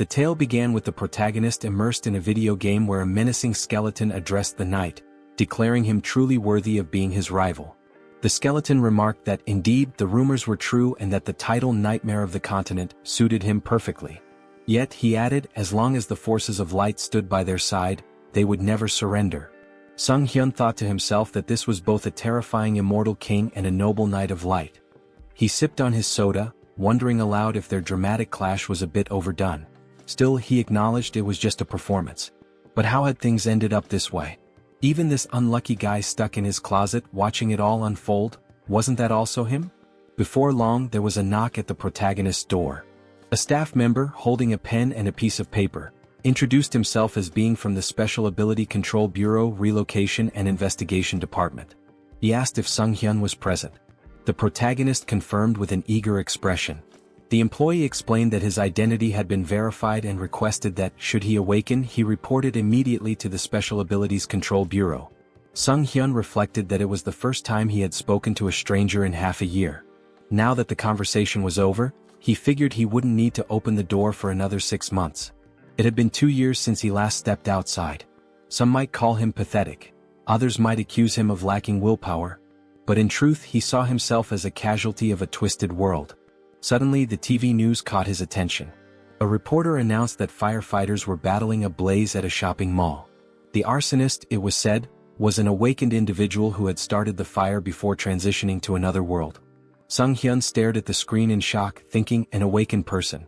The tale began with the protagonist immersed in a video game where a menacing skeleton addressed the knight, declaring him truly worthy of being his rival. The skeleton remarked that indeed the rumors were true and that the title Nightmare of the Continent suited him perfectly. Yet, he added, as long as the forces of light stood by their side, they would never surrender. Sunghyun thought to himself that this was both a terrifying immortal king and a noble knight of light. He sipped on his soda, wondering aloud if their dramatic clash was a bit overdone. Still, he acknowledged it was just a performance. But how had things ended up this way? Even this unlucky guy stuck in his closet watching it all unfold, wasn't that also him? Before long there was a knock at the protagonist's door. A staff member, holding a pen and a piece of paper, introduced himself as being from the Special Ability Control Bureau Relocation and Investigation Department. He asked if Sunghyun was present. The protagonist confirmed with an eager expression. The employee explained that his identity had been verified and requested that, should he awaken, he report it immediately to the Special Abilities Control Bureau. Sunghyun reflected that it was the first time he had spoken to a stranger in half a year. Now that the conversation was over, he figured he wouldn't need to open the door for another 6 months. It had been 2 years since he last stepped outside. Some might call him pathetic. Others might accuse him of lacking willpower. But in truth he saw himself as a casualty of a twisted world. Suddenly the TV news caught his attention. A reporter announced that firefighters were battling a blaze at a shopping mall. The arsonist, it was said, was an awakened individual who had started the fire before transitioning to another world. Sunghyun stared at the screen in shock, thinking, an awakened person.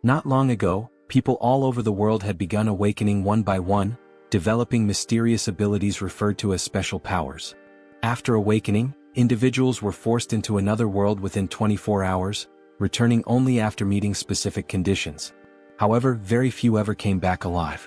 Not long ago, people all over the world had begun awakening one by one, developing mysterious abilities referred to as special powers. After awakening, individuals were forced into another world within 24 hours, returning only after meeting specific conditions. However, very few ever came back alive.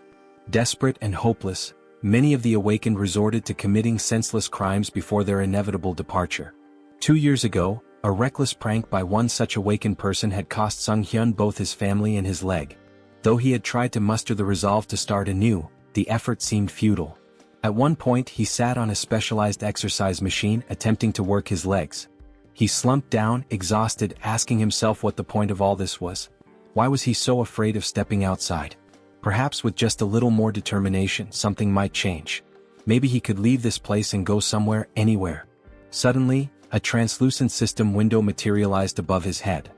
Desperate and hopeless, many of the awakened resorted to committing senseless crimes before their inevitable departure. 2 years ago, a reckless prank by one such awakened person had cost Sunghyun both his family and his leg. Though he had tried to muster the resolve to start anew, the effort seemed futile. At one point he sat on a specialized exercise machine attempting to work his legs. He slumped down, exhausted, asking himself what the point of all this was. Why was he so afraid of stepping outside? Perhaps with just a little more determination something might change. Maybe he could leave this place and go somewhere, anywhere. Suddenly, a translucent system window materialized above his head.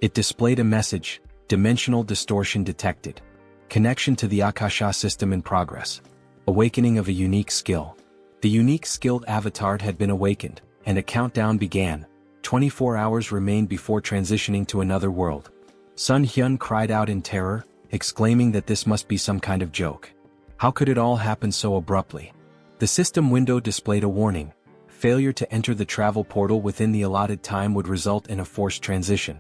It displayed a message, dimensional distortion detected. Connection to the Akasha system in progress. Awakening of a unique skill. The unique skilled avatar had been awakened, and a countdown began. 24 hours remained before transitioning to another world. Sunghyun cried out in terror, exclaiming that this must be some kind of joke. How could it all happen so abruptly? The system window displayed a warning. Failure to enter the travel portal within the allotted time would result in a forced transition.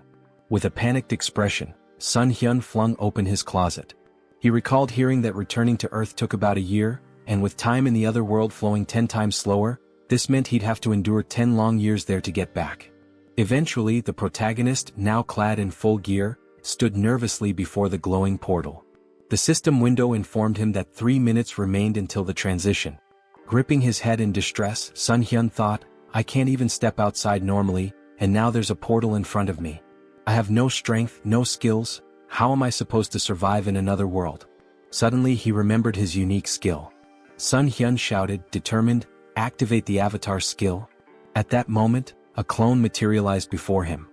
With a panicked expression, Sunghyun flung open his closet. He recalled hearing that returning to Earth took about a year, and with time in the other world flowing 10 times slower, this meant he'd have to endure 10 long years there to get back. Eventually, the protagonist, now clad in full gear, stood nervously before the glowing portal. The system window informed him that 3 minutes remained until the transition. Gripping his head in distress, Sunghyun thought, I can't even step outside normally, and now there's a portal in front of me. I have no strength, no skills. How am I supposed to survive in another world? Suddenly he remembered his unique skill. Sunghyun shouted, determined, activate the avatar skill. At that moment, a clone materialized before him.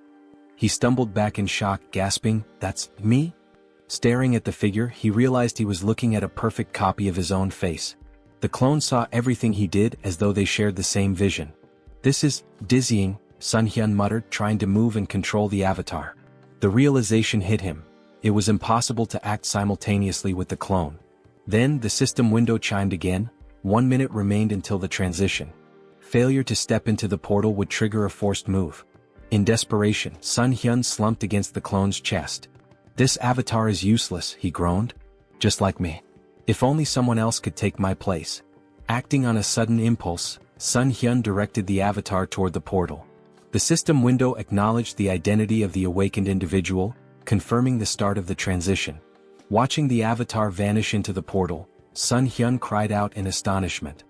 He stumbled back in shock, gasping, that's me? Staring at the figure, he realized he was looking at a perfect copy of his own face. The clone saw everything he did as though they shared the same vision. This is dizzying, Sunghyun muttered, trying to move and control the avatar. The realization hit him. It was impossible to act simultaneously with the clone. Then the system window chimed again. 1 minute remained until the transition. Failure to step into the portal would trigger a forced move. In desperation, Sunghyun slumped against the clone's chest. This avatar is useless, he groaned. Just like me. If only someone else could take my place. Acting on a sudden impulse, Sunghyun directed the avatar toward the portal. The system window acknowledged the identity of the awakened individual, confirming the start of the transition. Watching the avatar vanish into the portal, Sunghyun cried out in astonishment.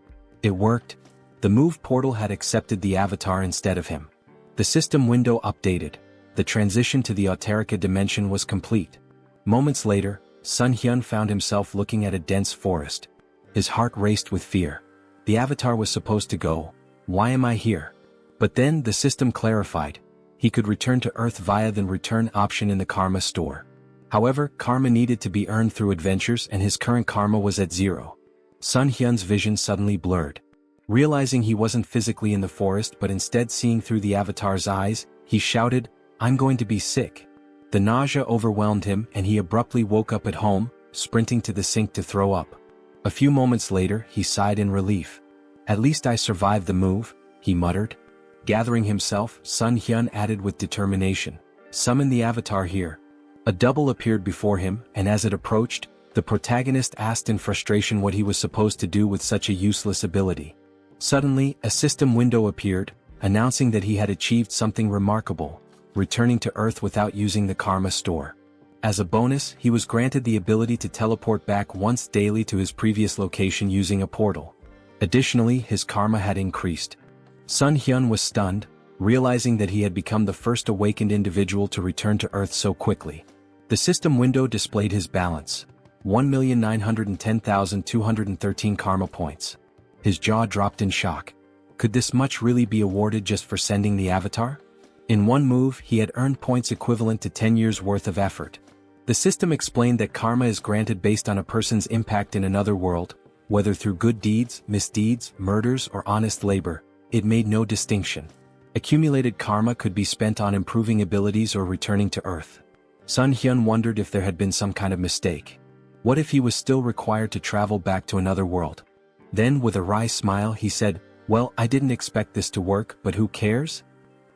It worked. The move portal had accepted the avatar instead of him. The system window updated. The transition to the Auterica dimension was complete. Moments later, Sunghyun found himself looking at a dense forest. His heart raced with fear. The avatar was supposed to go. Why am I here? But then the system clarified. He could return to Earth via the return option in the karma store. However, karma needed to be earned through adventures and his current karma was at 0. Sunghyun's vision suddenly blurred. Realizing he wasn't physically in the forest but instead seeing through the avatar's eyes, he shouted, "I'm going to be sick." The nausea overwhelmed him and he abruptly woke up at home, sprinting to the sink to throw up. A few moments later, he sighed in relief. "At least I survived the move," he muttered. Gathering himself, Sunghyun added with determination, "Summon the avatar here." A double appeared before him, and as it approached, the protagonist asked in frustration what he was supposed to do with such a useless ability. Suddenly, a system window appeared, announcing that he had achieved something remarkable, returning to Earth without using the karma store. As a bonus, he was granted the ability to teleport back once daily to his previous location using a portal. Additionally, his karma had increased. Sunghyun was stunned, realizing that he had become the first awakened individual to return to Earth so quickly. The system window displayed his balance: 1,910,213 karma points. His jaw dropped in shock. Could this much really be awarded just for sending the avatar? In one move, he had earned points equivalent to 10 years' worth of effort. The system explained that karma is granted based on a person's impact in another world, whether through good deeds, misdeeds, murders, or honest labor. It made no distinction. Accumulated karma could be spent on improving abilities or returning to Earth. Sunghyun wondered if there had been some kind of mistake. What if he was still required to travel back to another world? Then, with a wry smile, he said, "Well, I didn't expect this to work, but who cares?"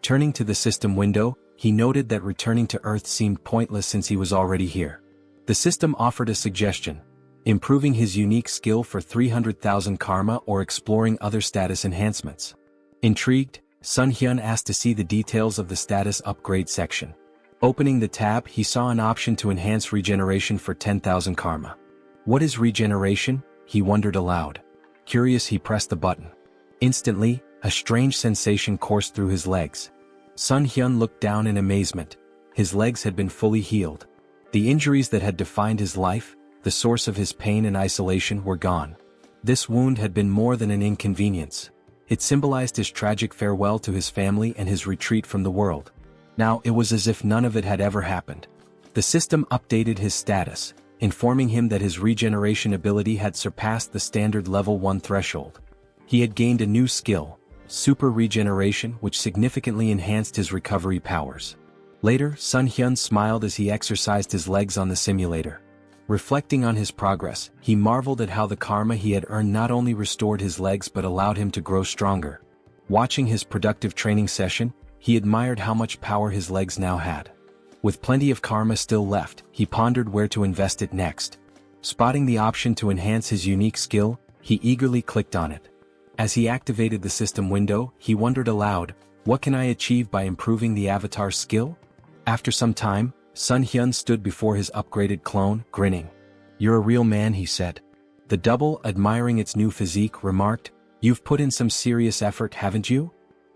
Turning to the system window, he noted that returning to Earth seemed pointless since he was already here. The system offered a suggestion: improving his unique skill for 300,000 karma or exploring other status enhancements. Intrigued, Sunghyun asked to see the details of the status upgrade section. Opening the tab, he saw an option to enhance regeneration for 10,000 karma. What is regeneration? He wondered aloud. Curious, he pressed the button. Instantly, a strange sensation coursed through his legs. Sunghyun looked down in amazement. His legs had been fully healed. The injuries that had defined his life, the source of his pain and isolation, were gone. This wound had been more than an inconvenience. It symbolized his tragic farewell to his family and his retreat from the world. Now it was as if none of it had ever happened. The system updated his status, informing him that his regeneration ability had surpassed the standard level 1 threshold. He had gained a new skill, super regeneration, which significantly enhanced his recovery powers. Later, Sunghyun smiled as he exercised his legs on the simulator. Reflecting on his progress, he marveled at how the karma he had earned not only restored his legs but allowed him to grow stronger. Watching his productive training session, he admired how much power his legs now had. With plenty of karma still left, he pondered where to invest it next. Spotting the option to enhance his unique skill, he eagerly clicked on it. As he activated the system window, he wondered aloud, what can I achieve by improving the avatar's skill? After some time, Sunghyun stood before his upgraded clone, grinning. "You're a real man," he said. The double, admiring its new physique, remarked, "You've put in some serious effort, haven't you?"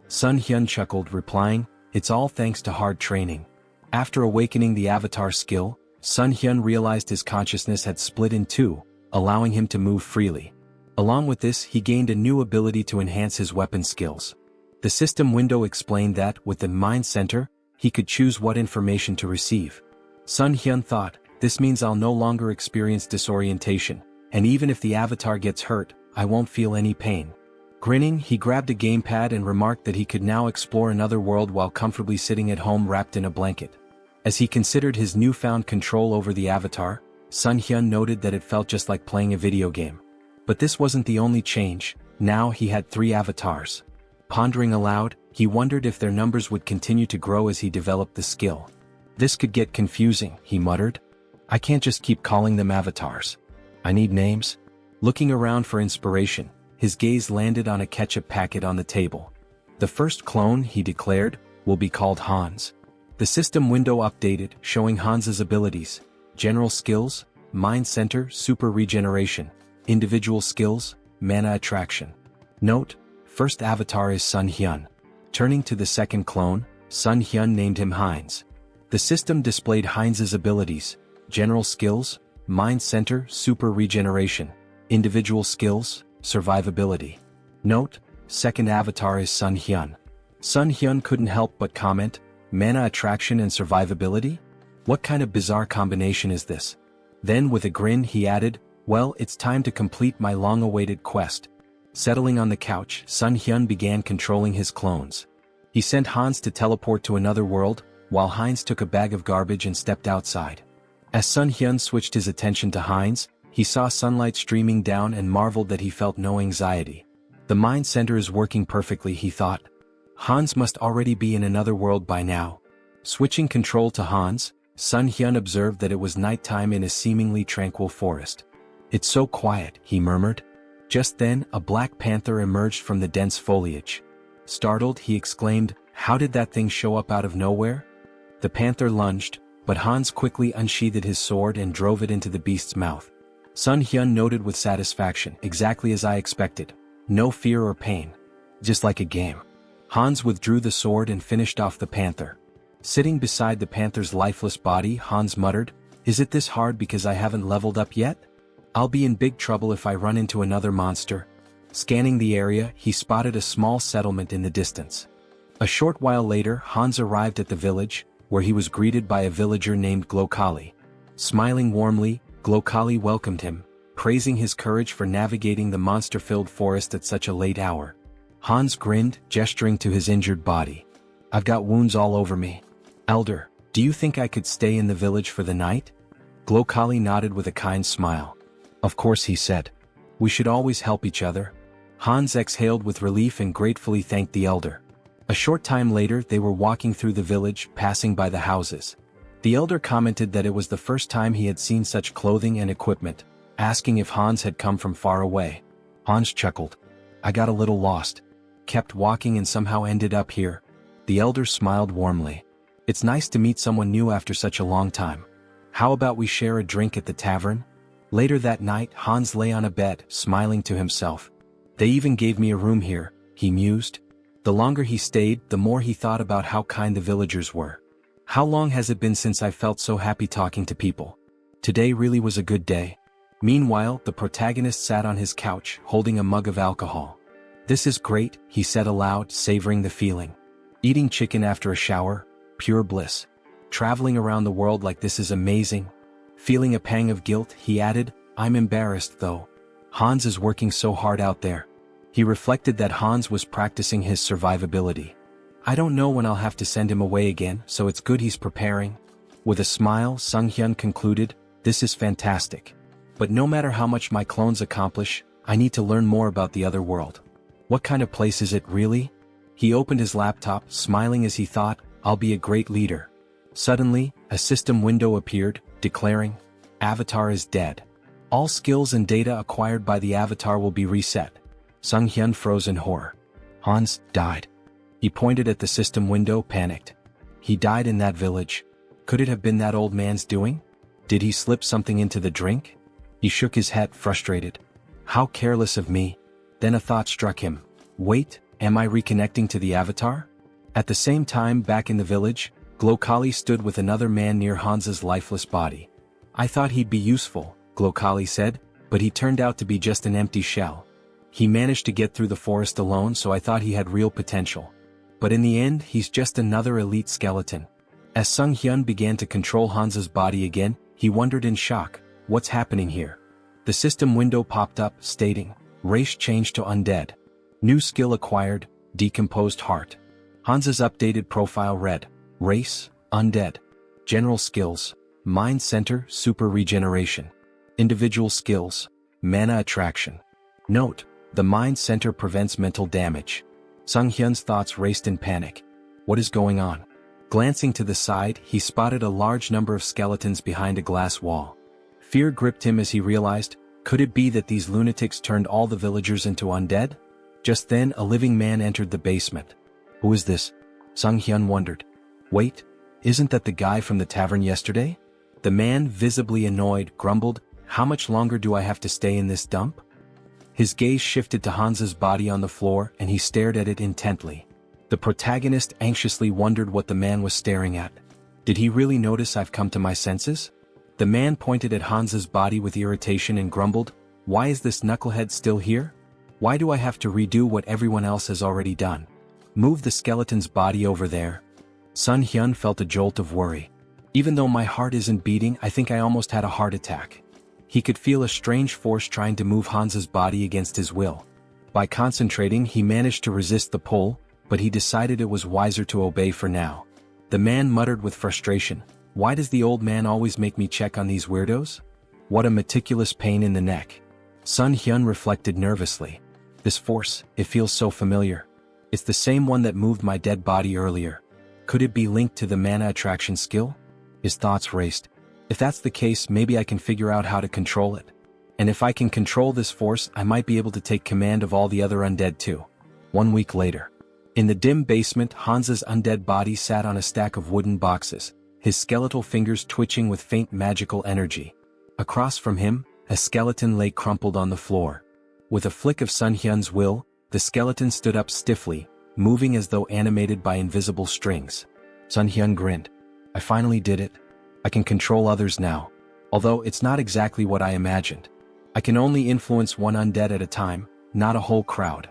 Sunghyun chuckled, replying, "It's all thanks to hard training." After awakening the avatar skill, Sunghyun realized his consciousness had split in two, allowing him to move freely. Along with this, he gained a new ability to enhance his weapon skills. The system window explained that, with the mind center, he could choose what information to receive. Sunghyun thought, this means I'll no longer experience disorientation, and even if the avatar gets hurt, I won't feel any pain. Grinning, he grabbed a gamepad and remarked that he could now explore another world while comfortably sitting at home wrapped in a blanket. As he considered his newfound control over the avatar, Sunghyun noted that it felt just like playing a video game. But this wasn't the only change. Now he had 3 avatars. Pondering aloud, he wondered if their numbers would continue to grow as he developed the skill. This could get confusing, he muttered. I can't just keep calling them avatars. I need names. Looking around for inspiration, his gaze landed on a ketchup packet on the table. The first clone, he declared, will be called Hans. The system window updated, showing Hans's abilities: general skills, mind center, super regeneration, individual skills, mana attraction. Note: first avatar is Sunghyun. Turning to the second clone, Sunghyun named him Heinz. The system displayed Heinz's abilities: general skills, Mind Center, Super Regeneration. Individual Skills, Survivability. Note, second avatar is Sunghyun. Sunghyun couldn't help but comment, mana attraction and survivability? What kind of bizarre combination is this? Then with a grin he added, well, it's time to complete my long-awaited quest. Settling on the couch, Sunghyun began controlling his clones. He sent Hans to teleport to another world, while Heinz took a bag of garbage and stepped outside. As Sunghyun switched his attention to Heinz, he saw sunlight streaming down and marveled that he felt no anxiety. The mind center is working perfectly, he thought. Hans must already be in another world by now. Switching control to Hans, Sunghyun observed that it was nighttime in a seemingly tranquil forest. It's so quiet, he murmured. Just then, a black panther emerged from the dense foliage. Startled, he exclaimed, how did that thing show up out of nowhere? The panther lunged, but Hans quickly unsheathed his sword and drove it into the beast's mouth. Sunghyun noted with satisfaction, exactly as I expected. No fear or pain. Just like a game. Hans withdrew the sword and finished off the panther. Sitting beside the panther's lifeless body, Hans muttered, is it this hard because I haven't leveled up yet? I'll be in big trouble if I run into another monster. Scanning the area, he spotted a small settlement in the distance. A short while later, Hans arrived at the village, where he was greeted by a villager named Glokali. Smiling warmly, Glokali welcomed him, praising his courage for navigating the monster-filled forest at such a late hour. Hans grinned, gesturing to his injured body. I've got wounds all over me. Elder, do you think I could stay in the village for the night? Glokali nodded with a kind smile. Of course, he said. We should always help each other. Hans exhaled with relief and gratefully thanked the elder. A short time later they were walking through the village, passing by the houses. The elder commented that it was the first time he had seen such clothing and equipment, asking if Hans had come from far away. Hans chuckled. I got a little lost. Kept walking and somehow ended up here. The elder smiled warmly. It's nice to meet someone new after such a long time. How about we share a drink at the tavern? Later that night, Hans lay on a bed, smiling to himself. They even gave me a room here, he mused. The longer he stayed, the more he thought about how kind the villagers were. How long has it been since I felt so happy talking to people? Today really was a good day. Meanwhile, the protagonist sat on his couch, holding a mug of alcohol. This is great, he said aloud, savoring the feeling. Eating chicken after a shower, pure bliss. Traveling around the world like this is amazing. Feeling a pang of guilt, he added, I'm embarrassed though. Hans is working so hard out there. He reflected that Hans was practicing his survivability. I don't know when I'll have to send him away again, so it's good he's preparing. With a smile, Sunghyun concluded, this is fantastic. But no matter how much my clones accomplish, I need to learn more about the other world. What kind of place is it really? He opened his laptop, smiling as he thought, I'll be a great leader. Suddenly, a system window appeared, declaring, Avatar is dead. All skills and data acquired by the avatar will be reset. Sunghyun froze in horror. Hans died. He pointed at the system window, panicked. He died in that village. Could it have been that old man's doing? Did he slip something into the drink? He shook his head, frustrated. How careless of me. Then a thought struck him. Wait, am I reconnecting to the avatar? At the same time, back in the village, Glokali stood with another man near Hans's lifeless body. I thought he'd be useful, Glokali said, but he turned out to be just an empty shell. He managed to get through the forest alone, so I thought he had real potential. But in the end, he's just another elite skeleton. As Sunghyun began to control Hans's body again, he wondered in shock, what's happening here? The system window popped up, stating, race changed to undead. New skill acquired, decomposed heart. Hans's updated profile read, race, undead. General skills, mind center, super regeneration. Individual skills, mana attraction. Note, the mind center prevents mental damage. Sunghyun's thoughts raced in panic. What is going on? Glancing to the side, he spotted a large number of skeletons behind a glass wall. Fear gripped him as he realized, could it be that these lunatics turned all the villagers into undead? Just then, a living man entered the basement. Who is this? Sunghyun wondered. Wait, isn't that the guy from the tavern yesterday? The man, visibly annoyed, grumbled, how much longer do I have to stay in this dump? His gaze shifted to Hans's body on the floor and he stared at it intently. The protagonist anxiously wondered what the man was staring at. Did he really notice I've come to my senses? The man pointed at Hans's body with irritation and grumbled, "Why is this knucklehead still here? Why do I have to redo what everyone else has already done? Move the skeleton's body over there." Sunghyun felt a jolt of worry. "Even though my heart isn't beating, I think I almost had a heart attack." He could feel a strange force trying to move Hans's body against his will. By concentrating, he managed to resist the pull, but he decided it was wiser to obey for now. The man muttered with frustration, "Why does the old man always make me check on these weirdos? What a meticulous pain in the neck." Sunghyun reflected nervously. "This force, it feels so familiar. It's the same one that moved my dead body earlier. Could it be linked to the mana attraction skill?" His thoughts raced. "If that's the case, maybe I can figure out how to control it. And if I can control this force, I might be able to take command of all the other undead too." 1 week later. In the dim basement, Hans's undead body sat on a stack of wooden boxes, his skeletal fingers twitching with faint magical energy. Across from him, a skeleton lay crumpled on the floor. With a flick of Sunghyun's will, the skeleton stood up stiffly, moving as though animated by invisible strings. Sunghyun grinned. "I finally did it. I can control others now. Although it's not exactly what I imagined. I can only influence one undead at a time, not a whole crowd.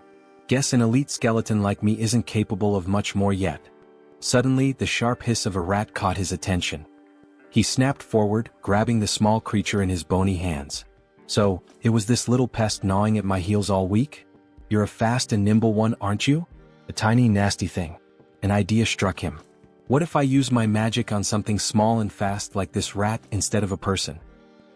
Guess an elite skeleton like me isn't capable of much more yet." Suddenly, the sharp hiss of a rat caught his attention. He snapped forward, grabbing the small creature in his bony hands. "So, it was this little pest gnawing at my heels all week? You're a fast and nimble one, aren't you?" A tiny nasty thing. An idea struck him. "What if I use my magic on something small and fast like this rat instead of a person?"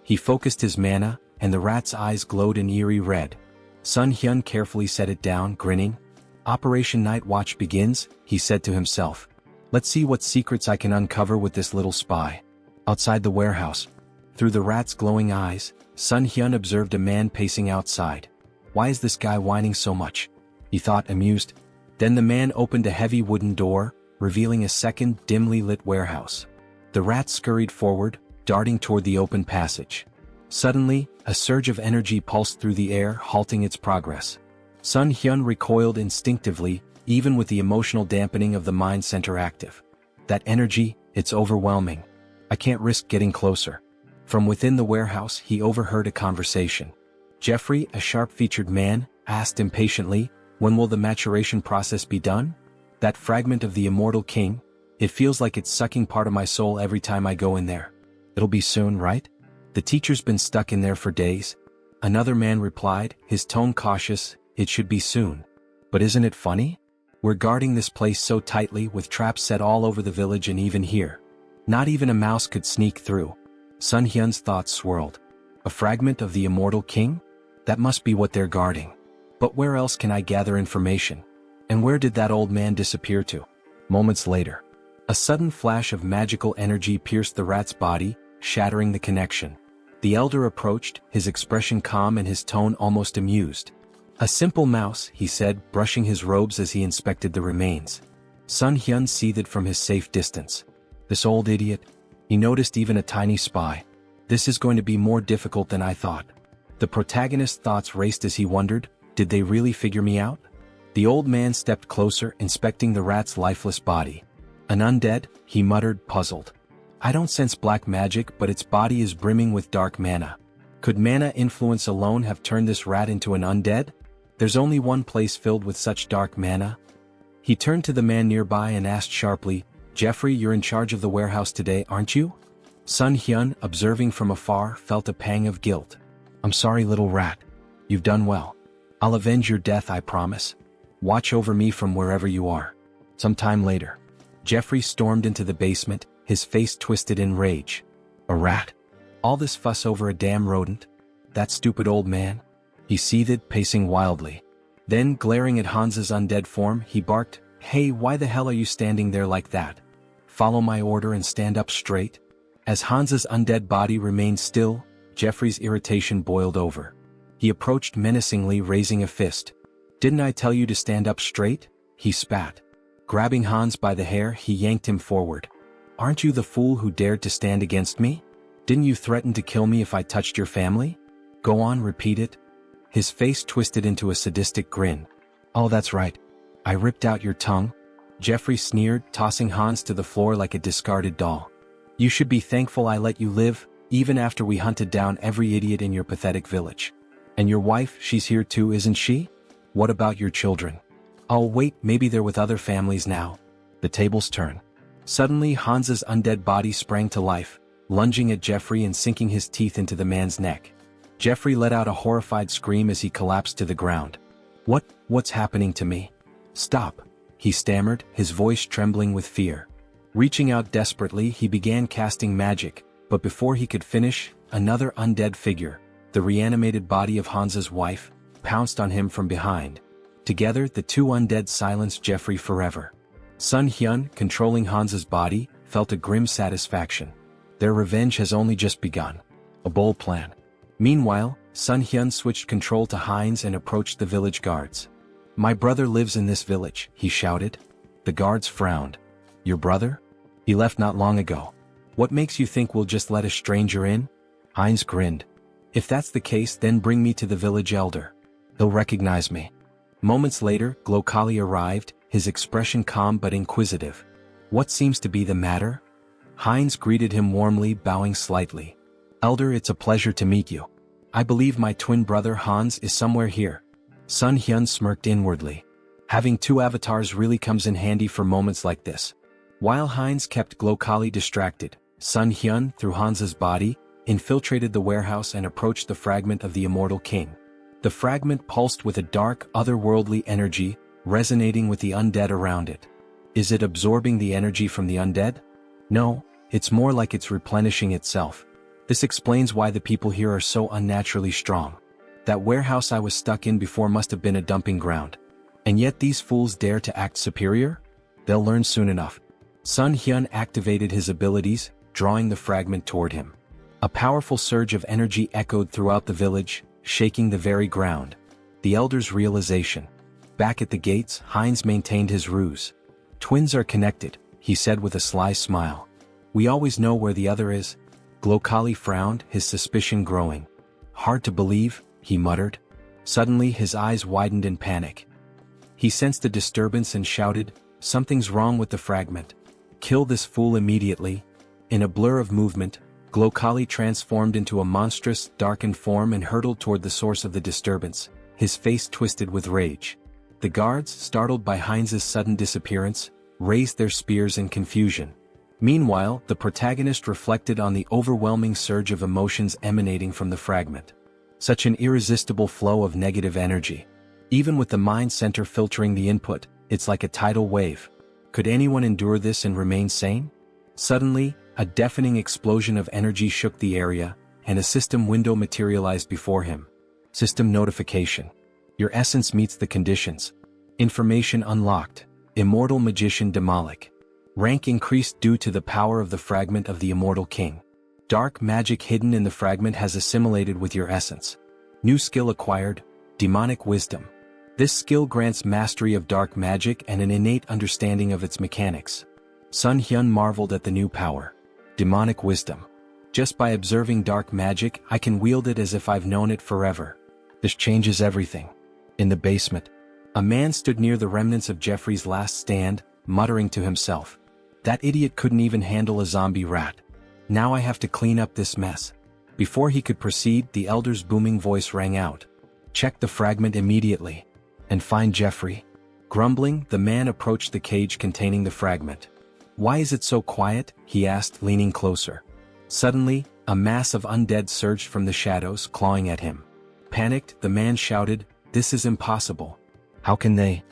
He focused his mana, and the rat's eyes glowed an eerie red. Sunghyun carefully set it down, grinning. "Operation Night Watch begins," he said to himself. "Let's see what secrets I can uncover with this little spy." Outside the warehouse, through the rat's glowing eyes, Sunghyun observed a man pacing outside. "Why is this guy whining so much?" he thought, amused. Then the man opened a heavy wooden door, revealing a second, dimly lit warehouse. The rat scurried forward, darting toward the open passage. Suddenly, a surge of energy pulsed through the air, halting its progress. Sunghyun recoiled instinctively, even with the emotional dampening of the mind center active. "That energy, it's overwhelming. I can't risk getting closer." From within the warehouse, he overheard a conversation. Jeffrey, a sharp-featured man, asked impatiently, "When will the maturation process be done? That fragment of the immortal king, it feels like it's sucking part of my soul every time I go in there." "It'll be soon, right? The teacher's been stuck in there for days." Another man replied, his tone cautious, "It should be soon. But isn't it funny? We're guarding this place so tightly with traps set all over the village and even here. Not even a mouse could sneak through." Sunghyun's thoughts swirled. A fragment of the immortal king? That must be what they're guarding. But where else can I gather information? And where did that old man disappear to? Moments later, a sudden flash of magical energy pierced the rat's body, shattering the connection. The elder approached, his expression calm and his tone almost amused. "A simple mouse," he said, brushing his robes as he inspected the remains. Sunghyun seethed from his safe distance. This old idiot. He noticed even a tiny spy. This is going to be more difficult than I thought. The protagonist's thoughts raced as he wondered, did they really figure me out? The old man stepped closer, inspecting the rat's lifeless body. "An undead," he muttered, puzzled. "I don't sense black magic, but its body is brimming with dark mana. Could mana influence alone have turned this rat into an undead? There's only one place filled with such dark mana." He turned to the man nearby and asked sharply, "Jeffrey, you're in charge of the warehouse today, aren't you?" Sunghyun, observing from afar, felt a pang of guilt. "I'm sorry, little rat. You've done well. I'll avenge your death, I promise. Watch over me from wherever you are." Some time later, Jeffrey stormed into the basement, his face twisted in rage. "A rat? All this fuss over a damn rodent? That stupid old man?" He seethed, pacing wildly. Then, glaring at Hans's undead form, he barked, "Hey, why the hell are you standing there like that? Follow my order and stand up straight." As Hans's undead body remained still, Jeffrey's irritation boiled over. He approached menacingly, raising a fist. "Didn't I tell you to stand up straight?" he spat. Grabbing Hans by the hair, he yanked him forward. "Aren't you the fool who dared to stand against me? Didn't you threaten to kill me if I touched your family? Go on, repeat it." His face twisted into a sadistic grin. "Oh, that's right. I ripped out your tongue." Jeffrey sneered, tossing Hans to the floor like a discarded doll. "You should be thankful I let you live, even after we hunted down every idiot in your pathetic village. And your wife, she's here too, isn't she? What about your children? Oh wait, maybe they're with other families now. The tables turn. Suddenly Hansa's undead body sprang to life, lunging at Jeffrey and sinking his teeth into the man's neck. Jeffrey let out a horrified scream as he collapsed to the ground. What's happening to me? Stop, he stammered, his voice trembling with fear. Reaching out desperately, he began casting magic, but before he could finish, another undead figure, the reanimated body of Hansa's wife, pounced on him from behind. Together, the two undead silenced Jeffrey forever. Sunghyun, controlling Hansa's body, felt a grim satisfaction. Their revenge has only just begun. A bold plan. Meanwhile, Sunghyun switched control to Heinz and approached the village guards. My brother lives in this village, he shouted. The guards frowned. Your brother? He left not long ago. What makes you think we'll just let a stranger in? Heinz grinned. If that's the case, then bring me to the village elder. He'll recognize me. Moments later, Glokali arrived, his expression calm but inquisitive. What seems to be the matter? Heinz greeted him warmly, bowing slightly. Elder, it's a pleasure to meet you. I believe my twin brother Hans is somewhere here. Sunghyun smirked inwardly. Having two avatars really comes in handy for moments like this. While Heinz kept Glokali distracted, Sunghyun, through Hansa's body, infiltrated the warehouse and approached the fragment of the immortal king. The fragment pulsed with a dark, otherworldly energy, resonating with the undead around it. Is it absorbing the energy from the undead? No, it's more like it's replenishing itself. This explains why the people here are so unnaturally strong. That warehouse I was stuck in before must have been a dumping ground. And yet these fools dare to act superior? They'll learn soon enough. Sunghyun activated his abilities, drawing the fragment toward him. A powerful surge of energy echoed throughout the village, shaking the very ground. The elder's realization. Back at the gates, Heinz maintained his ruse. Twins are connected, he said with a sly smile. We always know where the other is. Glokali frowned, his suspicion growing. Hard to believe, he muttered. Suddenly his eyes widened in panic. He sensed a disturbance and shouted, Something's wrong with the fragment. Kill this fool immediately. In a blur of movement, Glokali transformed into a monstrous, darkened form and hurtled toward the source of the disturbance, his face twisted with rage. The guards, startled by Heinz's sudden disappearance, raised their spears in confusion. Meanwhile, the protagonist reflected on the overwhelming surge of emotions emanating from the fragment. Such an irresistible flow of negative energy. Even with the mind center filtering the input, it's like a tidal wave. Could anyone endure this and remain sane? Suddenly, a deafening explosion of energy shook the area, and a system window materialized before him. System notification. Your essence meets the conditions. Information unlocked. Immortal magician Demolic. Rank increased due to the power of the fragment of the immortal king. Dark magic hidden in the fragment has assimilated with your essence. New skill acquired, demonic wisdom. This skill grants mastery of dark magic and an innate understanding of its mechanics. Sunghyun marveled at the new power. Demonic wisdom. Just by observing dark magic, I can wield it as if I've known it forever. This changes everything. In the basement, a man stood near the remnants of Jeffrey's last stand, muttering to himself. That idiot couldn't even handle a zombie rat. Now I have to clean up this mess. Before he could proceed, the elder's booming voice rang out. Check the fragment immediately. And find Jeffrey. Grumbling, the man approached the cage containing the fragment. Why is it so quiet? He asked, leaning closer. Suddenly, a mass of undead surged from the shadows, clawing at him. Panicked, the man shouted, This is impossible. How can they?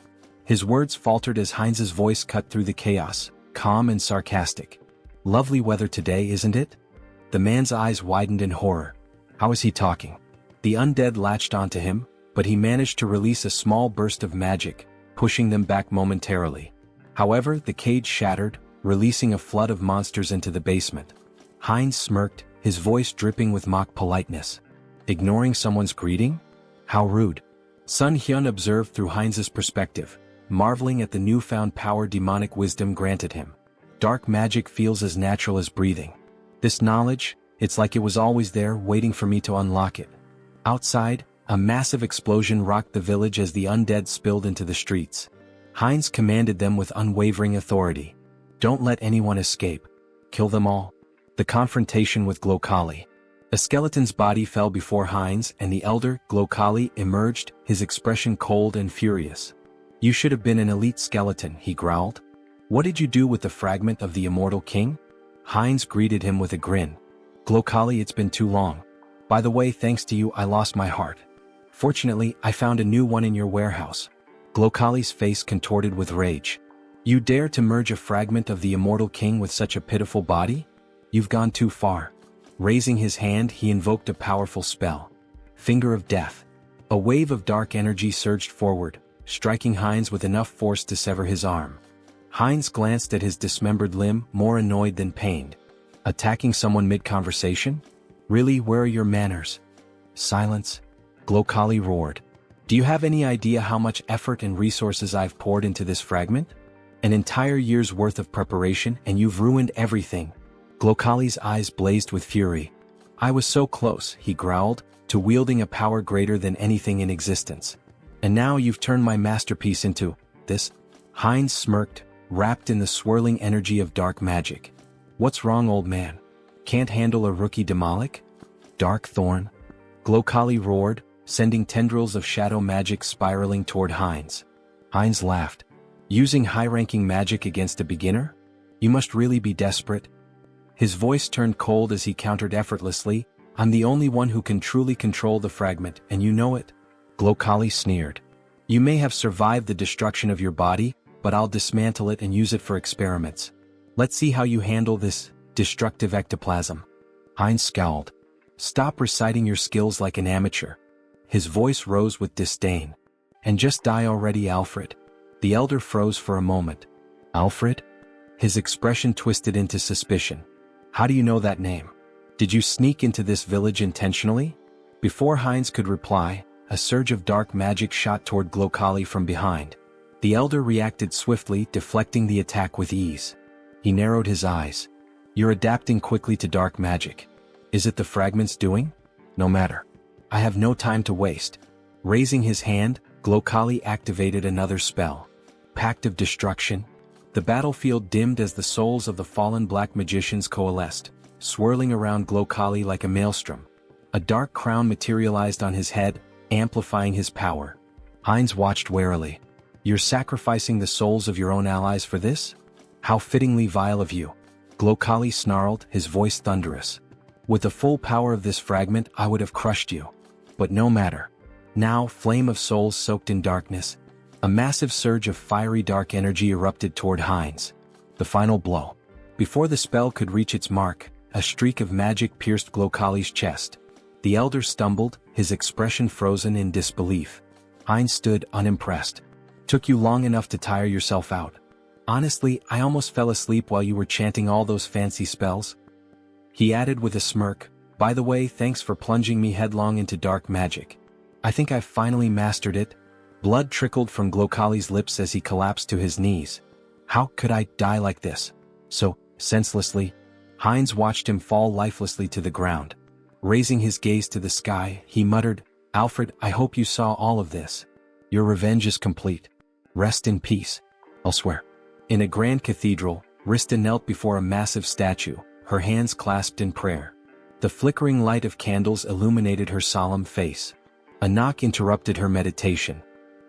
His words faltered as Heinz's voice cut through the chaos, calm and sarcastic. Lovely weather today, isn't it? The man's eyes widened in horror. How is he talking? The undead latched onto him, but he managed to release a small burst of magic, pushing them back momentarily. However, the cage shattered, releasing a flood of monsters into the basement. Heinz smirked, his voice dripping with mock politeness. Ignoring someone's greeting? How rude. Sunghyun observed through Heinz's perspective, marveling at the newfound power demonic wisdom granted him. Dark magic feels as natural as breathing. This knowledge, it's like it was always there waiting for me to unlock it. Outside, a massive explosion rocked the village as the undead spilled into the streets. Heinz commanded them with unwavering authority. Don't let anyone escape. Kill them all. The confrontation with Glokali. A skeleton's body fell before Heinz and the elder, Glokali, emerged, his expression cold and furious. "You should have been an elite skeleton," he growled. "What did you do with the fragment of the immortal king?" Heinz greeted him with a grin. "Glokali, it's been too long. By the way, thanks to you I lost my heart. Fortunately, I found a new one in your warehouse." Glokali's face contorted with rage. "You dare to merge a fragment of the immortal king with such a pitiful body? You've gone too far." Raising his hand, he invoked a powerful spell. Finger of Death. A wave of dark energy surged forward, striking Heinz with enough force to sever his arm. Heinz glanced at his dismembered limb, more annoyed than pained. Attacking someone mid-conversation? Really, where are your manners? Silence. Glokali roared. "Do you have any idea how much effort and resources I've poured into this fragment? An entire year's worth of preparation, and you've ruined everything." Glokali's eyes blazed with fury. "I was so close," he growled, "to wielding a power greater than anything in existence. And now you've turned my masterpiece into this?" Heinz smirked, wrapped in the swirling energy of dark magic. "What's wrong, old man? Can't handle a rookie demolic? Dark thorn?" Glokali roared, sending tendrils of shadow magic spiraling toward Heinz. Heinz laughed. "Using high-ranking magic against a beginner? You must really be desperate." His voice turned cold as he countered effortlessly, "I'm the only one who can truly control the fragment, and you know it." Glokali sneered. "You may have survived the destruction of your body, but I'll dismantle it and use it for experiments. Let's see how you handle this destructive ectoplasm." Heinz scowled. "Stop reciting your skills like an amateur." His voice rose with disdain. "And just die already, Alfred." The elder froze for a moment. "Alfred?" His expression twisted into suspicion. "How do you know that name? Did you sneak into this village intentionally?" Before Heinz could reply, a surge of dark magic shot toward Glokali from behind. The elder reacted swiftly, deflecting the attack with ease. He narrowed his eyes. "You're adapting quickly to dark magic. Is it the fragment's doing? No matter. I have no time to waste." Raising his hand, Glokali activated another spell. Pact of Destruction. The battlefield dimmed as the souls of the fallen black magicians coalesced, swirling around Glokali like a maelstrom. A dark crown materialized on his head, amplifying his power. Heinz watched warily. "You're sacrificing the souls of your own allies for this? How fittingly vile of you." Glokali snarled, his voice thunderous. "With the full power of this fragment, I would have crushed you. But no matter." Now, flame of souls soaked in darkness. A massive surge of fiery dark energy erupted toward Heinz. The final blow. Before the spell could reach its mark, a streak of magic pierced Glokali's chest. The elder stumbled, his expression frozen in disbelief. Heinz stood unimpressed. "Took you long enough to tire yourself out. Honestly, I almost fell asleep while you were chanting all those fancy spells." He added with a smirk, "By the way, thanks for plunging me headlong into dark magic. I think I've finally mastered it." Blood trickled from Glokali's lips as he collapsed to his knees. "How could I die like this? So, senselessly?" Heinz watched him fall lifelessly to the ground. Raising his gaze to the sky, he muttered, "Alfred, I hope you saw all of this. Your revenge is complete. Rest in peace." Elsewhere. In a grand cathedral, Rista knelt before a massive statue, her hands clasped in prayer. The flickering light of candles illuminated her solemn face. A knock interrupted her meditation.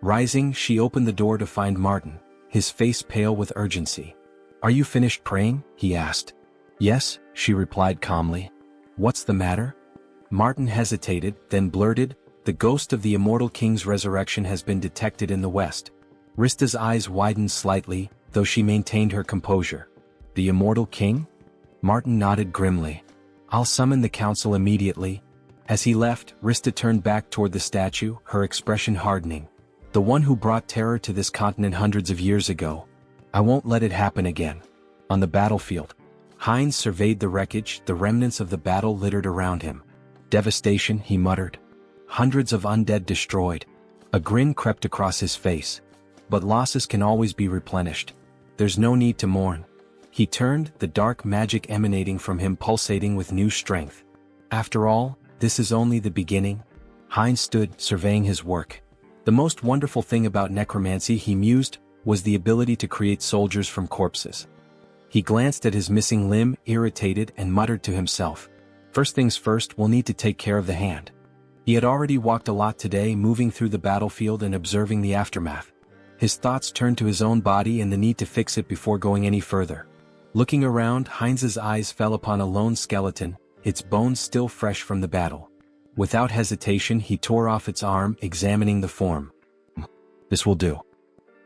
Rising, she opened the door to find Martin, his face pale with urgency. "Are you finished praying?" he asked. "Yes," she replied calmly. "What's the matter?" Martin hesitated, then blurted, "The ghost of the immortal king's resurrection has been detected in the west." Rista's eyes widened slightly, though she maintained her composure. "The immortal king?" Martin nodded grimly. "I'll summon the council immediately." As he left, Rista turned back toward the statue, her expression hardening. "The one who brought terror to this continent hundreds of years ago. I won't let it happen again." On the battlefield, Heinz surveyed the wreckage, the remnants of the battle littered around him. "Devastation," he muttered. "Hundreds of undead destroyed." A grin crept across his face. "But losses can always be replenished. There's no need to mourn." He turned, the dark magic emanating from him pulsating with new strength. "After all, this is only the beginning." Heinz stood, surveying his work. The most wonderful thing about necromancy, he mused, was the ability to create soldiers from corpses. He glanced at his missing limb, irritated, and muttered to himself, First things first, we'll need to take care of the hand. He had already walked a lot today, moving through the battlefield and observing the aftermath. His thoughts turned to his own body and the need to fix it before going any further. Looking around, Heinz's eyes fell upon a lone skeleton, its bones still fresh from the battle. Without hesitation, he tore off its arm, examining the form. This will do.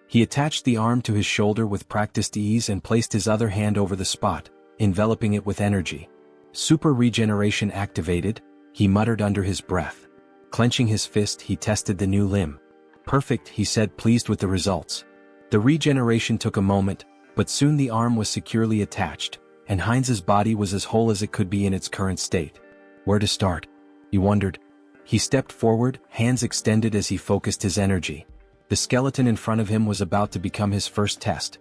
He attached the arm to his shoulder with practiced ease and placed his other hand over the spot, enveloping it with energy. Super regeneration activated, he muttered under his breath. Clenching his fist, he tested the new limb. Perfect, he said, pleased with the results. The regeneration took a moment, but soon the arm was securely attached, and Heinz's body was as whole as it could be in its current state. Where to start? He wondered. He stepped forward, hands extended as he focused his energy. The skeleton in front of him was about to become his first test.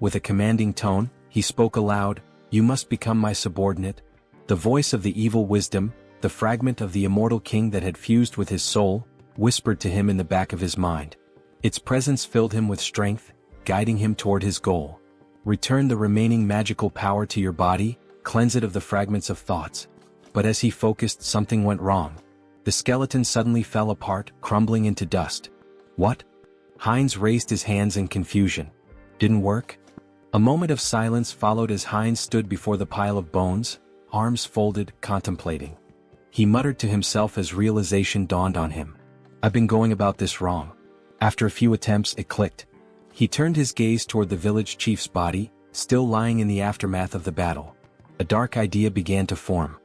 With a commanding tone, he spoke aloud, "You must become my subordinate." The voice of the evil wisdom, the fragment of the immortal king that had fused with his soul, whispered to him in the back of his mind. Its presence filled him with strength, guiding him toward his goal. Return the remaining magical power to your body, cleanse it of the fragments of thoughts. But as he focused, something went wrong. The skeleton suddenly fell apart, crumbling into dust. What? Heinz raised his hands in confusion. Didn't work? A moment of silence followed as Heinz stood before the pile of bones, arms folded, contemplating. He muttered to himself as realization dawned on him. I've been going about this wrong. After a few attempts, it clicked. He turned his gaze toward the village chief's body, still lying in the aftermath of the battle. A dark idea began to form.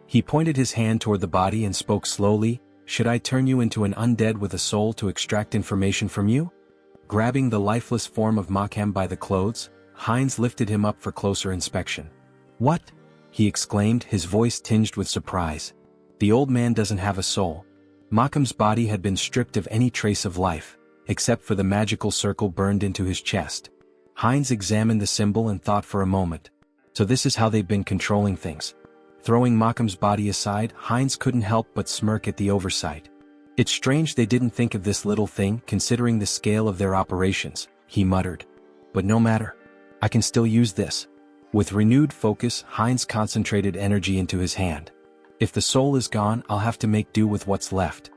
He pointed his hand toward the body and spoke slowly, "Should I turn you into an undead with a soul to extract information from you?" Grabbing the lifeless form of Makhem by the clothes, Heinz lifted him up for closer inspection. "What?" he exclaimed, his voice tinged with surprise. "The old man doesn't have a soul." Makhem's body had been stripped of any trace of life, except for the magical circle burned into his chest. Heinz examined the symbol and thought for a moment. So this is how they've been controlling things. Throwing Makhem's body aside, Heinz couldn't help but smirk at the oversight. It's strange they didn't think of this little thing, considering the scale of their operations, he muttered. But no matter. I can still use this. With renewed focus, Heinz concentrated energy into his hand. If the soul is gone, I'll have to make do with what's left.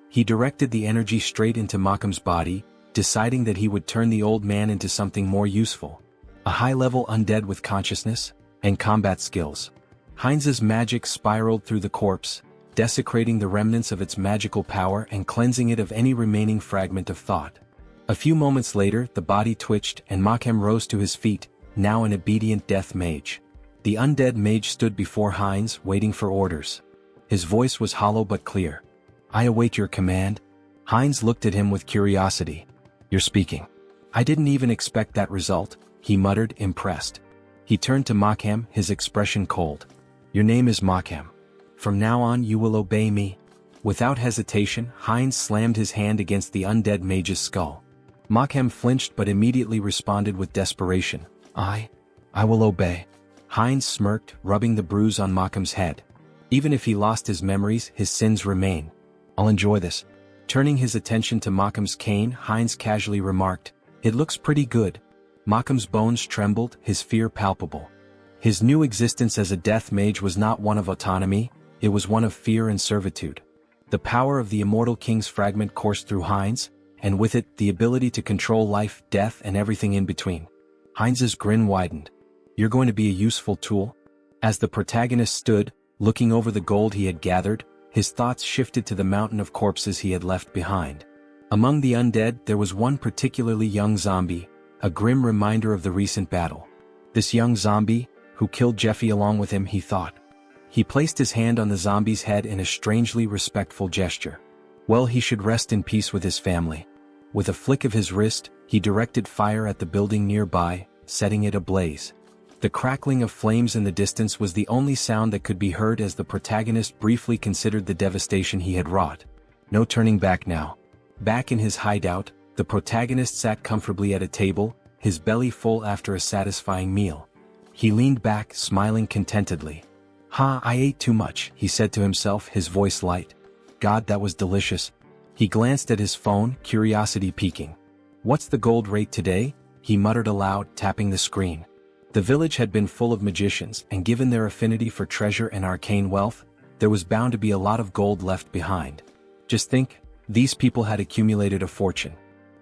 He directed the energy straight into Makhem's body, deciding that he would turn the old man into something more useful. A high-level undead with consciousness and combat skills. Heinz's magic spiraled through the corpse, desecrating the remnants of its magical power and cleansing it of any remaining fragment of thought. A few moments later, the body twitched and Makhem rose to his feet, now an obedient death mage. The undead mage stood before Heinz, waiting for orders. His voice was hollow but clear. "I await your command." Heinz looked at him with curiosity. "You're speaking." "I didn't even expect that result," he muttered, impressed. He turned to Makhem, his expression cold. "Your name is Makhem. From now on you will obey me." Without hesitation, Heinz slammed his hand against the undead mage's skull. Makhem flinched but immediately responded with desperation. I will obey." Heinz smirked, rubbing the bruise on Makhem's head. "Even if he lost his memories, his sins remain. I'll enjoy this." Turning his attention to Makhem's cane, Heinz casually remarked, "It looks pretty good." Makhem's bones trembled, his fear palpable. His new existence as a death mage was not one of autonomy, it was one of fear and servitude. The power of the immortal king's fragment coursed through Heinz, and with it, the ability to control life, death, and everything in between. Heinz's grin widened. "You're going to be a useful tool?" As the protagonist stood, looking over the gold he had gathered, his thoughts shifted to the mountain of corpses he had left behind. Among the undead, there was one particularly young zombie, a grim reminder of the recent battle. This young zombie, who killed Jeffy along with him, he thought. He placed his hand on the zombie's head in a strangely respectful gesture. Well, he should rest in peace with his family. With a flick of his wrist, he directed fire at the building nearby, setting it ablaze. The crackling of flames in the distance was the only sound that could be heard as the protagonist briefly considered the devastation he had wrought. No turning back now. Back in his hideout, the protagonist sat comfortably at a table, his belly full after a satisfying meal. He leaned back, smiling contentedly. I ate too much," he said to himself, his voice light. "God, that was delicious." He glanced at his phone, curiosity piquing. "What's the gold rate today?" he muttered aloud, tapping the screen. The village had been full of magicians, and given their affinity for treasure and arcane wealth, there was bound to be a lot of gold left behind. Just think, these people had accumulated a fortune.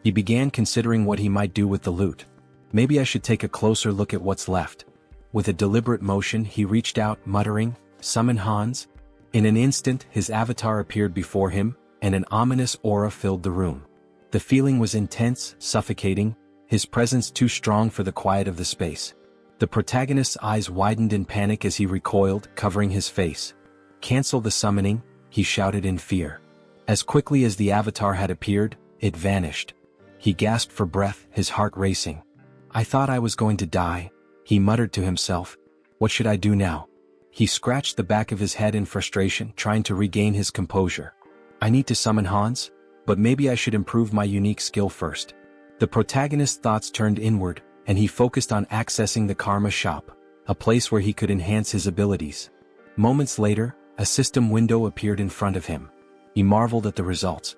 He began considering what he might do with the loot. Maybe I should take a closer look at what's left. With a deliberate motion he reached out, muttering, "Summon Hans." In an instant his avatar appeared before him, and an ominous aura filled the room. The feeling was intense, suffocating, his presence too strong for the quiet of the space. The protagonist's eyes widened in panic as he recoiled, covering his face. "Cancel the summoning," he shouted in fear. As quickly as the avatar had appeared, it vanished. He gasped for breath, his heart racing. "I thought I was going to die," he muttered to himself. "What should I do now?" He scratched the back of his head in frustration, trying to regain his composure. "I need to summon Hans, but maybe I should improve my unique skill first." The protagonist's thoughts turned inward, and he focused on accessing the Karma Shop, a place where he could enhance his abilities. Moments later, a system window appeared in front of him. He marveled at the results.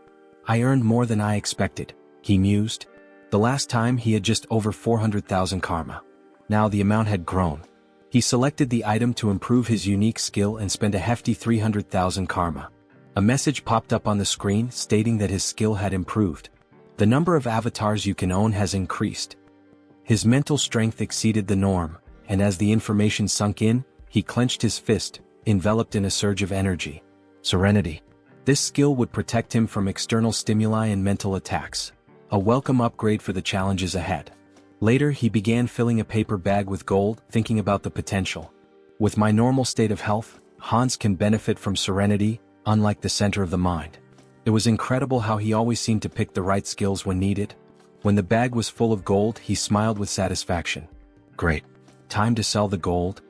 "I earned more than I expected," he mused. The last time he had just over 400,000 karma. Now the amount had grown. He selected the item to improve his unique skill and spent a hefty 300,000 karma. A message popped up on the screen stating that his skill had improved. The number of avatars you can own has increased. His mental strength exceeded the norm, and as the information sunk in, he clenched his fist, enveloped in a surge of energy. Serenity. This skill would protect him from external stimuli and mental attacks. A welcome upgrade for the challenges ahead. Later he began filling a paper bag with gold, thinking about the potential. With my normal state of health, Hans can benefit from serenity, unlike the center of the mind. It was incredible how he always seemed to pick the right skills when needed. When the bag was full of gold, he smiled with satisfaction. Great. Time to sell the gold.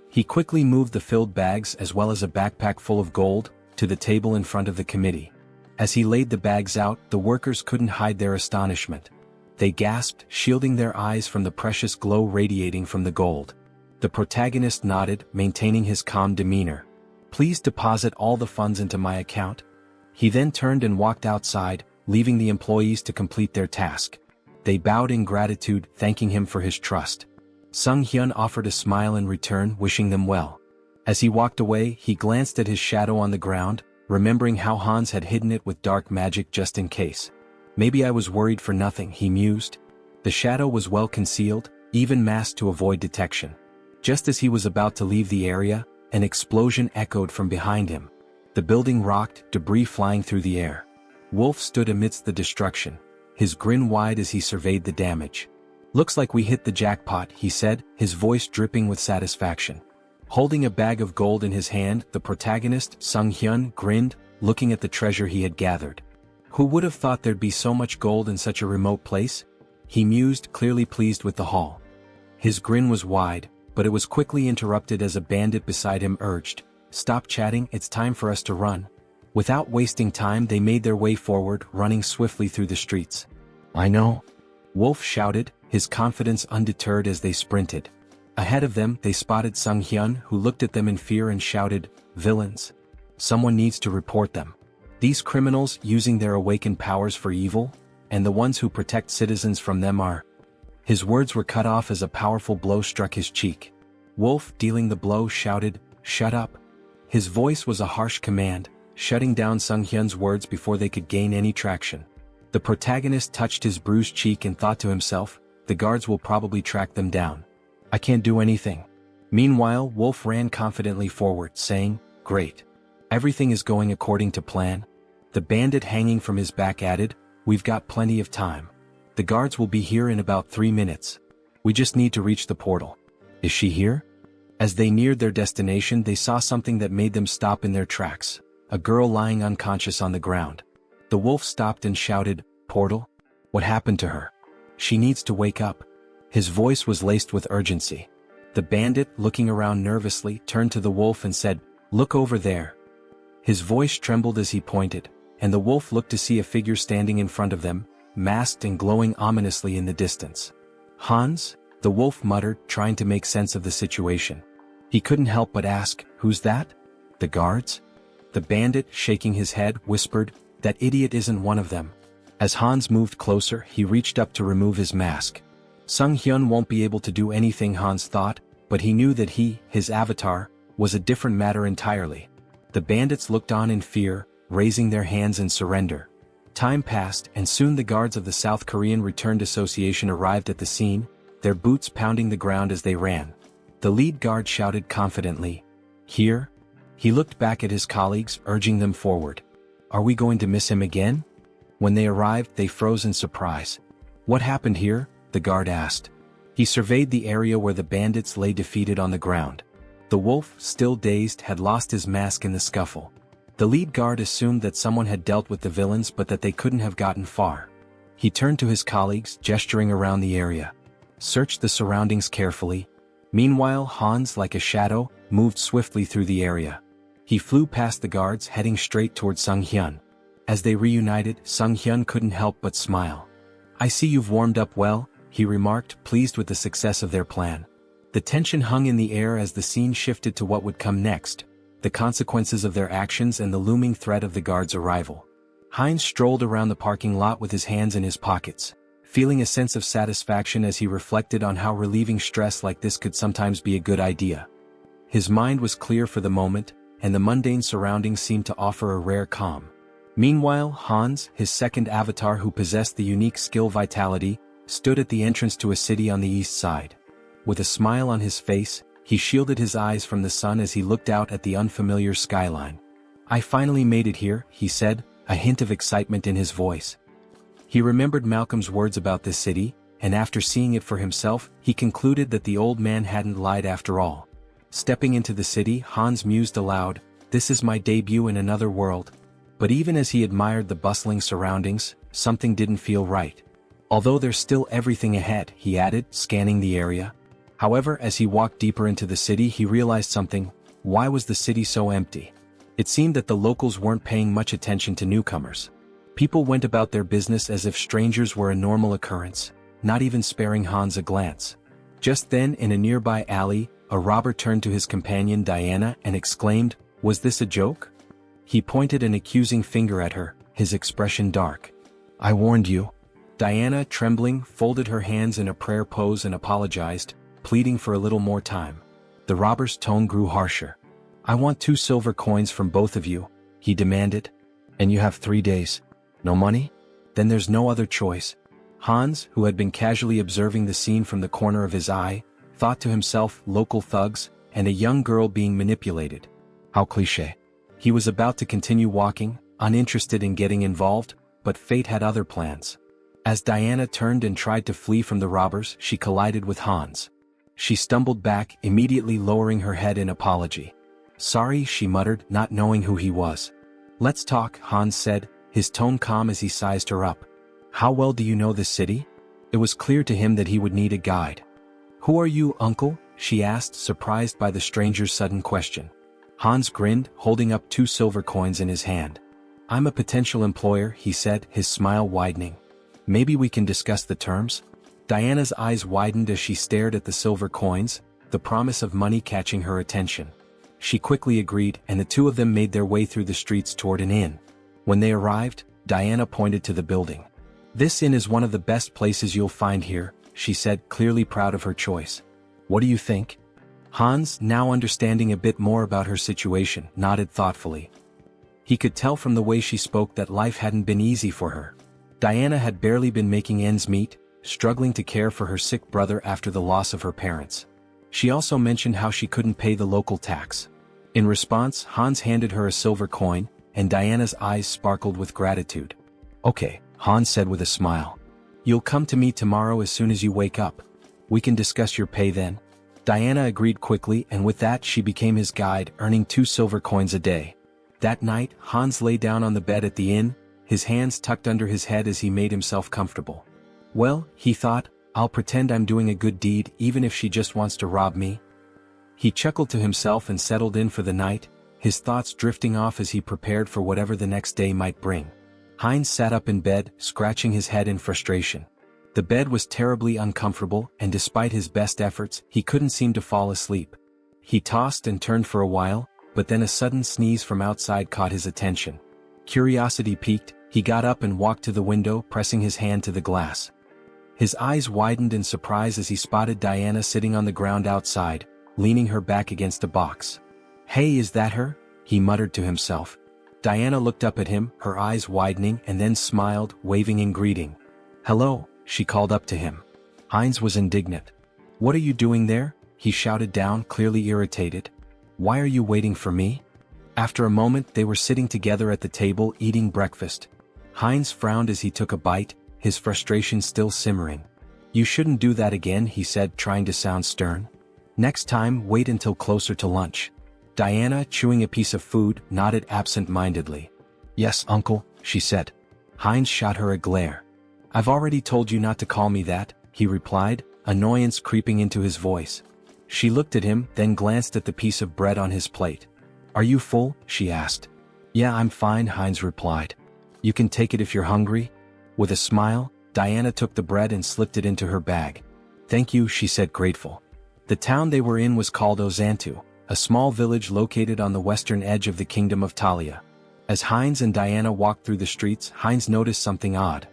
He quickly moved the filled bags as well as a backpack full of gold to the table in front of the committee. As he laid the bags out, the workers couldn't hide their astonishment. They gasped, shielding their eyes from the precious glow radiating from the gold. The protagonist nodded, maintaining his calm demeanor. "Please deposit all the funds into my account." He then turned and walked outside, leaving the employees to complete their task. They bowed in gratitude, thanking him for his trust. Sunghyun offered a smile in return, wishing them well. As he walked away, he glanced at his shadow on the ground, remembering how Hans had hidden it with dark magic just in case. "Maybe I was worried for nothing," he mused. The shadow was well concealed, even masked to avoid detection. Just as he was about to leave the area, an explosion echoed from behind him. The building rocked, debris flying through the air. Wolf stood amidst the destruction, his grin wide as he surveyed the damage. "Looks like we hit the jackpot," he said, his voice dripping with satisfaction. Holding a bag of gold in his hand, the protagonist, Sunghyun, grinned, looking at the treasure he had gathered. Who would have thought there'd be so much gold in such a remote place? He mused, clearly pleased with the haul. His grin was wide, but it was quickly interrupted as a bandit beside him urged, "Stop chatting, it's time for us to run." Without wasting time they made their way forward, running swiftly through the streets. "I know," Wolf shouted, his confidence undeterred as they sprinted. Ahead of them they spotted Sunghyun, who looked at them in fear and shouted, "Villains! Someone needs to report them. These criminals using their awakened powers for evil, and the ones who protect citizens from them are..." His words were cut off as a powerful blow struck his cheek. Wolf, dealing the blow, shouted, "Shut up." His voice was a harsh command, shutting down Sunghyun's words before they could gain any traction. The protagonist touched his bruised cheek and thought to himself, "The guards will probably track them down. I can't do anything." Meanwhile, Wolf ran confidently forward, saying, "Great. Everything is going according to plan." The bandit hanging from his back added, "We've got plenty of time. The guards will be here in about 3 minutes. We just need to reach the portal." "Is she here?" As they neared their destination they saw something that made them stop in their tracks, a girl lying unconscious on the ground. The wolf stopped and shouted, "Portal? What happened to her? She needs to wake up." His voice was laced with urgency. The bandit, looking around nervously, turned to the wolf and said, "Look over there." His voice trembled as he pointed, and the wolf looked to see a figure standing in front of them, masked and glowing ominously in the distance. "Hans?" the wolf muttered, trying to make sense of the situation. He couldn't help but ask, "Who's that?" "The guards?" The bandit, shaking his head, whispered, "That idiot isn't one of them." As Hans moved closer, he reached up to remove his mask. Sunghyun won't be able to do anything, Hans thought, but he knew that his avatar, was a different matter entirely. The bandits looked on in fear, raising their hands in surrender. Time passed and soon the guards of the South Korean Returned Association arrived at the scene, their boots pounding the ground as they ran. The lead guard shouted confidently, "Here?" He looked back at his colleagues, urging them forward. "Are we going to miss him again?" When they arrived, they froze in surprise. "What happened here?" the guard asked. He surveyed the area where the bandits lay defeated on the ground. The wolf, still dazed, had lost his mask in the scuffle. The lead guard assumed that someone had dealt with the villains but that they couldn't have gotten far. He turned to his colleagues, gesturing around the area. Searched the surroundings carefully. Meanwhile, Hans, like a shadow, moved swiftly through the area. He flew past the guards, heading straight toward Sunghyun. As they reunited, Sunghyun couldn't help but smile. "I see you've warmed up well," he remarked, pleased with the success of their plan. The tension hung in the air as the scene shifted to what would come next, the consequences of their actions and the looming threat of the guards' arrival. Heinz strolled around the parking lot with his hands in his pockets, feeling a sense of satisfaction as he reflected on how relieving stress like this could sometimes be a good idea. His mind was clear for the moment, and the mundane surroundings seemed to offer a rare calm. Meanwhile, Hans, his second avatar who possessed the unique skill Vitality, stood at the entrance to a city on the east side. With a smile on his face, he shielded his eyes from the sun as he looked out at the unfamiliar skyline. "I finally made it here," he said, a hint of excitement in his voice. He remembered Malcolm's words about this city, and after seeing it for himself, he concluded that the old man hadn't lied after all. Stepping into the city, Hans mused aloud, "This is my debut in another world." But even as he admired the bustling surroundings, something didn't feel right. "Although there's still everything ahead," he added, scanning the area. However, as he walked deeper into the city, he realized something. Why was the city so empty? It seemed that the locals weren't paying much attention to newcomers. People went about their business as if strangers were a normal occurrence, not even sparing Hans a glance. Just then, in a nearby alley, a robber turned to his companion Diana and exclaimed, "Was this a joke?" He pointed an accusing finger at her, his expression dark. "I warned you." Diana, trembling, folded her hands in a prayer pose and apologized, pleading for a little more time. The robber's tone grew harsher. "I want 2 silver coins from both of you," he demanded. "And you have 3 days. No money? Then there's no other choice." Hans, who had been casually observing the scene from the corner of his eye, thought to himself, local thugs, and a young girl being manipulated. How cliché. He was about to continue walking, uninterested in getting involved, but fate had other plans. As Diana turned and tried to flee from the robbers, she collided with Hans. She stumbled back, immediately lowering her head in apology. "Sorry," she muttered, not knowing who he was. "Let's talk," Hans said, his tone calm as he sized her up. "How well do you know this city?" It was clear to him that he would need a guide. "Who are you, uncle?" she asked, surprised by the stranger's sudden question. Hans grinned, holding up 2 silver coins in his hand. "I'm a potential employer," he said, his smile widening. "Maybe we can discuss the terms?" Diana's eyes widened as she stared at the silver coins, the promise of money catching her attention. She quickly agreed, and the two of them made their way through the streets toward an inn. When they arrived, Diana pointed to the building. "This inn is one of the best places you'll find here," she said, clearly proud of her choice. "What do you think?" Hans, now understanding a bit more about her situation, nodded thoughtfully. He could tell from the way she spoke that life hadn't been easy for her. Diana had barely been making ends meet, struggling to care for her sick brother after the loss of her parents. She also mentioned how she couldn't pay the local tax. In response, Hans handed her a silver coin, and Diana's eyes sparkled with gratitude. "Okay," Hans said with a smile. "You'll come to me tomorrow as soon as you wake up. We can discuss your pay then." Diana agreed quickly, and with that she became his guide, earning 2 silver coins a day. That night, Hans lay down on the bed at the inn, his hands tucked under his head as he made himself comfortable. "Well," he thought, "I'll pretend I'm doing a good deed even if she just wants to rob me." He chuckled to himself and settled in for the night, his thoughts drifting off as he prepared for whatever the next day might bring. Heinz sat up in bed, scratching his head in frustration. The bed was terribly uncomfortable, and despite his best efforts, he couldn't seem to fall asleep. He tossed and turned for a while, but then a sudden sneeze from outside caught his attention. Curiosity piqued, he got up and walked to the window, pressing his hand to the glass. His eyes widened in surprise as he spotted Diana sitting on the ground outside, leaning her back against a box. "Hey, is that her?" he muttered to himself. Diana looked up at him, her eyes widening, and then smiled, waving in greeting. "Hello," she called up to him. Heinz was indignant. "What are you doing there?" he shouted down, clearly irritated. "Why are you waiting for me?" After a moment they were sitting together at the table eating breakfast. Heinz frowned as he took a bite, his frustration still simmering. "You shouldn't do that again," he said, trying to sound stern. "Next time, wait until closer to lunch." Diana, chewing a piece of food, nodded absent-mindedly. "Yes, uncle," she said. Heinz shot her a glare. "I've already told you not to call me that," he replied, annoyance creeping into his voice. She looked at him, then glanced at the piece of bread on his plate. "Are you full?" she asked. "Yeah, I'm fine," Heinz replied. "You can take it if you're hungry." With a smile, Diana took the bread and slipped it into her bag. "Thank you," she said, grateful. The town they were in was called Ozantu, a small village located on the western edge of the kingdom of Talia. As Heinz and Diana walked through the streets, Heinz noticed something odd.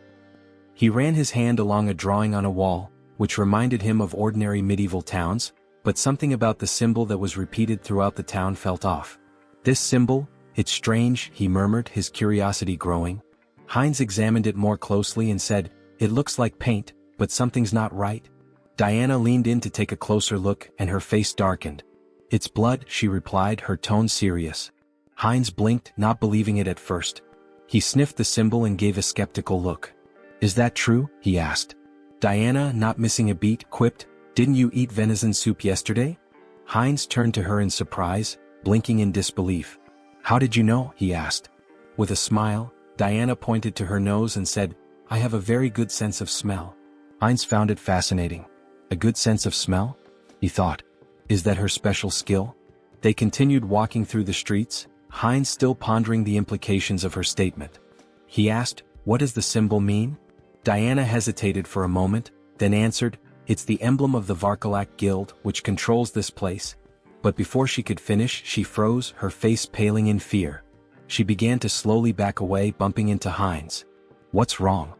He ran his hand along a drawing on a wall, which reminded him of ordinary medieval towns, but something about the symbol that was repeated throughout the town felt off. "This symbol? It's strange," he murmured, his curiosity growing. Heinz examined it more closely and said, "It looks like paint, but something's not right." Diana leaned in to take a closer look, and her face darkened. "It's blood," she replied, her tone serious. Heinz blinked, not believing it at first. He sniffed the symbol and gave a skeptical look. "Is that true?" he asked. Diana, not missing a beat, quipped, "Didn't you eat venison soup yesterday?" Heinz turned to her in surprise, blinking in disbelief. "How did you know?" he asked. With a smile, Diana pointed to her nose and said, "I have a very good sense of smell." Heinz found it fascinating. A good sense of smell? He thought. Is that her special skill? They continued walking through the streets, Heinz still pondering the implications of her statement. He asked, "What does the symbol mean?" Diana hesitated for a moment, then answered, "It's the emblem of the Varkalak Guild, which controls this place." But before she could finish, she froze, her face paling in fear. She began to slowly back away, bumping into Heinz. "What's wrong?"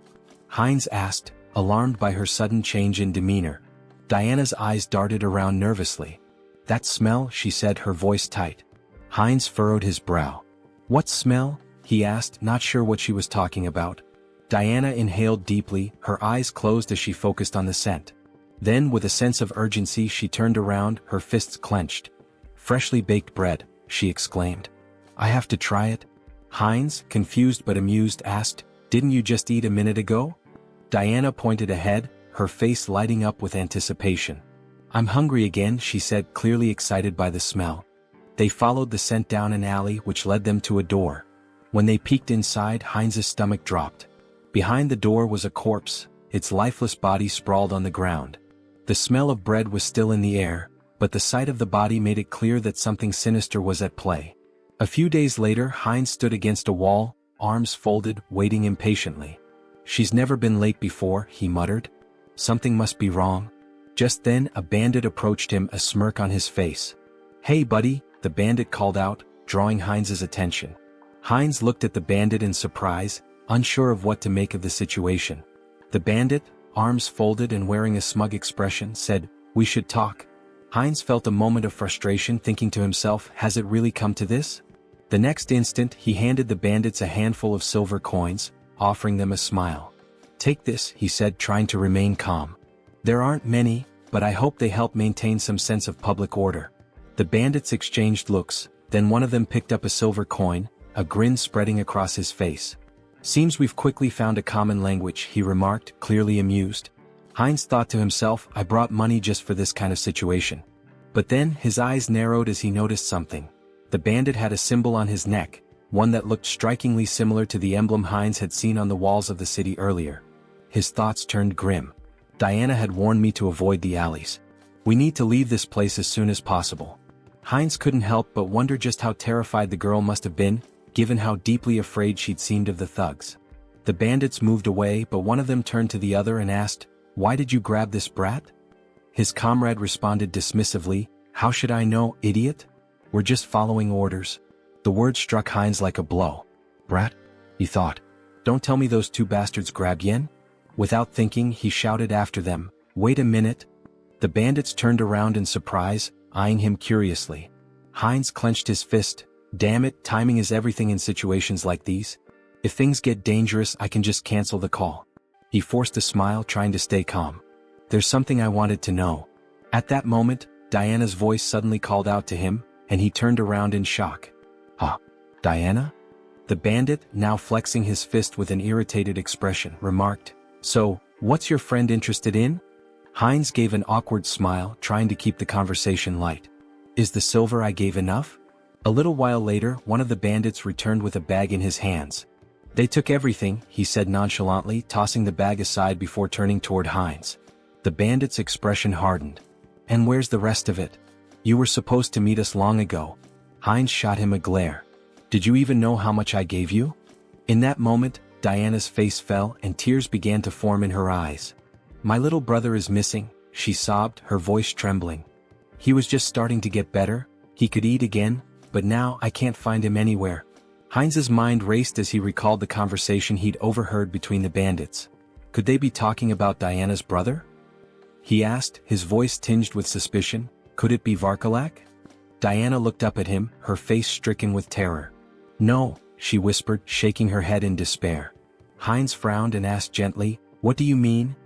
Heinz asked, alarmed by her sudden change in demeanor. Diana's eyes darted around nervously. "That smell," she said, her voice tight. Heinz furrowed his brow. "What smell?" he asked, not sure what she was talking about. Diana inhaled deeply, her eyes closed as she focused on the scent. Then, with a sense of urgency, she turned around, her fists clenched. "Freshly baked bread," she exclaimed. "I have to try it?" Heinz, confused but amused, asked, "Didn't you just eat a minute ago?" Diana pointed ahead, her face lighting up with anticipation. "I'm hungry again," she said, clearly excited by the smell. They followed the scent down an alley which led them to a door. When they peeked inside, Heinz's stomach dropped. Behind the door was a corpse, its lifeless body sprawled on the ground. The smell of bread was still in the air, but the sight of the body made it clear that something sinister was at play. A few days later, Heinz stood against a wall, arms folded, waiting impatiently. "She's never been late before," he muttered. "Something must be wrong." Just then, a bandit approached him, a smirk on his face. "Hey buddy," the bandit called out, drawing Heinz's attention. Heinz looked at the bandit in surprise, unsure of what to make of the situation. The bandit, arms folded and wearing a smug expression, said, "We should talk." Heinz felt a moment of frustration, thinking to himself, has it really come to this? The next instant, he handed the bandits a handful of silver coins, offering them a smile. "Take this," he said, trying to remain calm. "There aren't many, but I hope they help maintain some sense of public order." The bandits exchanged looks, then one of them picked up a silver coin, a grin spreading across his face. "Seems we've quickly found a common language," he remarked, clearly amused. Heinz thought to himself, I brought money just for this kind of situation. But then, his eyes narrowed as he noticed something. The bandit had a symbol on his neck, one that looked strikingly similar to the emblem Heinz had seen on the walls of the city earlier. His thoughts turned grim. Diana had warned me to avoid the alleys. We need to leave this place as soon as possible. Heinz couldn't help but wonder just how terrified the girl must have been, given how deeply afraid she'd seemed of the thugs. The bandits moved away, but one of them turned to the other and asked, "Why did you grab this brat?" His comrade responded dismissively, "How should I know, idiot? We're just following orders." The word struck Heinz like a blow. "Brat?" he thought. "Don't tell me those two bastards grabbed Yen?" Without thinking, he shouted after them, "Wait a minute!" The bandits turned around in surprise, eyeing him curiously. Heinz clenched his fist. Damn it, timing is everything in situations like these. If things get dangerous, I can just cancel the call. He forced a smile, trying to stay calm. "There's something I wanted to know." At that moment, Diana's voice suddenly called out to him, and he turned around in shock. "Huh? Diana?" The bandit, now flexing his fist with an irritated expression, remarked, "So, what's your friend interested in?" Heinz gave an awkward smile, trying to keep the conversation light. "Is the silver I gave enough?" A little while later, one of the bandits returned with a bag in his hands. "They took everything," he said nonchalantly, tossing the bag aside before turning toward Heinz. The bandit's expression hardened. "And where's the rest of it? You were supposed to meet us long ago." Heinz shot him a glare. "Did you even know how much I gave you?" In that moment, Diana's face fell and tears began to form in her eyes. "My little brother is missing," she sobbed, her voice trembling. "He was just starting to get better, he could eat again, but now I can't find him anywhere." Heinz's mind raced as he recalled the conversation he'd overheard between the bandits. Could they be talking about Diana's brother? He asked, his voice tinged with suspicion. Could it be Varkalak? Diana looked up at him, her face stricken with terror. "No," she whispered, shaking her head in despair. Heinz frowned and asked gently, "What do you mean?"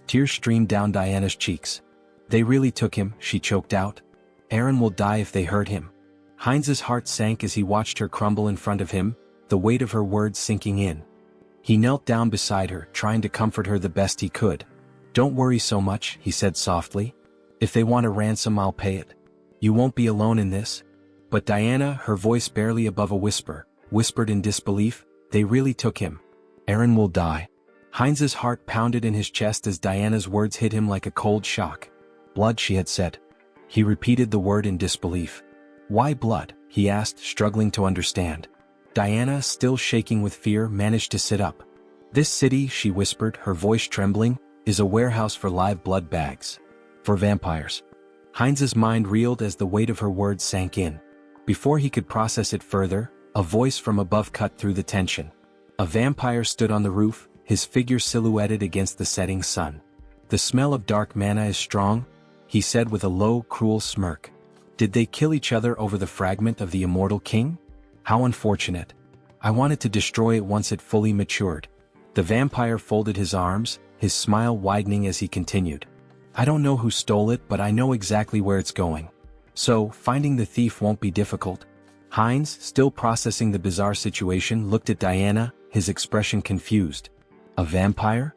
Tears streamed down Diana's cheeks. "They really took him," she choked out. "Aaron will die if they hurt him." Heinz's heart sank as he watched her crumble in front of him, the weight of her words sinking in. He knelt down beside her, trying to comfort her the best he could. "Don't worry so much," he said softly. "If they want a ransom, I'll pay it. You won't be alone in this." But Diana, her voice barely above a whisper, whispered in disbelief, "They really took him. Aaron will die." Heinz's heart pounded in his chest as Diana's words hit him like a cold shock. "Blood," she had said. He repeated the word in disbelief. "Why blood?" he asked, struggling to understand. Diana, still shaking with fear, managed to sit up. "This city," she whispered, her voice trembling, "is a warehouse for live blood bags. For vampires." Heinz's mind reeled as the weight of her words sank in. Before he could process it further, a voice from above cut through the tension. A vampire stood on the roof, his figure silhouetted against the setting sun. "The smell of dark mana is strong," he said with a low, cruel smirk. "Did they kill each other over the fragment of the immortal king? How unfortunate. I wanted to destroy it once it fully matured." The vampire folded his arms, his smile widening as he continued. "I don't know who stole it, but I know exactly where it's going. So, finding the thief won't be difficult." Heinz, still processing the bizarre situation, looked at Diana, his expression confused. "A vampire?"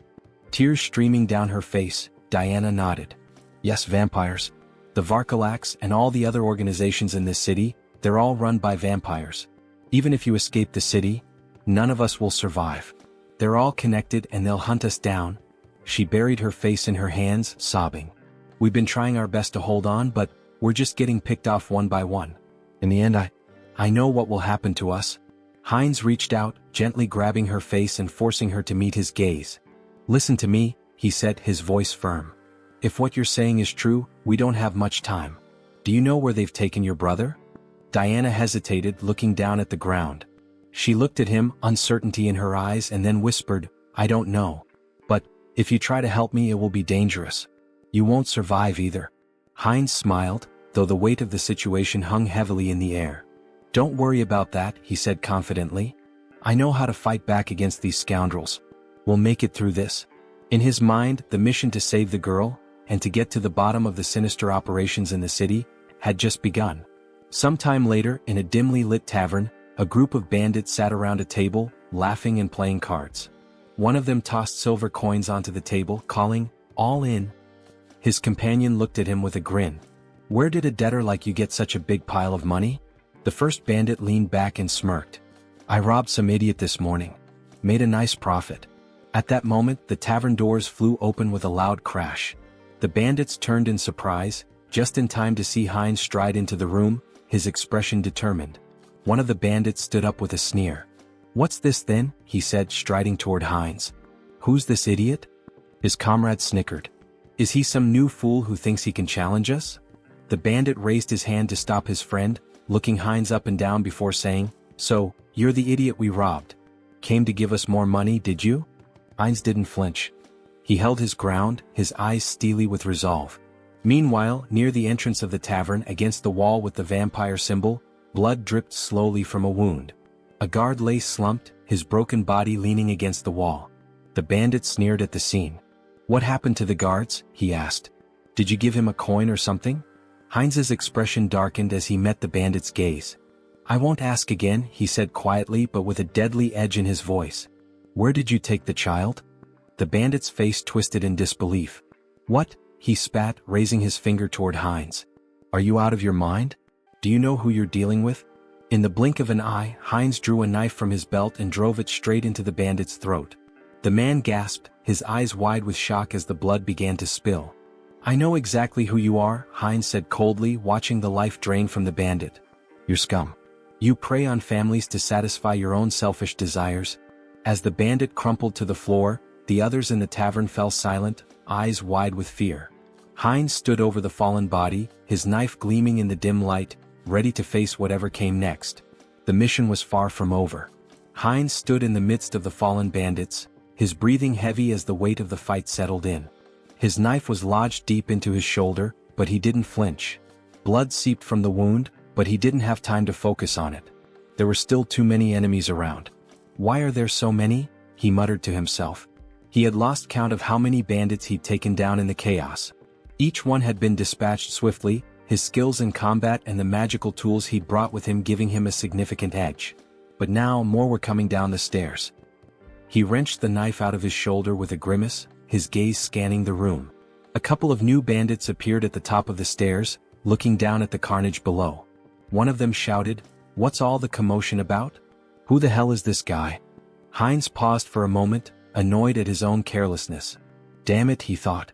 Tears streaming down her face, Diana nodded. "Yes, vampires. The Varkalaks and all the other organizations in this city, they're all run by vampires. Even if you escape the city, none of us will survive. They're all connected and they'll hunt us down." She buried her face in her hands, sobbing. "We've been trying our best to hold on, but we're just getting picked off one by one. In the end, I know what will happen to us." Heinz reached out, gently grabbing her face and forcing her to meet his gaze. "Listen to me," he said, his voice firm. "If what you're saying is true, we don't have much time. Do you know where they've taken your brother?" Diana hesitated, looking down at the ground. She looked at him, uncertainty in her eyes, and then whispered, "I don't know. But, if you try to help me, it will be dangerous. You won't survive either." Heinz smiled, though the weight of the situation hung heavily in the air. "Don't worry about that," he said confidently. "I know how to fight back against these scoundrels. We'll make it through this." In his mind, the mission to save the girl, and to get to the bottom of the sinister operations in the city, had just begun. Sometime later, in a dimly lit tavern, a group of bandits sat around a table, laughing and playing cards. One of them tossed silver coins onto the table, calling, "All in." His companion looked at him with a grin. "Where did a debtor like you get such a big pile of money?" The first bandit leaned back and smirked. "I robbed some idiot this morning. Made a nice profit." At that moment, the tavern doors flew open with a loud crash. The bandits turned in surprise, just in time to see Heinz stride into the room, his expression determined. One of the bandits stood up with a sneer. "What's this then?" he said, striding toward Heinz. "Who's this idiot?" His comrade snickered. "Is he some new fool who thinks he can challenge us?" The bandit raised his hand to stop his friend, looking Heinz up and down before saying, "So, you're the idiot we robbed. Came to give us more money, did you?" Heinz didn't flinch. He held his ground, his eyes steely with resolve. Meanwhile, near the entrance of the tavern against the wall with the vampire symbol, blood dripped slowly from a wound. A guard lay slumped, his broken body leaning against the wall. The bandit sneered at the scene. "What happened to the guards?" he asked. "Did you give him a coin or something?" Heinz's expression darkened as he met the bandit's gaze. "I won't ask again," he said quietly but with a deadly edge in his voice. "Where did you take the child?" The bandit's face twisted in disbelief. "What?" he spat, raising his finger toward Heinz. "Are you out of your mind? Do you know who you're dealing with?" In the blink of an eye, Heinz drew a knife from his belt and drove it straight into the bandit's throat. The man gasped, his eyes wide with shock as the blood began to spill. "I know exactly who you are," Heinz said coldly, watching the life drain from the bandit. "You're scum. You prey on families to satisfy your own selfish desires." As the bandit crumpled to the floor, the others in the tavern fell silent, eyes wide with fear. Heinz stood over the fallen body, his knife gleaming in the dim light, ready to face whatever came next. The mission was far from over. Heinz stood in the midst of the fallen bandits, his breathing heavy as the weight of the fight settled in. His knife was lodged deep into his shoulder, but he didn't flinch. Blood seeped from the wound, but he didn't have time to focus on it. There were still too many enemies around. "Why are there so many?" he muttered to himself. He had lost count of how many bandits he'd taken down in the chaos. Each one had been dispatched swiftly, his skills in combat and the magical tools he'd brought with him giving him a significant edge. But now more were coming down the stairs. He wrenched the knife out of his shoulder with a grimace, his gaze scanning the room. A couple of new bandits appeared at the top of the stairs, looking down at the carnage below. One of them shouted, "What's all the commotion about? Who the hell is this guy?" Heinz paused for a moment, annoyed at his own carelessness. Damn it, he thought.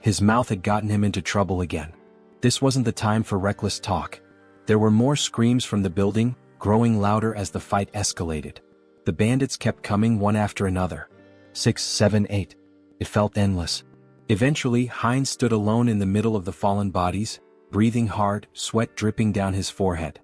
His mouth had gotten him into trouble again. This wasn't the time for reckless talk. There were more screams from the building, growing louder as the fight escalated. The bandits kept coming one after another. 6, 7, 8. It felt endless. Eventually, Heinz stood alone in the middle of the fallen bodies, breathing hard, sweat dripping down his forehead.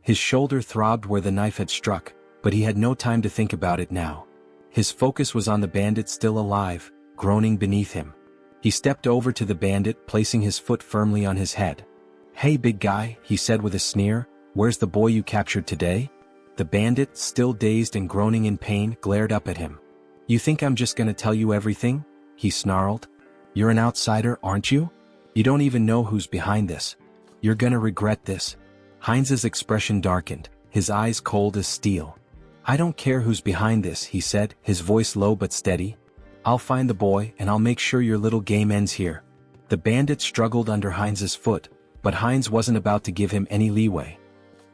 His shoulder throbbed where the knife had struck, but he had no time to think about it now. His focus was on the bandit still alive, groaning beneath him. He stepped over to the bandit, placing his foot firmly on his head. "Hey big guy," he said with a sneer, "where's the boy you captured today?" The bandit, still dazed and groaning in pain, glared up at him. "You think I'm just gonna tell you everything?" he snarled. "You're an outsider, aren't you? You don't even know who's behind this. You're gonna regret this." Heinz's expression darkened, his eyes cold as steel. "I don't care who's behind this," he said, his voice low but steady. "I'll find the boy and I'll make sure your little game ends here." The bandit struggled under Heinz's foot, but Heinz wasn't about to give him any leeway.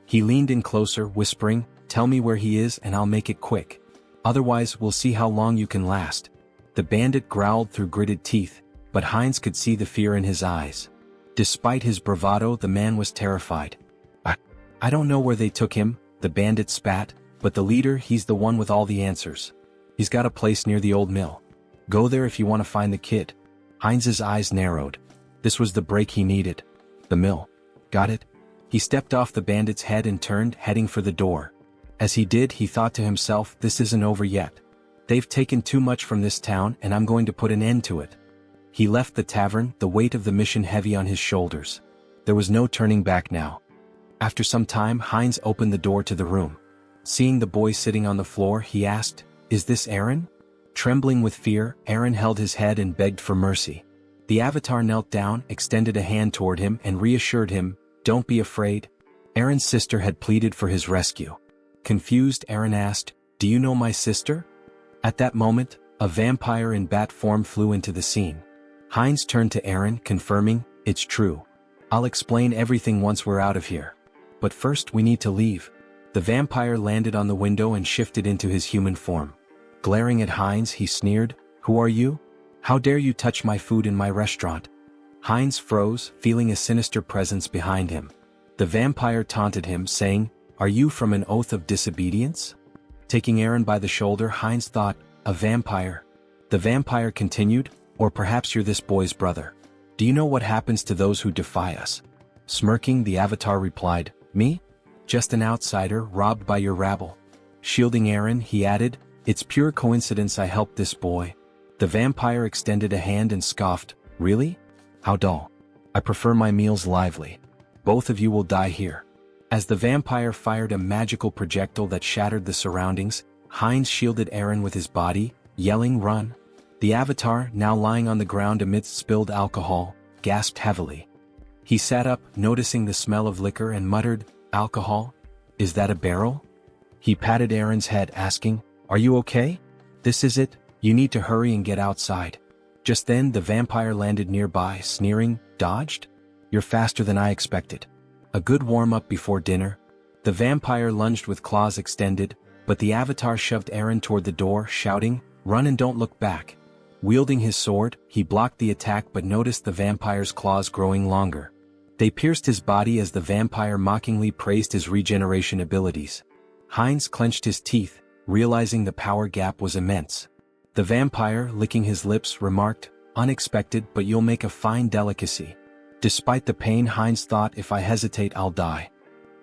He leaned in closer, whispering, "Tell me where he is and I'll make it quick. Otherwise, we'll see how long you can last." The bandit growled through gritted teeth, but Heinz could see the fear in his eyes. Despite his bravado, the man was terrified. I don't know where they took him," the bandit spat, "but the leader, he's the one with all the answers. He's got a place near the old mill. Go there if you want to find the kid." Heinz's eyes narrowed. This was the break he needed. The mill. Got it? He stepped off the bandit's head and turned, heading for the door. As he did, he thought to himself, this isn't over yet. They've taken too much from this town and I'm going to put an end to it. He left the tavern, the weight of the mission heavy on his shoulders. There was no turning back now. After some time, Heinz opened the door to the room. Seeing the boy sitting on the floor, he asked, "Is this Aaron?" Trembling with fear, Aaron held his head and begged for mercy. The avatar knelt down, extended a hand toward him and reassured him, "Don't be afraid." Aaron's sister had pleaded for his rescue. Confused, Aaron asked, "Do you know my sister?" At that moment, a vampire in bat form flew into the scene. Heinz turned to Aaron, confirming, "It's true. I'll explain everything once we're out of here. But first we need to leave." The vampire landed on the window and shifted into his human form. Glaring at Heinz, he sneered, "Who are you? How dare you touch my food in my restaurant?" Heinz froze, feeling a sinister presence behind him. The vampire taunted him, saying, "Are you from an oath of disobedience?" Taking Aaron by the shoulder, Heinz thought, "A vampire." The vampire continued, "Or perhaps you're this boy's brother. Do you know what happens to those who defy us?" Smirking, the avatar replied, "Me? Just an outsider, robbed by your rabble." Shielding Aaron, he added, "It's pure coincidence I helped this boy. The vampire extended a hand and scoffed, "Really? How dull. I prefer my meals lively. Both of you will die here." As the vampire fired a magical projectile that shattered the surroundings, Heinz shielded Eren with his body, yelling, "Run!" The avatar, now lying on the ground amidst spilled alcohol, gasped heavily. He sat up, noticing the smell of liquor, and muttered, "Alcohol? Is that a barrel?" He patted Eren's head, asking, "Are you okay? This is it, you need to hurry and get outside." Just then the vampire landed nearby, sneering, "Dodged? You're faster than I expected. A good warm-up before dinner." The vampire lunged with claws extended, but the avatar shoved Eren toward the door, shouting, "Run and don't look back." Wielding his sword, he blocked the attack but noticed the vampire's claws growing longer. They pierced his body as the vampire mockingly praised his regeneration abilities. Heinz clenched his teeth, realizing the power gap was immense. The vampire, licking his lips, remarked, "Unexpected, but you'll make a fine delicacy." Despite the pain, Heinz thought, "If I hesitate, I'll die."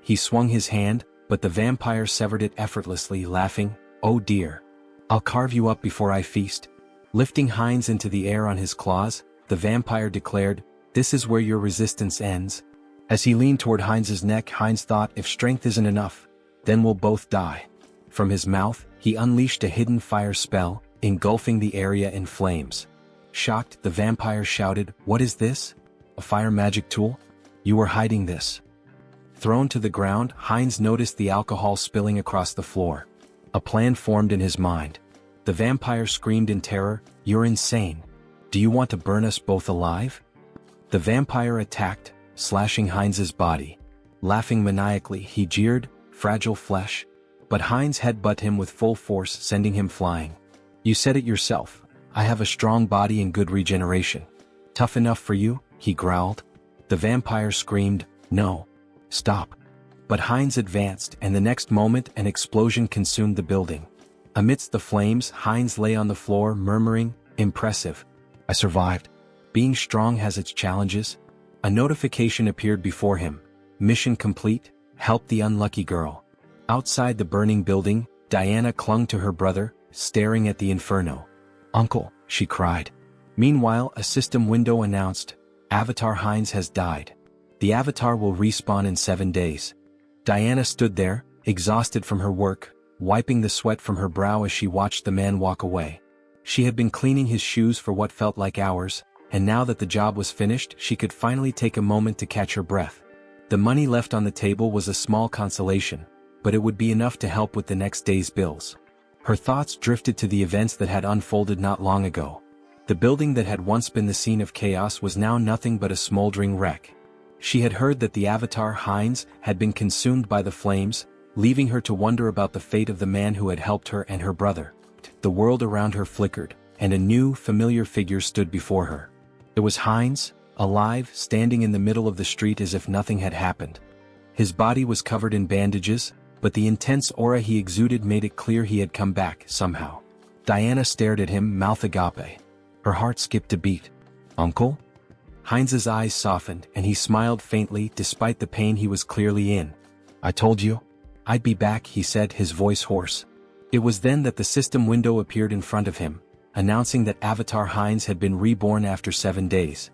He swung his hand, but the vampire severed it effortlessly, laughing, "Oh dear. I'll carve you up before I feast." Lifting Heinz into the air on his claws, the vampire declared, "This is where your resistance ends." As he leaned toward Heinz's neck, Heinz thought, "If strength isn't enough, then we'll both die." From his mouth, he unleashed a hidden fire spell, engulfing the area in flames. Shocked, the vampire shouted, "What is this? A fire magic tool? You were hiding this." Thrown to the ground, Heinz noticed the alcohol spilling across the floor. A plan formed in his mind. The vampire screamed in terror, "You're insane. Do you want to burn us both alive?" The vampire attacked, slashing Heinz's body. Laughing maniacally, he jeered, "Fragile flesh." But Heinz headbutted him with full force, sending him flying. "You said it yourself. I have a strong body and good regeneration. Tough enough for you?" he growled. The vampire screamed, "No. Stop." But Heinz advanced, and the next moment an explosion consumed the building. Amidst the flames, Heinz lay on the floor, murmuring, "Impressive. I survived. Being strong has its challenges." A notification appeared before him. "Mission complete. Help the unlucky girl." Outside the burning building, Diana clung to her brother, staring at the inferno. "Uncle," she cried. Meanwhile, a system window announced, "Avatar Heinz has died. The avatar will respawn in 7 days." Diana stood there, exhausted from her work, wiping the sweat from her brow as she watched the man walk away. She had been cleaning his shoes for what felt like hours, and now that the job was finished, she could finally take a moment to catch her breath. The money left on the table was a small consolation, but it would be enough to help with the next day's bills. Her thoughts drifted to the events that had unfolded not long ago. The building that had once been the scene of chaos was now nothing but a smoldering wreck. She had heard that the avatar Heinz had been consumed by the flames, leaving her to wonder about the fate of the man who had helped her and her brother. The world around her flickered, and a new, familiar figure stood before her. It was Heinz, alive, standing in the middle of the street as if nothing had happened. His body was covered in bandages, but the intense aura he exuded made it clear he had come back, somehow. Diana stared at him, mouth agape. Her heart skipped a beat. "Uncle?" Heinz's eyes softened, and he smiled faintly despite the pain he was clearly in. "I told you I'd be back," he said, his voice hoarse. It was then that the system window appeared in front of him, announcing that Avatar Heinz had been reborn after 7 days.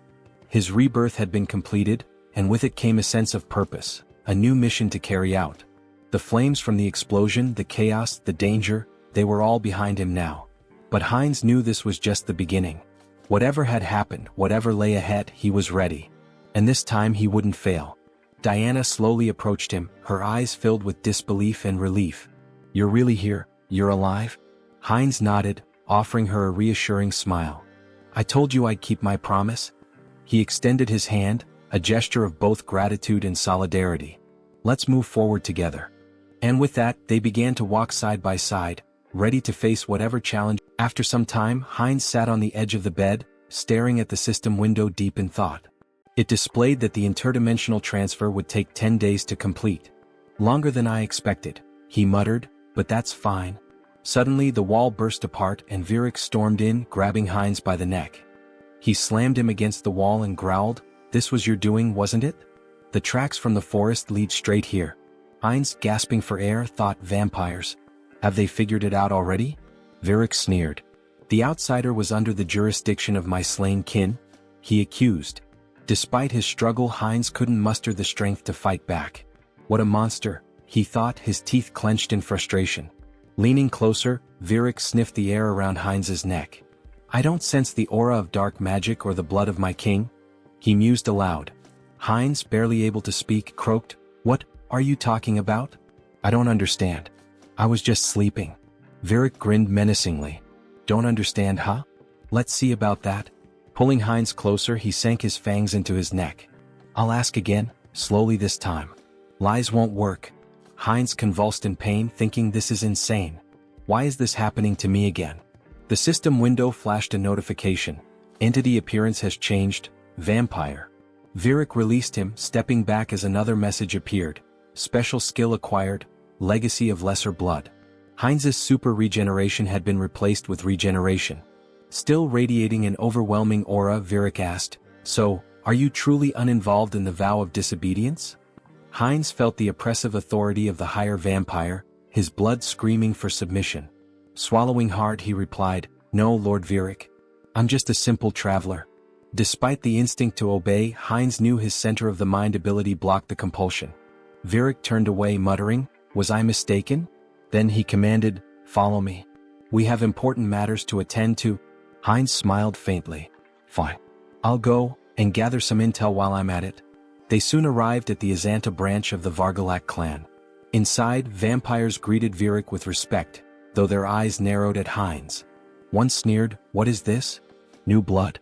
His rebirth had been completed, and with it came a sense of purpose, a new mission to carry out. The flames from the explosion, the chaos, the danger, they were all behind him now. But Heinz knew this was just the beginning. Whatever had happened, whatever lay ahead, he was ready. And this time he wouldn't fail. Diana slowly approached him, her eyes filled with disbelief and relief. "You're really here? You're alive?" Heinz nodded, offering her a reassuring smile. "I told you I'd keep my promise." He extended his hand, a gesture of both gratitude and solidarity. "Let's move forward together." And with that, they began to walk side by side, ready to face whatever challenge. After some time, Heinz sat on the edge of the bed, staring at the system window deep in thought. It displayed that the interdimensional transfer would take 10 days to complete. "Longer than I expected," he muttered, "but that's fine." Suddenly the wall burst apart and Virik stormed in, grabbing Heinz by the neck. He slammed him against the wall and growled, "This was your doing, wasn't it? The tracks from the forest lead straight here." Heinz, gasping for air, thought, vampires. Have they figured it out already? Virik sneered. The outsider was under the jurisdiction of my slain kin? He accused. Despite his struggle, Heinz couldn't muster the strength to fight back. What a monster, he thought, his teeth clenched in frustration. Leaning closer, Virik sniffed the air around Heinz's neck. I don't sense the aura of dark magic or the blood of my king, he mused aloud. Heinz, barely able to speak, croaked, What are you talking about? I don't understand. I was just sleeping. Virik grinned menacingly. Don't understand, huh? Let's see about that. Pulling Heinz closer, he sank his fangs into his neck. I'll ask again, slowly this time. Lies won't work. Heinz convulsed in pain, thinking this is insane. Why is this happening to me again? The system window flashed a notification. Entity appearance has changed, vampire. Virik released him, stepping back as another message appeared. Special skill acquired, legacy of lesser blood. Heinz's super regeneration had been replaced with regeneration. Still radiating an overwhelming aura, Virik asked, So, are you truly uninvolved in the vow of disobedience? Heinz felt the oppressive authority of the higher vampire, his blood screaming for submission. Swallowing hard, he replied, No, Lord Virik. I'm just a simple traveler. Despite the instinct to obey, Heinz knew his center of the mind ability blocked the compulsion. Virik turned away, muttering, Was I mistaken? Then he commanded, Follow me. We have important matters to attend to. Heinz smiled faintly. Fine. I'll go, and gather some intel while I'm at it. They soon arrived at the Azanta branch of the Vargalak clan. Inside, vampires greeted Virik with respect, though their eyes narrowed at Heinz. One sneered, What is this? New blood.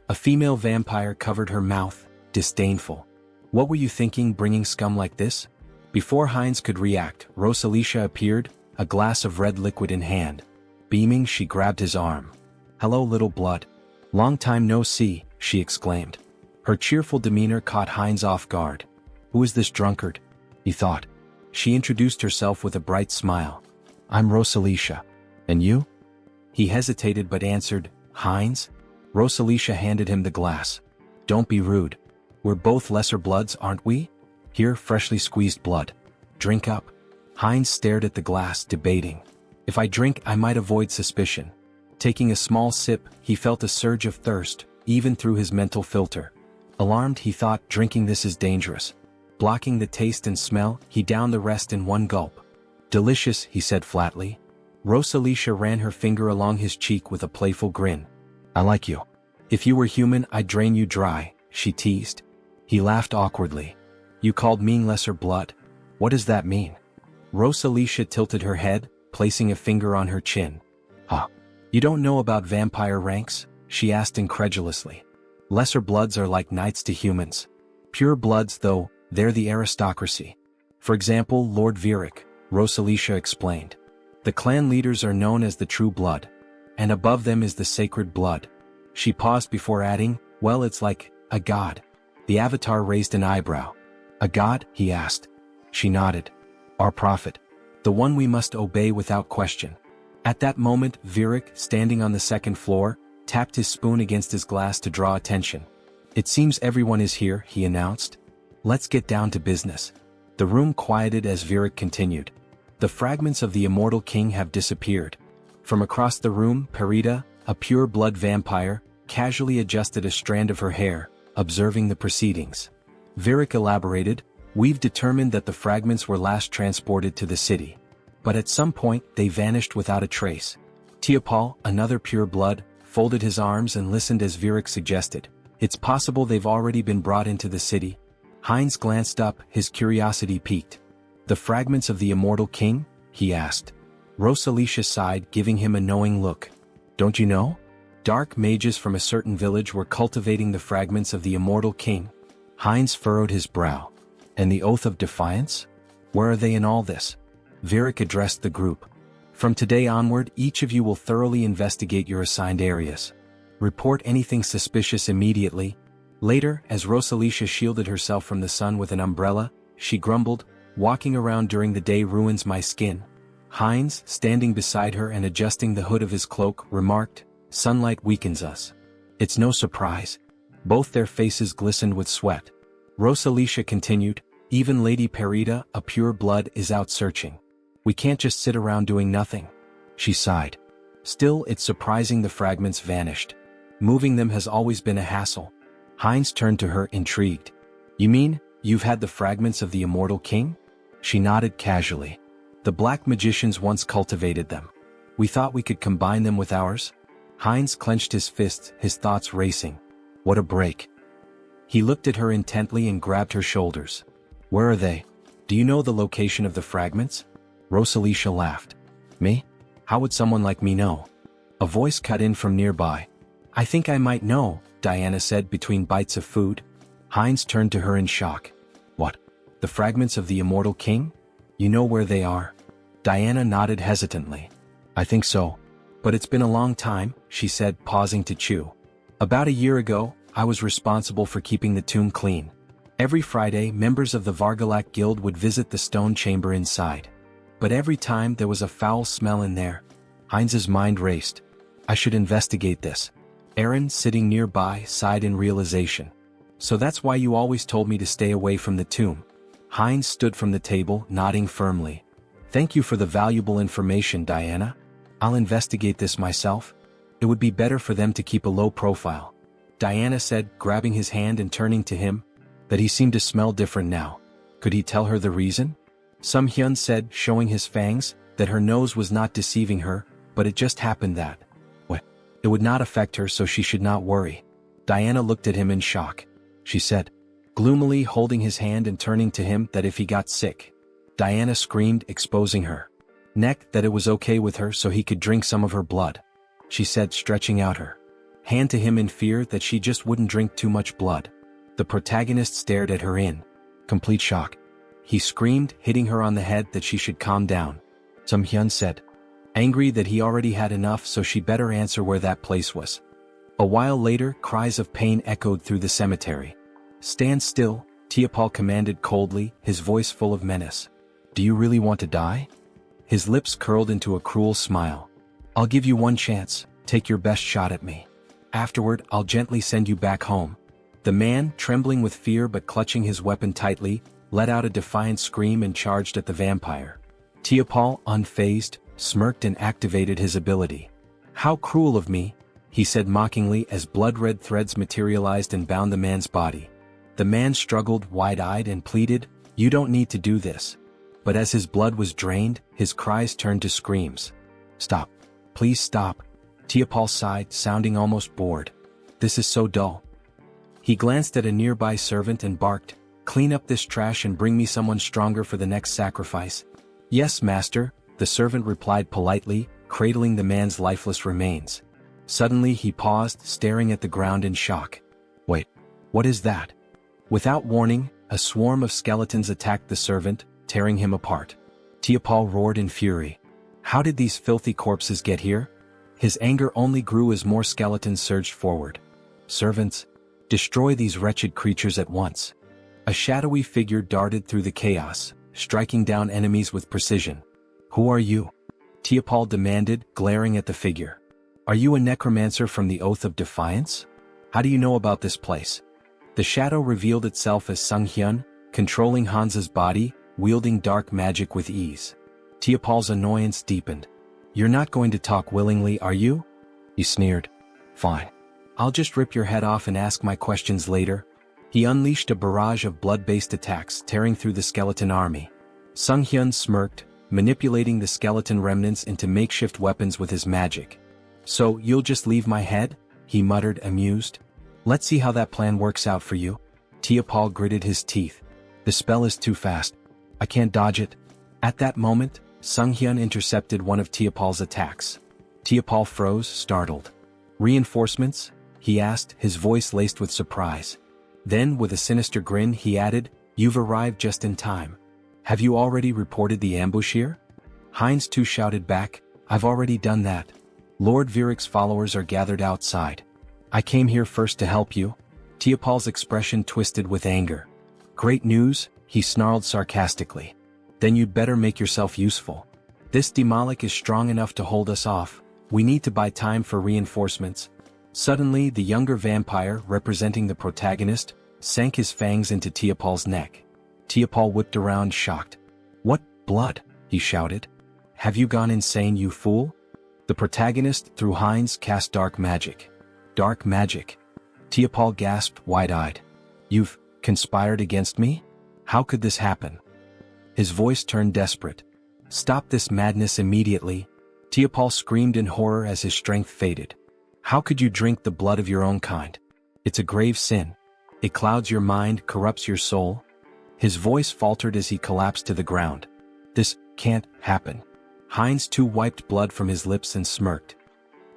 A female vampire covered her mouth, disdainful. What were you thinking bringing scum like this? Before Heinz could react, Rosalicia appeared, a glass of red liquid in hand. Beaming, she grabbed his arm. Hello, little blood. Long time no see, she exclaimed. Her cheerful demeanor caught Heinz off guard. Who is this drunkard? He thought. She introduced herself with a bright smile. I'm Rosalicia. And you? He hesitated but answered, Heinz? Rosalicia handed him the glass. Don't be rude. We're both lesser bloods, aren't we? Here, freshly squeezed blood. Drink up. Heinz stared at the glass, debating. If I drink, I might avoid suspicion. Taking a small sip, he felt a surge of thirst, even through his mental filter. Alarmed, he thought, drinking this is dangerous. Blocking the taste and smell, he downed the rest in one gulp. Delicious, he said flatly. Rosalicia ran her finger along his cheek with a playful grin. I like you. If you were human, I'd drain you dry, she teased. He laughed awkwardly. You called me lesser blood? What does that mean? Rosalicia tilted her head, placing a finger on her chin. Huh. You don't know about vampire ranks? She asked incredulously. Lesser bloods are like knights to humans. Pure bloods, though, they're the aristocracy. For example, Lord Virik, Rosalicia explained. The clan leaders are known as the true blood. And above them is the sacred blood. She paused before adding, Well, it's like a god. The avatar raised an eyebrow. A god? He asked. She nodded. Our prophet. The one we must obey without question. At that moment, Virik, standing on the second floor, tapped his spoon against his glass to draw attention. It seems everyone is here, he announced. Let's get down to business. The room quieted as Virik continued. The fragments of the immortal king have disappeared. From across the room, Perita, a pure-blood vampire, casually adjusted a strand of her hair, observing the proceedings. Virik elaborated, We've determined that the fragments were last transported to the city. But at some point, they vanished without a trace. Teopal, another pure-blood, folded his arms and listened as Virik suggested. It's possible they've already been brought into the city. Heinz glanced up, his curiosity piqued. The fragments of the immortal king? He asked. Rosalicia sighed, giving him a knowing look. Don't you know? Dark mages from a certain village were cultivating the fragments of the immortal king. Heinz furrowed his brow. And the oath of defiance? Where are they in all this? Virik addressed the group. From today onward, each of you will thoroughly investigate your assigned areas. Report anything suspicious immediately. Later, as Rosalicia shielded herself from the sun with an umbrella, she grumbled, Walking around during the day ruins my skin. Heinz, standing beside her and adjusting the hood of his cloak, remarked, Sunlight weakens us. It's no surprise. Both their faces glistened with sweat. Rosalicia continued, Even Lady Perita, a pure blood, is out searching. We can't just sit around doing nothing. She sighed. Still, it's surprising the fragments vanished. Moving them has always been a hassle. Heinz turned to her, intrigued. You mean, you've had the fragments of the immortal king? She nodded casually. The black magicians once cultivated them. We thought we could combine them with ours. Heinz clenched his fists, his thoughts racing. What a break. He looked at her intently and grabbed her shoulders. Where are they? Do you know the location of the fragments? Rosalicia laughed. Me? How would someone like me know? A voice cut in from nearby. I think I might know, Diana said between bites of food. Heinz turned to her in shock. What? The fragments of the immortal king? You know where they are? Diana nodded hesitantly. I think so. But it's been a long time, she said, pausing to chew. About a year ago, I was responsible for keeping the tomb clean. Every Friday, members of the Vargalak Guild would visit the stone chamber inside. But every time there was a foul smell in there. Heinz's mind raced. I should investigate this. Aaron, sitting nearby, sighed in realization. So that's why you always told me to stay away from the tomb. Heinz stood from the table, nodding firmly. Thank you for the valuable information, Diana. I'll investigate this myself. It would be better for them to keep a low profile. Diana said, grabbing his hand and turning to him, that he seemed to smell different now. Could he tell her the reason? Sunghyun said, showing his fangs, that her nose was not deceiving her, but it just happened that. What? It would not affect her, so she should not worry. Diana looked at him in shock. She said, gloomily holding his hand and turning to him, that if he got sick. Diana screamed, exposing her neck, that it was okay with her so he could drink some of her blood. She said, stretching out her hand to him in fear that she just wouldn't drink too much blood. The protagonist stared at her in complete shock. He screamed, hitting her on the head, that she should calm down. Sunghyun said, angry that he already had enough, so she better answer where that place was. A while later, cries of pain echoed through the cemetery. Stand still, Tiapol commanded coldly, his voice full of menace. Do you really want to die? His lips curled into a cruel smile. I'll give you one chance, take your best shot at me. Afterward, I'll gently send you back home. The man, trembling with fear but clutching his weapon tightly, let out a defiant scream and charged at the vampire. Tiapol, unfazed, smirked and activated his ability. How cruel of me, he said mockingly as blood-red threads materialized and bound the man's body. The man struggled, wide-eyed, and pleaded, you don't need to do this. But as his blood was drained, his cries turned to screams. Stop. Please stop. Tiapol sighed, sounding almost bored. This is so dull. He glanced at a nearby servant and barked, clean up this trash and bring me someone stronger for the next sacrifice. Yes, master, the servant replied politely, cradling the man's lifeless remains. Suddenly he paused, staring at the ground in shock. Wait, what is that? Without warning, a swarm of skeletons attacked the servant, tearing him apart. Tiapol roared in fury. How did these filthy corpses get here? His anger only grew as more skeletons surged forward. Servants, destroy these wretched creatures at once. A shadowy figure darted through the chaos, striking down enemies with precision. Who are you? Tiapol demanded, glaring at the figure. Are you a necromancer from the Oath of Defiance? How do you know about this place? The shadow revealed itself as Sunghyun, controlling Hansa's body, wielding dark magic with ease. Tiapol's annoyance deepened. You're not going to talk willingly, are you? He sneered. Fine. I'll just rip your head off and ask my questions later. He unleashed a barrage of blood-based attacks, tearing through the skeleton army. Sunghyun smirked, manipulating the skeleton remnants into makeshift weapons with his magic. So, you'll just leave my head? He muttered, amused. Let's see how that plan works out for you. Tiapol gritted his teeth. The spell is too fast. I can't dodge it. At that moment, Sunghyun intercepted one of Tiapol's attacks. Tiapol froze, startled. Reinforcements? He asked, his voice laced with surprise. Then, with a sinister grin, he added, You've arrived just in time. Have you already reported the ambush here? Heinz too shouted back, I've already done that. Lord Viric's followers are gathered outside. I came here first to help you. Tiapol's expression twisted with anger. Great news, he snarled sarcastically. Then you'd better make yourself useful. This Demolic is strong enough to hold us off. We need to buy time for reinforcements. Suddenly, the younger vampire, representing the protagonist, sank his fangs into Tiapol's neck. Tiapol whipped around, shocked. What blood? He shouted. Have you gone insane, you fool? The protagonist, through Heinz, cast dark magic. Dark magic. Teopal gasped, wide-eyed. You've conspired against me? How could this happen? His voice turned desperate. Stop this madness immediately. Teopal screamed in horror as his strength faded. How could you drink the blood of your own kind? It's a grave sin. It clouds your mind, corrupts your soul. His voice faltered as he collapsed to the ground. This can't happen. Heinz too wiped blood from his lips and smirked.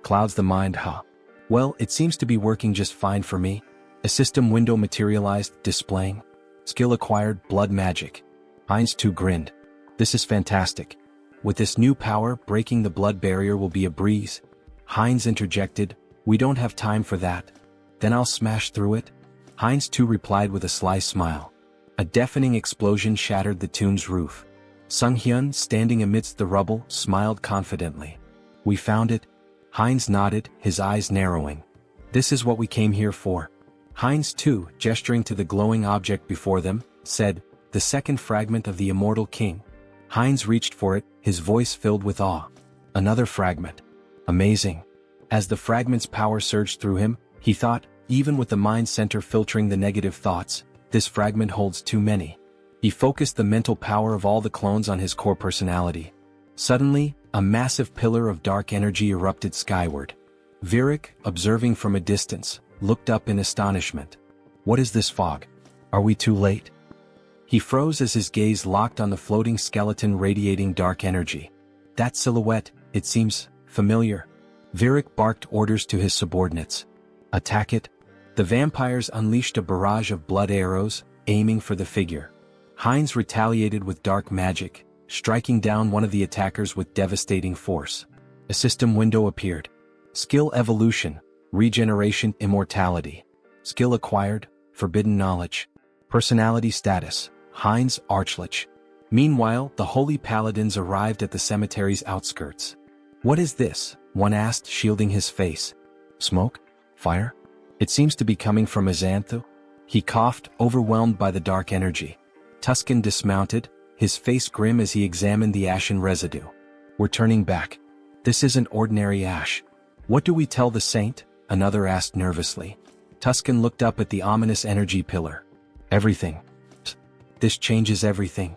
Clouds the mind, huh? Well, it seems to be working just fine for me. A system window materialized, displaying skill acquired, blood magic. Heinz too grinned. This is fantastic. With this new power, breaking the blood barrier will be a breeze. Heinz interjected, we don't have time for that. Then I'll smash through it. Heinz too replied with a sly smile. A deafening explosion shattered the tomb's roof. Sunghyun, standing amidst the rubble, smiled confidently. We found it. Heinz nodded, his eyes narrowing. This is what we came here for. Heinz too, gesturing to the glowing object before them, said, the second fragment of the immortal king. Heinz reached for it, his voice filled with awe. Another fragment. Amazing. As the fragment's power surged through him, he thought, even with the mind center filtering the negative thoughts, this fragment holds too many. He focused the mental power of all the clones on his core personality. Suddenly, a massive pillar of dark energy erupted skyward. Virik, observing from a distance, looked up in astonishment. What is this fog? Are we too late? He froze as his gaze locked on the floating skeleton radiating dark energy. That silhouette, it seems familiar. Virik barked orders to his subordinates. Attack it. The vampires unleashed a barrage of blood arrows, aiming for the figure. Heinz retaliated with dark magic, striking down one of the attackers with devastating force. A system window appeared. Skill evolution, regeneration, immortality. Skill acquired, forbidden knowledge. Personality status, Heinz Archlich. Meanwhile, the holy paladins arrived at the cemetery's outskirts. What is this? One asked, shielding his face. Smoke? Fire? It seems to be coming from Azanthu. He coughed, overwhelmed by the dark energy. Tuscan dismounted, his face grim as he examined the ashen residue. We're turning back. This isn't ordinary ash. What do we tell the saint? Another asked nervously. Tuscan looked up at the ominous energy pillar. Everything. This changes everything.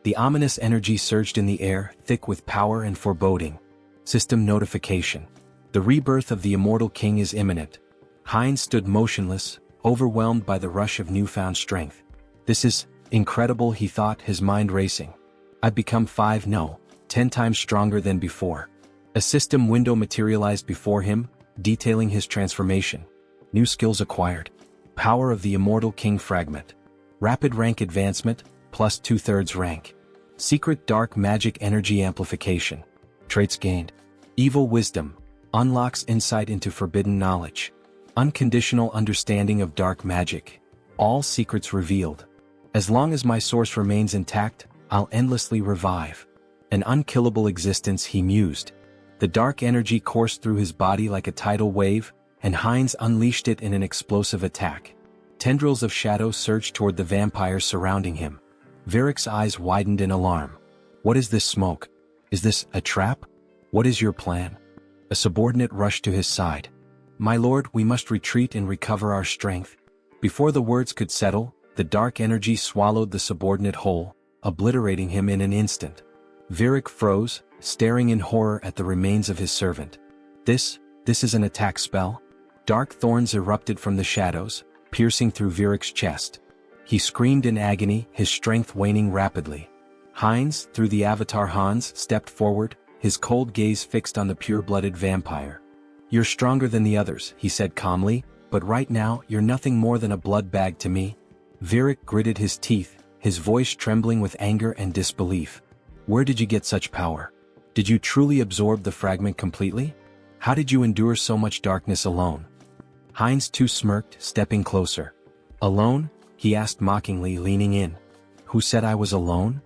The ominous energy surged in the air, thick with power and foreboding. System notification. The rebirth of the immortal king is imminent. Heinz stood motionless, overwhelmed by the rush of newfound strength. This is incredible, he thought, his mind racing. I've become 10 times stronger than before. A system window materialized before him, detailing his transformation. New skills acquired. Power of the immortal king fragment. Rapid rank advancement, plus 2/3 rank. Secret dark magic energy amplification. Traits gained. Evil wisdom. Unlocks insight into forbidden knowledge. Unconditional understanding of dark magic. All secrets revealed. As long as my source remains intact, I'll endlessly revive. An unkillable existence, he mused. The dark energy coursed through his body like a tidal wave, and Heinz unleashed it in an explosive attack. Tendrils of shadow surged toward the vampires surrounding him. Virik's eyes widened in alarm. What is this smoke? Is this a trap? What is your plan? A subordinate rushed to his side. My lord, we must retreat and recover our strength. Before the words could settle, the dark energy swallowed the subordinate whole, obliterating him in an instant. Virik froze, staring in horror at the remains of his servant. This is an attack spell? Dark thorns erupted from the shadows, piercing through Virik's chest. He screamed in agony, his strength waning rapidly. Heinz, through the avatar Hans, stepped forward, his cold gaze fixed on the pure-blooded vampire. You're stronger than the others, he said calmly, but right now you're nothing more than a blood bag to me. Virik gritted his teeth, his voice trembling with anger and disbelief. Where did you get such power? Did you truly absorb the fragment completely? How did you endure so much darkness alone? Heinz too smirked, stepping closer. Alone? He asked mockingly, leaning in. Who said I was alone?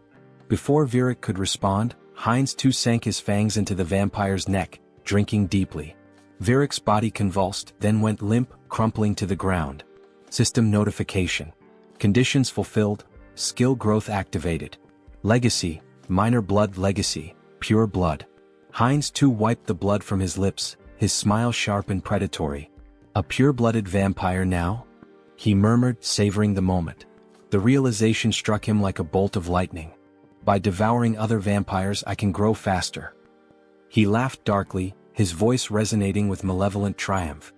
Before Virik could respond, Heinz too sank his fangs into the vampire's neck, drinking deeply. Virik's body convulsed, then went limp, crumpling to the ground. System notification. Conditions fulfilled, skill growth activated. Legacy, minor blood legacy, pure blood. Heinz too wiped the blood from his lips, his smile sharp and predatory. A pure-blooded vampire now? He murmured, savoring the moment. The realization struck him like a bolt of lightning. By devouring other vampires I can grow faster. He laughed darkly, his voice resonating with malevolent triumph.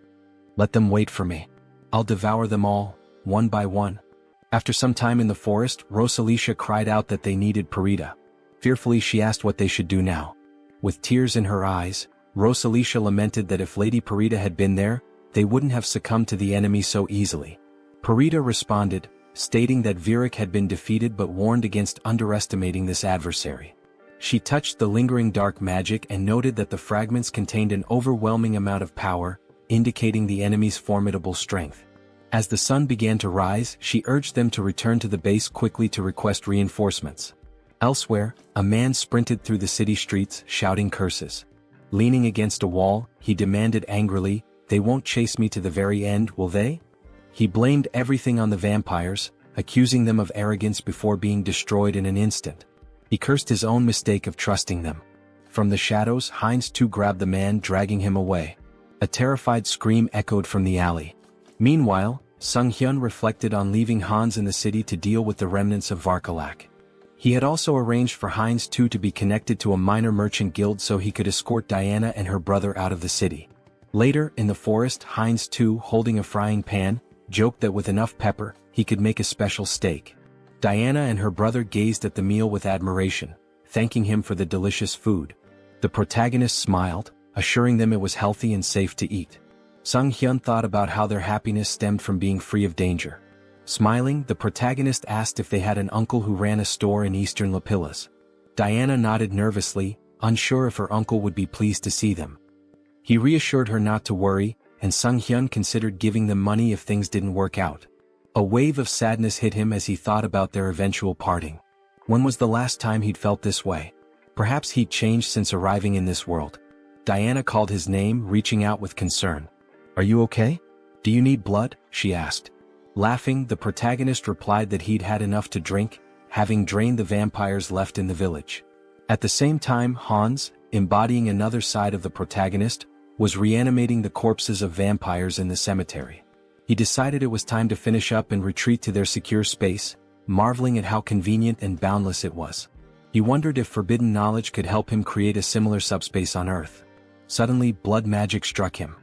Let them wait for me. I'll devour them all, one by one. After some time in the forest, Rosalicia cried out that they needed Parita. Fearfully she asked what they should do now. With tears in her eyes, Rosalicia lamented that if Lady Parita had been there, they wouldn't have succumbed to the enemy so easily. Parita responded, stating that Virik had been defeated but warned against underestimating this adversary. She touched the lingering dark magic and noted that the fragments contained an overwhelming amount of power, indicating the enemy's formidable strength. As the sun began to rise, she urged them to return to the base quickly to request reinforcements. Elsewhere, a man sprinted through the city streets, shouting curses. Leaning against a wall, he demanded angrily, "They won't chase me to the very end, will they?" He blamed everything on the vampires, accusing them of arrogance before being destroyed in an instant. He cursed his own mistake of trusting them. From the shadows, Heinz too grabbed the man, dragging him away. A terrified scream echoed from the alley. Meanwhile, Sunghyun reflected on leaving Hans in the city to deal with the remnants of Varkalak. He had also arranged for Heinz too to be connected to a minor merchant guild so he could escort Diana and her brother out of the city. Later, in the forest, Heinz too, holding a frying pan, joked that with enough pepper, he could make a special steak. Diana and her brother gazed at the meal with admiration, thanking him for the delicious food. The protagonist smiled, assuring them it was healthy and safe to eat. Sunghyun thought about how their happiness stemmed from being free of danger. Smiling, the protagonist asked if they had an uncle who ran a store in eastern Lapillas. Diana nodded nervously, unsure if her uncle would be pleased to see them. He reassured her not to worry, and Sunghyun considered giving them money if things didn't work out. A wave of sadness hit him as he thought about their eventual parting. When was the last time he'd felt this way? Perhaps he'd changed since arriving in this world. Diana called his name, reaching out with concern. "Are you okay? Do you need blood?" she asked. Laughing, the protagonist replied that he'd had enough to drink, having drained the vampires left in the village. At the same time, Hans, embodying another side of the protagonist, was reanimating the corpses of vampires in the cemetery. He decided it was time to finish up and retreat to their secure space, marveling at how convenient and boundless it was. He wondered if forbidden knowledge could help him create a similar subspace on Earth. Suddenly, blood magic struck him.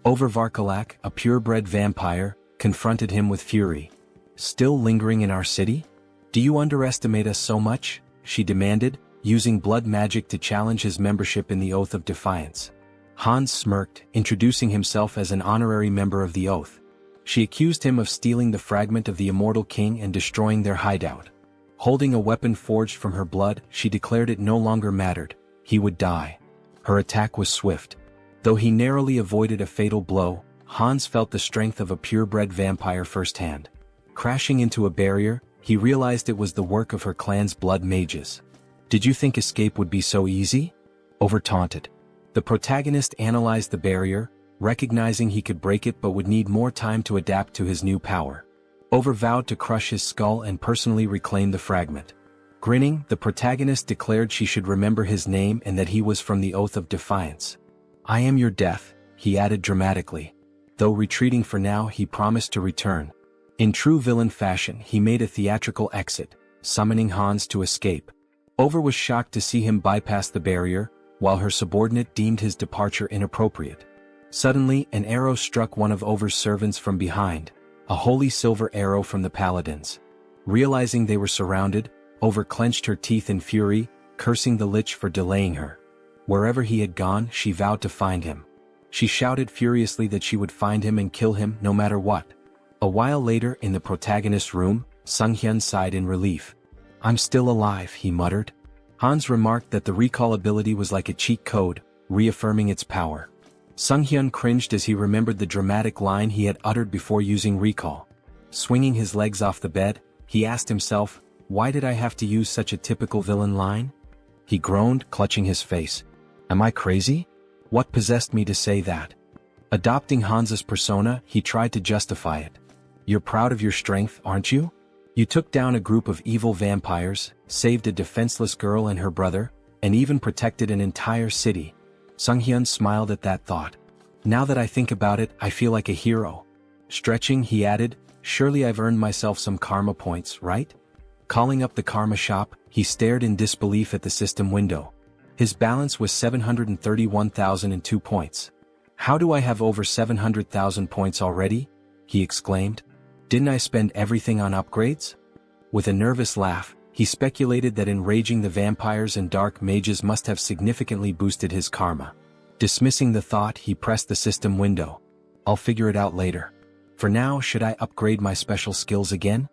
Varkalak, a purebred vampire, confronted him with fury. "Still lingering in our city? Do you underestimate us so much?" she demanded, using blood magic to challenge his membership in the Oath of Defiance. Hans smirked, introducing himself as an honorary member of the Oath. She accused him of stealing the fragment of the immortal king and destroying their hideout. Holding a weapon forged from her blood, she declared it no longer mattered. He would die. Her attack was swift. Though he narrowly avoided a fatal blow, Hans felt the strength of a purebred vampire firsthand. Crashing into a barrier, he realized it was the work of her clan's blood mages. "Did you think escape would be so easy?" Over taunted. The protagonist analyzed the barrier, recognizing he could break it but would need more time to adapt to his new power. Vowed to crush his skull and personally reclaim the fragment. Grinning, the protagonist declared she should remember his name and that he was from the Oath of Defiance. "I am your death," he added dramatically. Though retreating for now, he promised to return. In true villain fashion, he made a theatrical exit, summoning Hans to escape. Was shocked to see him bypass the barrier, while her subordinate deemed his departure inappropriate. Suddenly, an arrow struck one of Over's servants from behind, a holy silver arrow from the paladins. Realizing they were surrounded, Over clenched her teeth in fury, cursing the lich for delaying her. Wherever he had gone, she vowed to find him. She shouted furiously that she would find him and kill him no matter what. A while later, in the protagonist's room, Sunghyun sighed in relief. "I'm still alive," he muttered. Hans remarked that the recall ability was like a cheat code, reaffirming its power. Sunghyun cringed as he remembered the dramatic line he had uttered before using recall. Swinging his legs off the bed, he asked himself, "Why did I have to use such a typical villain line?" He groaned, clutching his face. "Am I crazy? What possessed me to say that?" Adopting Hans's persona, he tried to justify it. "You're proud of your strength, aren't you? You took down a group of evil vampires, saved a defenseless girl and her brother, and even protected an entire city. Sunghyun smiled at that thought. Now that I think about it, I feel like a hero. Stretching, he added, surely I've earned myself some karma points, right? Calling up the karma shop, he stared in disbelief at the system window. His balance was 731,002 points. How do I have over 700,000 points already? He exclaimed. Didn't I spend everything on upgrades? With a nervous laugh, he speculated that enraging the vampires and dark mages must have significantly boosted his karma. Dismissing the thought, he pressed the system window. I'll figure it out later. For now, should I upgrade my special skills again?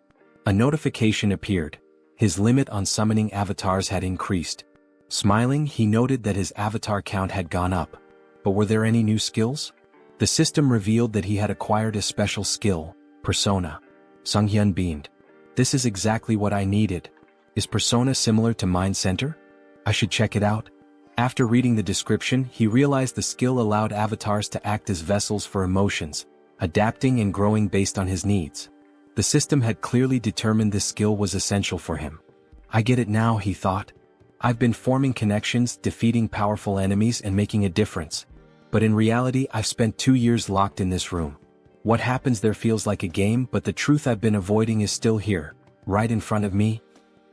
A notification appeared. His limit on summoning avatars had increased. Smiling, he noted that his avatar count had gone up. But were there any new skills? The system revealed that he had acquired a special skill, Persona. Sunghyun beamed. This is exactly what I needed. Is Persona similar to Mind Center? I should check it out. After reading the description, he realized the skill allowed avatars to act as vessels for emotions, adapting and growing based on his needs. The system had clearly determined this skill was essential for him. I get it now, he thought. I've been forming connections, defeating powerful enemies and making a difference. But in reality, I've spent 2 years locked in this room. What happens there feels like a game, but the truth I've been avoiding is still here, right in front of me.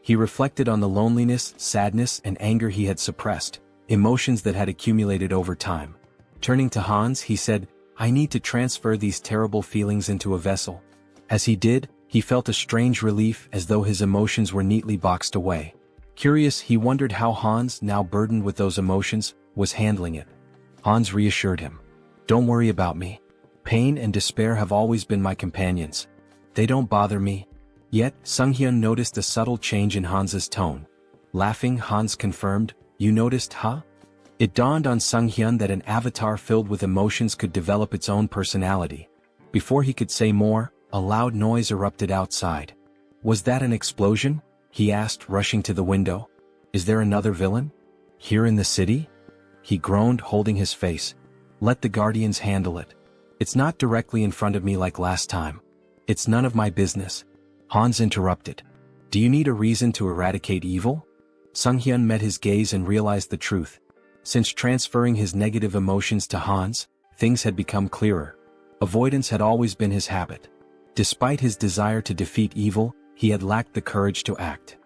He reflected on the loneliness, sadness, and anger he had suppressed, emotions that had accumulated over time. Turning to Hans, he said, I need to transfer these terrible feelings into a vessel. As he did, he felt a strange relief as though his emotions were neatly boxed away. Curious, he wondered how Hans, now burdened with those emotions, was handling it. Hans reassured him. Don't worry about me. Pain and despair have always been my companions. They don't bother me. Yet, Sunghyun noticed a subtle change in Hans's tone. Laughing, Hans confirmed, You noticed, huh? It dawned on Sunghyun that an avatar filled with emotions could develop its own personality. Before he could say more, a loud noise erupted outside. Was that an explosion? He asked, rushing to the window. Is there another villain? Here in the city? He groaned, holding his face. Let the guardians handle it. It's not directly in front of me like last time. It's none of my business. Hans interrupted. Do you need a reason to eradicate evil? Sunghyun met his gaze and realized the truth. Since transferring his negative emotions to Hans, things had become clearer. Avoidance had always been his habit. Despite his desire to defeat evil, he had lacked the courage to act.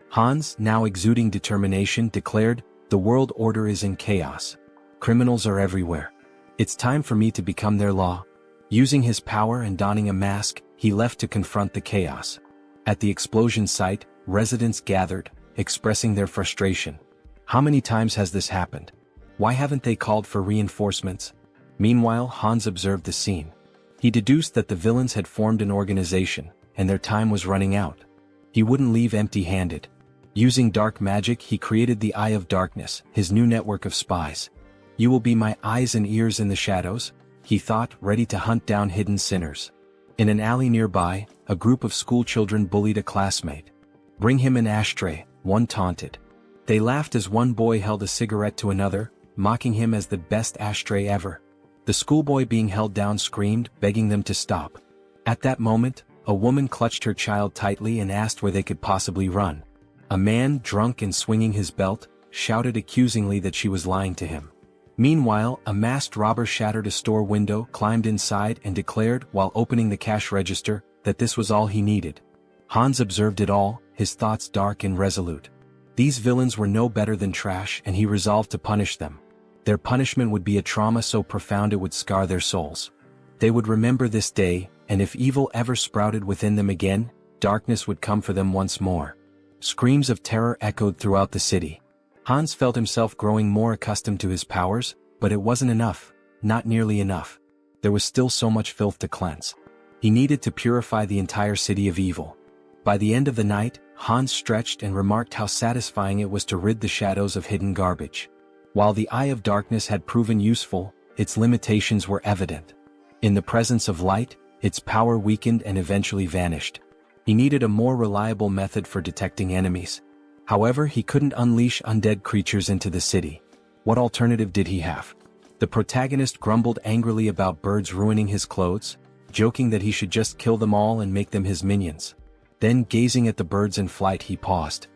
Hans, now exuding determination, declared, The world order is in chaos. Criminals are everywhere. It's time for me to become their law. Using his power and donning a mask, he left to confront the chaos. At the explosion site, residents gathered, expressing their frustration. How many times has this happened? Why haven't they called for reinforcements? Meanwhile, Hans observed the scene. He deduced that the villains had formed an organization, and their time was running out. He wouldn't leave empty-handed. Using dark magic, he created the Eye of Darkness, his new network of spies. You will be my eyes and ears in the shadows, he thought, ready to hunt down hidden sinners. In an alley nearby, a group of schoolchildren bullied a classmate. Bring him an ashtray, one taunted. They laughed as one boy held a cigarette to another, mocking him as the best ashtray ever. The schoolboy being held down screamed, begging them to stop. At that moment, a woman clutched her child tightly and asked where they could possibly run. A man, drunk and swinging his belt, shouted accusingly that she was lying to him. Meanwhile, a masked robber shattered a store window, climbed inside and declared, while opening the cash register, that this was all he needed. Hans observed it all, his thoughts dark and resolute. These villains were no better than trash, and he resolved to punish them. Their punishment would be a trauma so profound it would scar their souls. They would remember this day, and if evil ever sprouted within them again, darkness would come for them once more. Screams of terror echoed throughout the city. Hans felt himself growing more accustomed to his powers, but it wasn't enough, not nearly enough. There was still so much filth to cleanse. He needed to purify the entire city of evil. By the end of the night, Hans stretched and remarked how satisfying it was to rid the shadows of hidden garbage. While the Eye of Darkness had proven useful, its limitations were evident. In the presence of light, its power weakened and eventually vanished. He needed a more reliable method for detecting enemies. However, he couldn't unleash undead creatures into the city. What alternative did he have? The protagonist grumbled angrily about birds ruining his clothes, joking that he should just kill them all and make them his minions. Then, gazing at the birds in flight, he paused.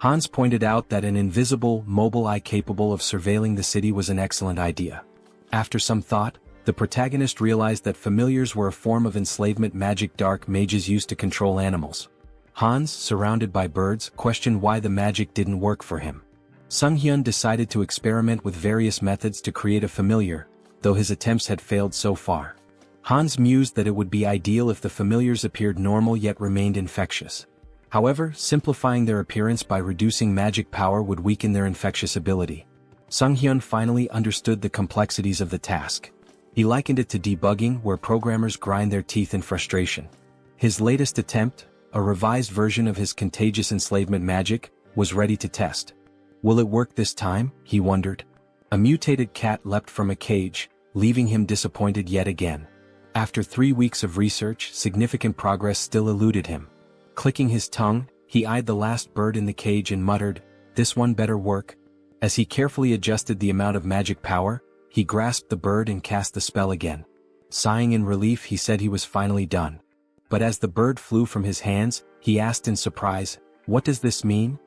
Hans pointed out that an invisible, mobile eye capable of surveilling the city was an excellent idea. After some thought, the protagonist realized that familiars were a form of enslavement magic dark mages used to control animals. Hans, surrounded by birds, questioned why the magic didn't work for him. Sunghyun decided to experiment with various methods to create a familiar, though his attempts had failed so far. Hans mused that it would be ideal if the familiars appeared normal yet remained infectious. However, simplifying their appearance by reducing magic power would weaken their infectious ability. Sunghyun finally understood the complexities of the task. He likened it to debugging, where programmers grind their teeth in frustration. His latest attempt, a revised version of his contagious enslavement magic, was ready to test. Will it work this time? He wondered. A mutated cat leapt from a cage, leaving him disappointed yet again. After 3 weeks of research, significant progress still eluded him. Clicking his tongue, he eyed the last bird in the cage and muttered, "This one better work." As he carefully adjusted the amount of magic power, he grasped the bird and cast the spell again. Sighing in relief, he said he was finally done. But as the bird flew from his hands, he asked in surprise, "What does this mean?"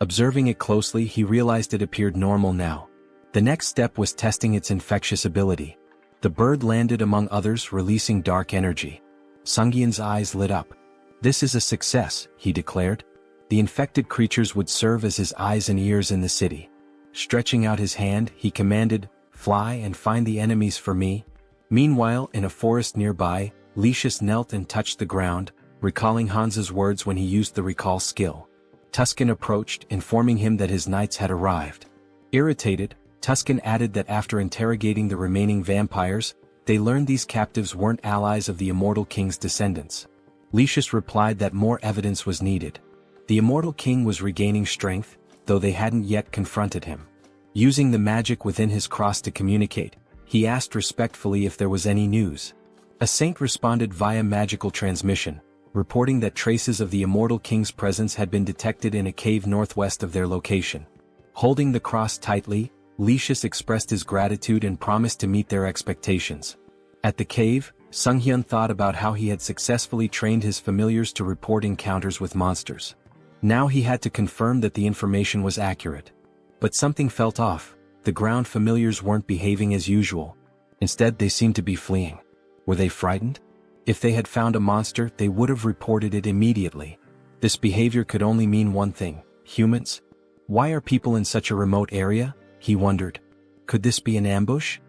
Observing it closely, he realized it appeared normal now. The next step was testing its infectious ability. The bird landed among others, releasing dark energy. Sunghyun's eyes lit up. "This is a success," he declared. The infected creatures would serve as his eyes and ears in the city. Stretching out his hand, he commanded, "Fly and find the enemies for me." Meanwhile, in a forest nearby, Lucius knelt and touched the ground, recalling Hans's words when he used the recall skill. Tuscan approached, informing him that his knights had arrived. Irritated, Tuscan added that after interrogating the remaining vampires, they learned these captives weren't allies of the Immortal King's descendants. Lucius replied that more evidence was needed. The Immortal King was regaining strength, though they hadn't yet confronted him. Using the magic within his cross to communicate, he asked respectfully if there was any news. A saint responded via magical transmission, reporting that traces of the Immortal King's presence had been detected in a cave northwest of their location. Holding the cross tightly, Lucius expressed his gratitude and promised to meet their expectations. At the cave, Sunghyun thought about how he had successfully trained his familiars to report encounters with monsters. Now he had to confirm that the information was accurate. But something felt off. The ground familiars weren't behaving as usual. Instead, they seemed to be fleeing. Were they frightened? If they had found a monster, they would have reported it immediately. This behavior could only mean one thing: humans? Why are people in such a remote area? He wondered. Could this be an ambush?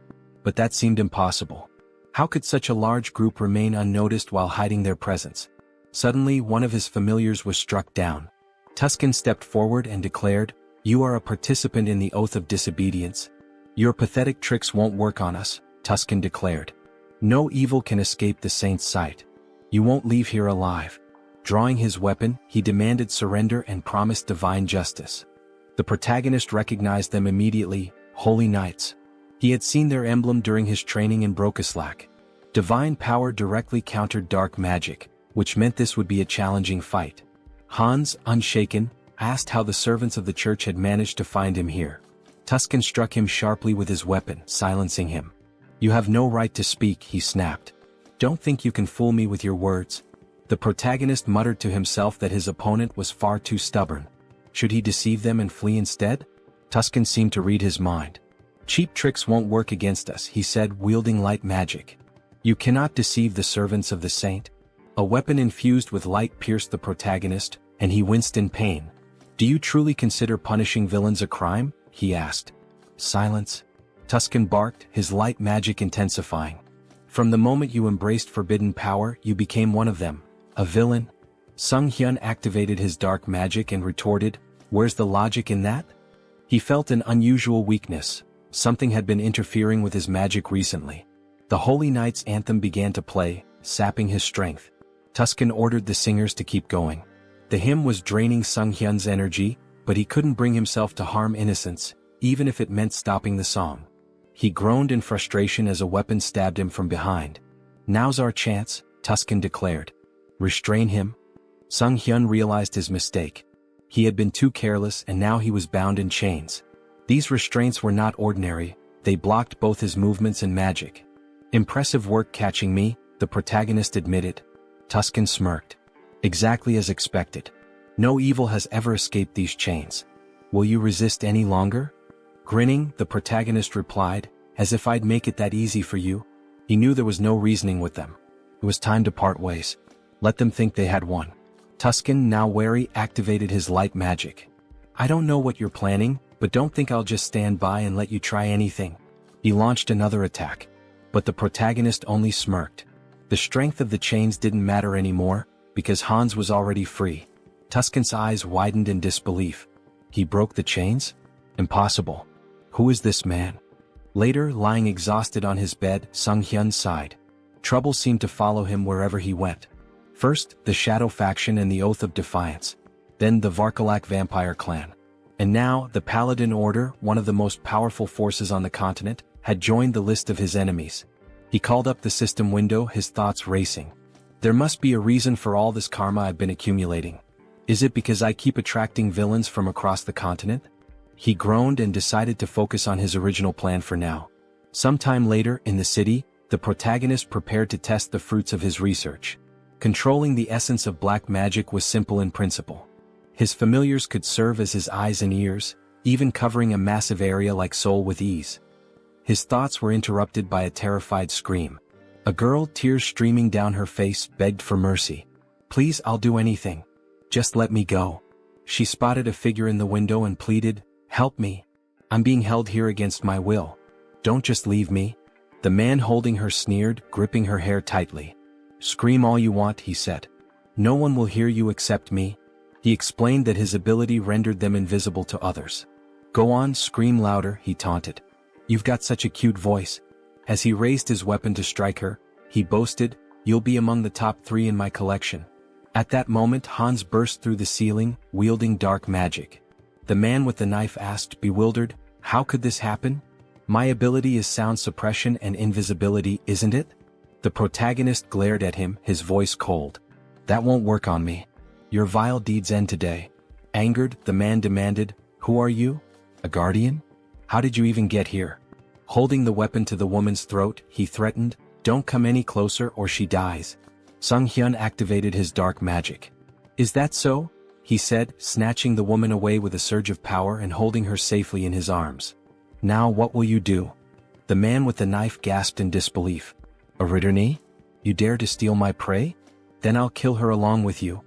But that seemed impossible. How could such a large group remain unnoticed while hiding their presence? Suddenly, one of his familiars was struck down. Tuscan stepped forward and declared, "You are a participant in the oath of disobedience. Your pathetic tricks won't work on us," Tuscan declared. "No evil can escape the saint's sight. You won't leave here alive." Drawing his weapon, he demanded surrender and promised divine justice. The protagonist recognized them immediately: Holy Knights. He had seen their emblem during his training in Brokislak. Divine power directly countered dark magic, which meant this would be a challenging fight. Hans, unshaken, asked how the servants of the church had managed to find him here. Tuscan struck him sharply with his weapon, silencing him. "You have no right to speak," he snapped. "Don't think you can fool me with your words." The protagonist muttered to himself that his opponent was far too stubborn. Should he deceive them and flee instead? Tuscan seemed to read his mind. "Cheap tricks won't work against us," he said, wielding light magic. "You cannot deceive the servants of the saint." A weapon infused with light pierced the protagonist, and he winced in pain. "Do you truly consider punishing villains a crime?" he asked. "Silence," Tuscan barked, his light magic intensifying. "From the moment you embraced forbidden power, you became one of them. A villain." Sunghyun activated his dark magic and retorted, "Where's the logic in that?" He felt an unusual weakness. Something had been interfering with his magic recently. The Holy Knight's anthem began to play, sapping his strength. Tuscan ordered the singers to keep going. The hymn was draining Sunghyun's energy, but he couldn't bring himself to harm innocents, even if it meant stopping the song. He groaned in frustration as a weapon stabbed him from behind. "Now's our chance," Tuscan declared. "Restrain him." Sunghyun realized his mistake. He had been too careless, and now he was bound in chains. These restraints were not ordinary, they blocked both his movements and magic. "Impressive work catching me," the protagonist admitted. Tuscan smirked. "Exactly as expected. No evil has ever escaped these chains. Will you resist any longer? Grinning, the protagonist replied, as if I'd make it that easy for you. He knew there was no reasoning with them. It was time to part ways. Let them think they had won. Tuscan, now wary, activated his light magic. I don't know what you're planning, but don't think I'll just stand by and let you try anything. He launched another attack. But the protagonist only smirked. The strength of the chains didn't matter anymore, because Hans was already free. Tuscan's eyes widened in disbelief. He broke the chains? Impossible. Who is this man? Later, lying exhausted on his bed, Sunghyun sighed. Trouble seemed to follow him wherever he went. First, the Shadow faction and the Oath of Defiance. Then the Varkalak vampire clan. And now, the Paladin Order, one of the most powerful forces on the continent, had joined the list of his enemies. He called up the system window, his thoughts racing. There must be a reason for all this karma I've been accumulating. Is it because I keep attracting villains from across the continent? He groaned and decided to focus on his original plan for now. Sometime later, in the city, the protagonist prepared to test the fruits of his research. Controlling the essence of black magic was simple in principle. His familiars could serve as his eyes and ears, even covering a massive area like Seoul with ease. His thoughts were interrupted by a terrified scream. A girl, tears streaming down her face, begged for mercy. Please, I'll do anything. Just let me go. She spotted a figure in the window and pleaded, help me. I'm being held here against my will. Don't just leave me. The man holding her sneered, gripping her hair tightly. Scream all you want, he said. No one will hear you except me. He explained that his ability rendered them invisible to others. Go on, scream louder, he taunted. You've got such a cute voice. As he raised his weapon to strike her, he boasted, you'll be among the top 3 in my collection. At that moment, Hans burst through the ceiling, wielding dark magic. The man with the knife asked, bewildered, how could this happen? My ability is sound suppression and invisibility, isn't it? The protagonist glared at him, his voice cold. That won't work on me. Your vile deeds end today. Angered, the man demanded, who are you? A guardian? How did you even get here? Holding the weapon to the woman's throat, he threatened, don't come any closer or she dies. Sunghyun activated his dark magic. Is that so? He said, snatching the woman away with a surge of power and holding her safely in his arms. Now what will you do? The man with the knife gasped in disbelief. A Ritterney? You dare to steal my prey? Then I'll kill her along with you.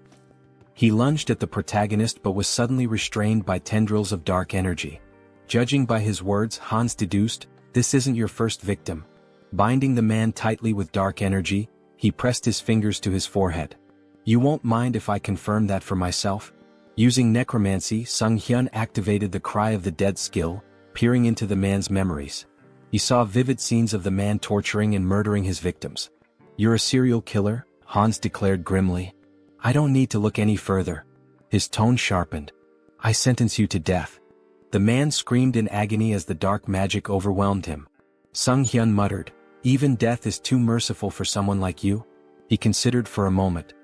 He lunged at the protagonist but was suddenly restrained by tendrils of dark energy. Judging by his words, Hans deduced, this isn't your first victim. Binding the man tightly with dark energy, he pressed his fingers to his forehead. You won't mind if I confirm that for myself? Using necromancy, Sunghyun activated the Cry of the Dead skill, peering into the man's memories. He saw vivid scenes of the man torturing and murdering his victims. You're a serial killer, Hans declared grimly. I don't need to look any further. His tone sharpened. I sentence you to death. The man screamed in agony as the dark magic overwhelmed him. Sunghyun muttered, even death is too merciful for someone like you. He considered for a moment.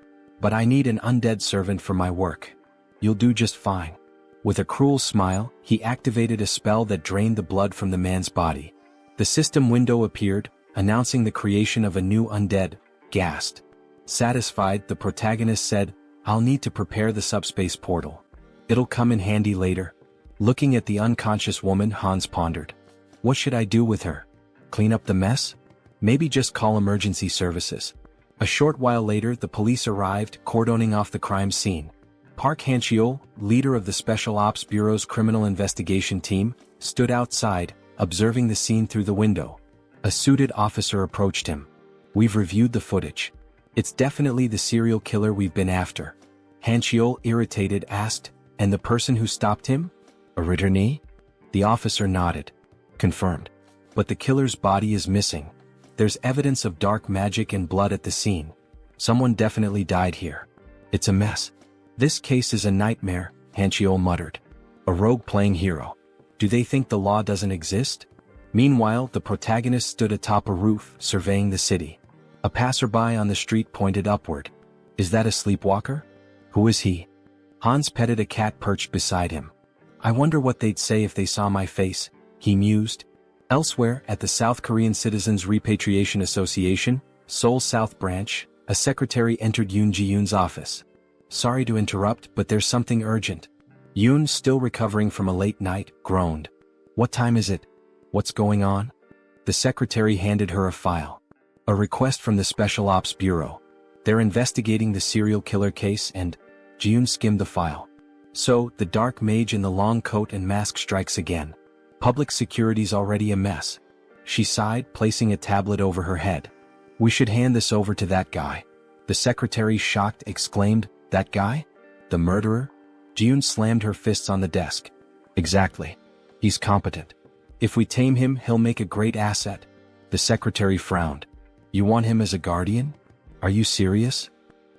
But I need an undead servant for my work. You'll do just fine. With a cruel smile, he activated a spell that drained the blood from the man's body. The system window appeared, announcing the creation of a new undead, Ghast. Satisfied, the protagonist said, I'll need to prepare the subspace portal. It'll come in handy later. Looking at the unconscious woman, Hans pondered. What should I do with her? Clean up the mess? Maybe just call emergency services. A short while later, the police arrived, cordoning off the crime scene. Park Han-cheol, leader of the Special Ops Bureau's criminal investigation team, stood outside, observing the scene through the window. A suited officer approached him. We've reviewed the footage. It's definitely the serial killer we've been after. Han-cheol, irritated, asked, and the person who stopped him? A Ritterney? The officer nodded. Confirmed. But the killer's body is missing. There's evidence of dark magic and blood at the scene. Someone definitely died here. It's a mess. This case is a nightmare, Han-cheol muttered. A rogue playing hero. Do they think the law doesn't exist? Meanwhile, the protagonist stood atop a roof, surveying the city. A passerby on the street pointed upward. Is that a sleepwalker? Who is he? Hans petted a cat perched beside him. I wonder what they'd say if they saw my face, he mused. Elsewhere, at the South Korean Citizens Repatriation Association, Seoul South Branch, a secretary entered Yoon Ji-yoon's office. Sorry to interrupt, but there's something urgent. Yoon, still recovering from a late night, groaned. What time is it? What's going on? The secretary handed her a file. A request from the Special Ops Bureau. They're investigating the serial killer case and... Yoon skimmed the file. So, the dark mage in the long coat and mask strikes again. Public security's already a mess. She sighed, placing a tablet over her head. We should hand this over to that guy. The secretary, shocked, exclaimed, That guy? The murderer? Yoon slammed her fists on the desk. Exactly. He's competent. If we tame him, he'll make a great asset. The secretary frowned. You want him as a guardian? Are you serious?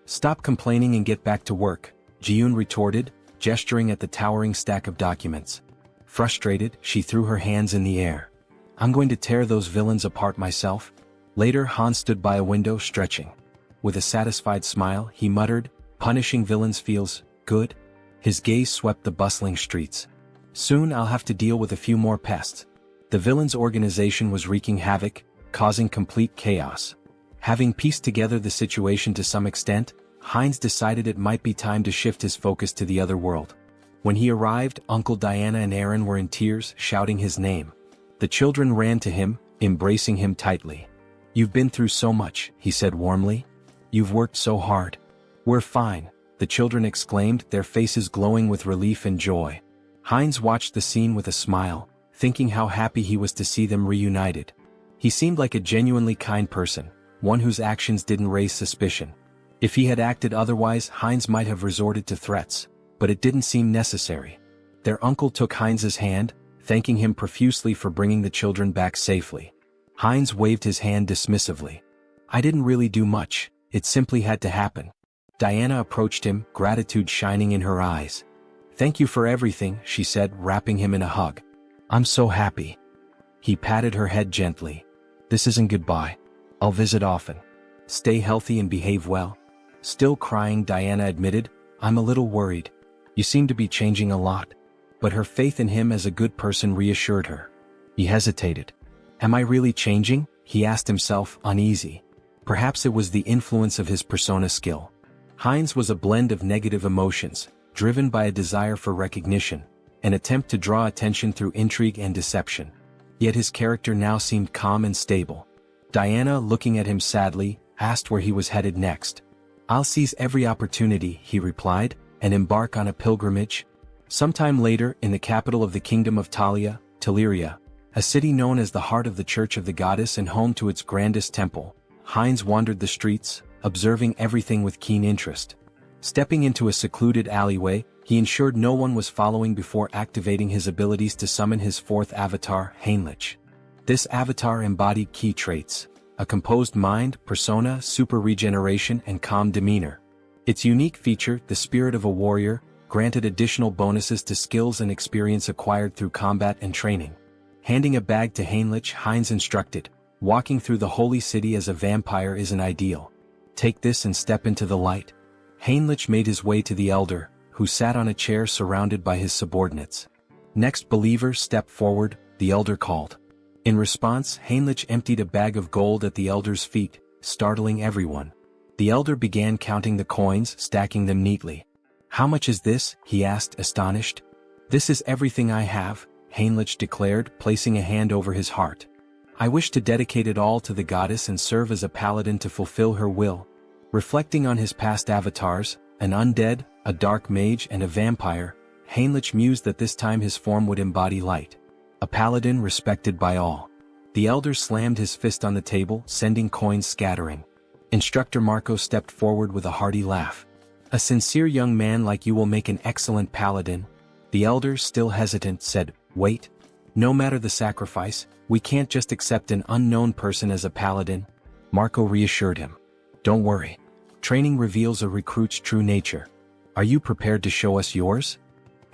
Stop complaining and get back to work, Yoon retorted, gesturing at the towering stack of documents. Frustrated, she threw her hands in the air. I'm going to tear those villains apart myself. Later, Han stood by a window, stretching. With a satisfied smile, he muttered, Punishing villains feels good. His gaze swept the bustling streets. Soon I'll have to deal with a few more pests. The villains' organization was wreaking havoc, causing complete chaos. Having pieced together the situation to some extent, Heinz decided it might be time to shift his focus to the other world. When he arrived, Uncle Diana and Aaron were in tears, shouting his name. The children ran to him, embracing him tightly. You've been through so much, he said warmly. You've worked so hard. We're fine, the children exclaimed, their faces glowing with relief and joy. Heinz watched the scene with a smile, thinking how happy he was to see them reunited. He seemed like a genuinely kind person, one whose actions didn't raise suspicion. If he had acted otherwise, Heinz might have resorted to threats, but it didn't seem necessary. Their uncle took Heinz's hand, thanking him profusely for bringing the children back safely. Heinz waved his hand dismissively. I didn't really do much, it simply had to happen. Diana approached him, gratitude shining in her eyes. Thank you for everything, she said, wrapping him in a hug. I'm so happy. He patted her head gently. This isn't goodbye. I'll visit often. Stay healthy and behave well. Still crying, Diana admitted, I'm a little worried. You seem to be changing a lot. But her faith in him as a good person reassured her. He hesitated. Am I really changing? He asked himself, uneasy. Perhaps it was the influence of his persona skill. Heinz was a blend of negative emotions, driven by a desire for recognition, an attempt to draw attention through intrigue and deception. Yet his character now seemed calm and stable. Diana, looking at him sadly, asked where he was headed next. I'll seize every opportunity, he replied, and embark on a pilgrimage. Sometime later, in the capital of the kingdom of Talia, Teleria, a city known as the heart of the Church of the Goddess and home to its grandest temple, Heinz wandered the streets, observing everything with keen interest. Stepping into a secluded alleyway, he ensured no one was following before activating his abilities to summon his fourth avatar, Heinlich. This avatar embodied key traits: a composed mind, persona, super regeneration, and calm demeanor. Its unique feature, the spirit of a warrior, granted additional bonuses to skills and experience acquired through combat and training. Handing a bag to Heinlich, Heinz instructed, walking through the holy city as a vampire isn't ideal. Take this and step into the light. Heinlich made his way to the elder, who sat on a chair surrounded by his subordinates. Next, believer, step forward, the elder called. In response, Heinlich emptied a bag of gold at the elder's feet, startling everyone. The elder began counting the coins, stacking them neatly. How much is this? He asked, astonished. This is everything I have, Heinlich declared, placing a hand over his heart. I wish to dedicate it all to the goddess and serve as a paladin to fulfill her will. Reflecting on his past avatars, an undead, a dark mage, and a vampire, Heinlich mused that this time his form would embody light. A paladin respected by all. The elder slammed his fist on the table, sending coins scattering. Instructor Marco stepped forward with a hearty laugh. A sincere young man like you will make an excellent paladin. The elder, still hesitant, said, Wait. No matter the sacrifice, we can't just accept an unknown person as a paladin. Marco reassured him. Don't worry. Training reveals a recruit's true nature. Are you prepared to show us yours?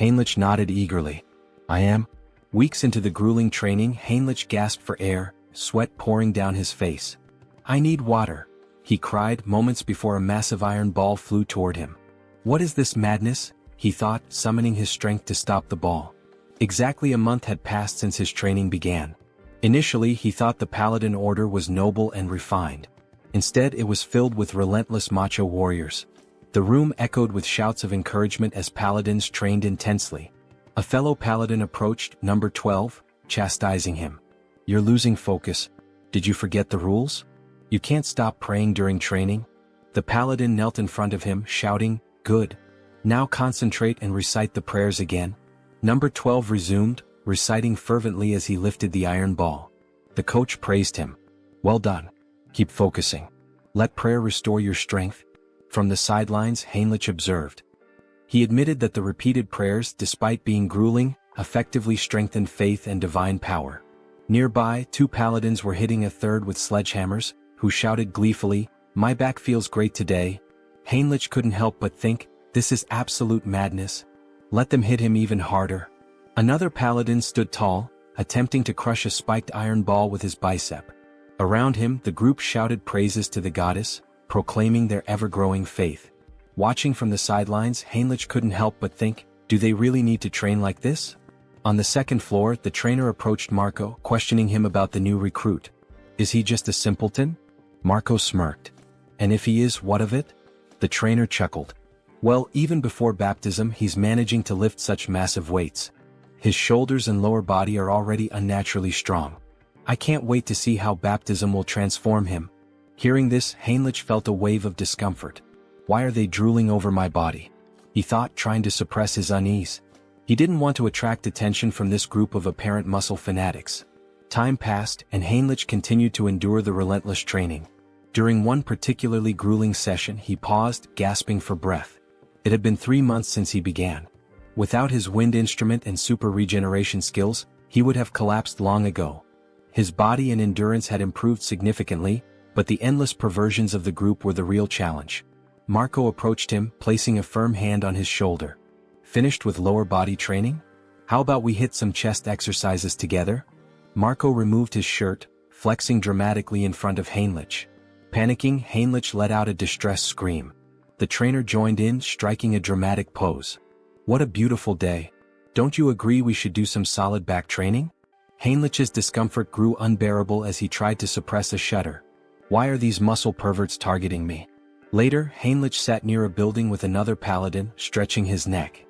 Heinlich nodded eagerly. I am. Weeks into the grueling training, Heinlich gasped for air, sweat pouring down his face. I need water, he cried moments before a massive iron ball flew toward him. What is this madness? He thought, summoning his strength to stop the ball. Exactly a month had passed since his training began. Initially, he thought the Paladin Order was noble and refined. Instead, it was filled with relentless macho warriors. The room echoed with shouts of encouragement as paladins trained intensely. A fellow paladin approached number 12, chastising him. "You're losing focus. Did you forget the rules? You can't stop praying during training." The paladin knelt in front of him, shouting, "Good. Now concentrate and recite the prayers again." Number 12 resumed, reciting fervently as he lifted the iron ball. The coach praised him. "Well done. Keep focusing. Let prayer restore your strength." From the sidelines, Heinrich observed. He admitted that the repeated prayers, despite being grueling, effectively strengthened faith and divine power. Nearby, two paladins were hitting a third with sledgehammers, who shouted gleefully, "My back feels great today." Heinrich couldn't help but think, this is absolute madness. Let them hit him even harder. Another paladin stood tall, attempting to crush a spiked iron ball with his bicep. Around him, the group shouted praises to the goddess, proclaiming their ever-growing faith. Watching from the sidelines, Heinrich couldn't help but think, do they really need to train like this? On the second floor, the trainer approached Marco, questioning him about the new recruit. Is he just a simpleton? Marco smirked. And if he is, what of it? The trainer chuckled. Well, even before baptism, he's managing to lift such massive weights. His shoulders and lower body are already unnaturally strong. I can't wait to see how baptism will transform him. Hearing this, Heinrich felt a wave of discomfort. Why are they drooling over my body? He thought, trying to suppress his unease. He didn't want to attract attention from this group of apparent muscle fanatics. Time passed, and Heinrich continued to endure the relentless training. During one particularly grueling session, he paused, gasping for breath. It had been 3 months since he began. Without his wind instrument and super regeneration skills, he would have collapsed long ago. His body and endurance had improved significantly, but the endless perversions of the group were the real challenge. Marco approached him, placing a firm hand on his shoulder. Finished with lower body training? How about we hit some chest exercises together? Marco removed his shirt, flexing dramatically in front of Heinrich. Panicking, Heinrich let out a distressed scream. The trainer joined in, striking a dramatic pose. What a beautiful day. Don't you agree we should do some solid back training? Heinrich's discomfort grew unbearable as he tried to suppress a shudder. Why are these muscle perverts targeting me? Later, Heinrich sat near a building with another paladin, stretching his neck.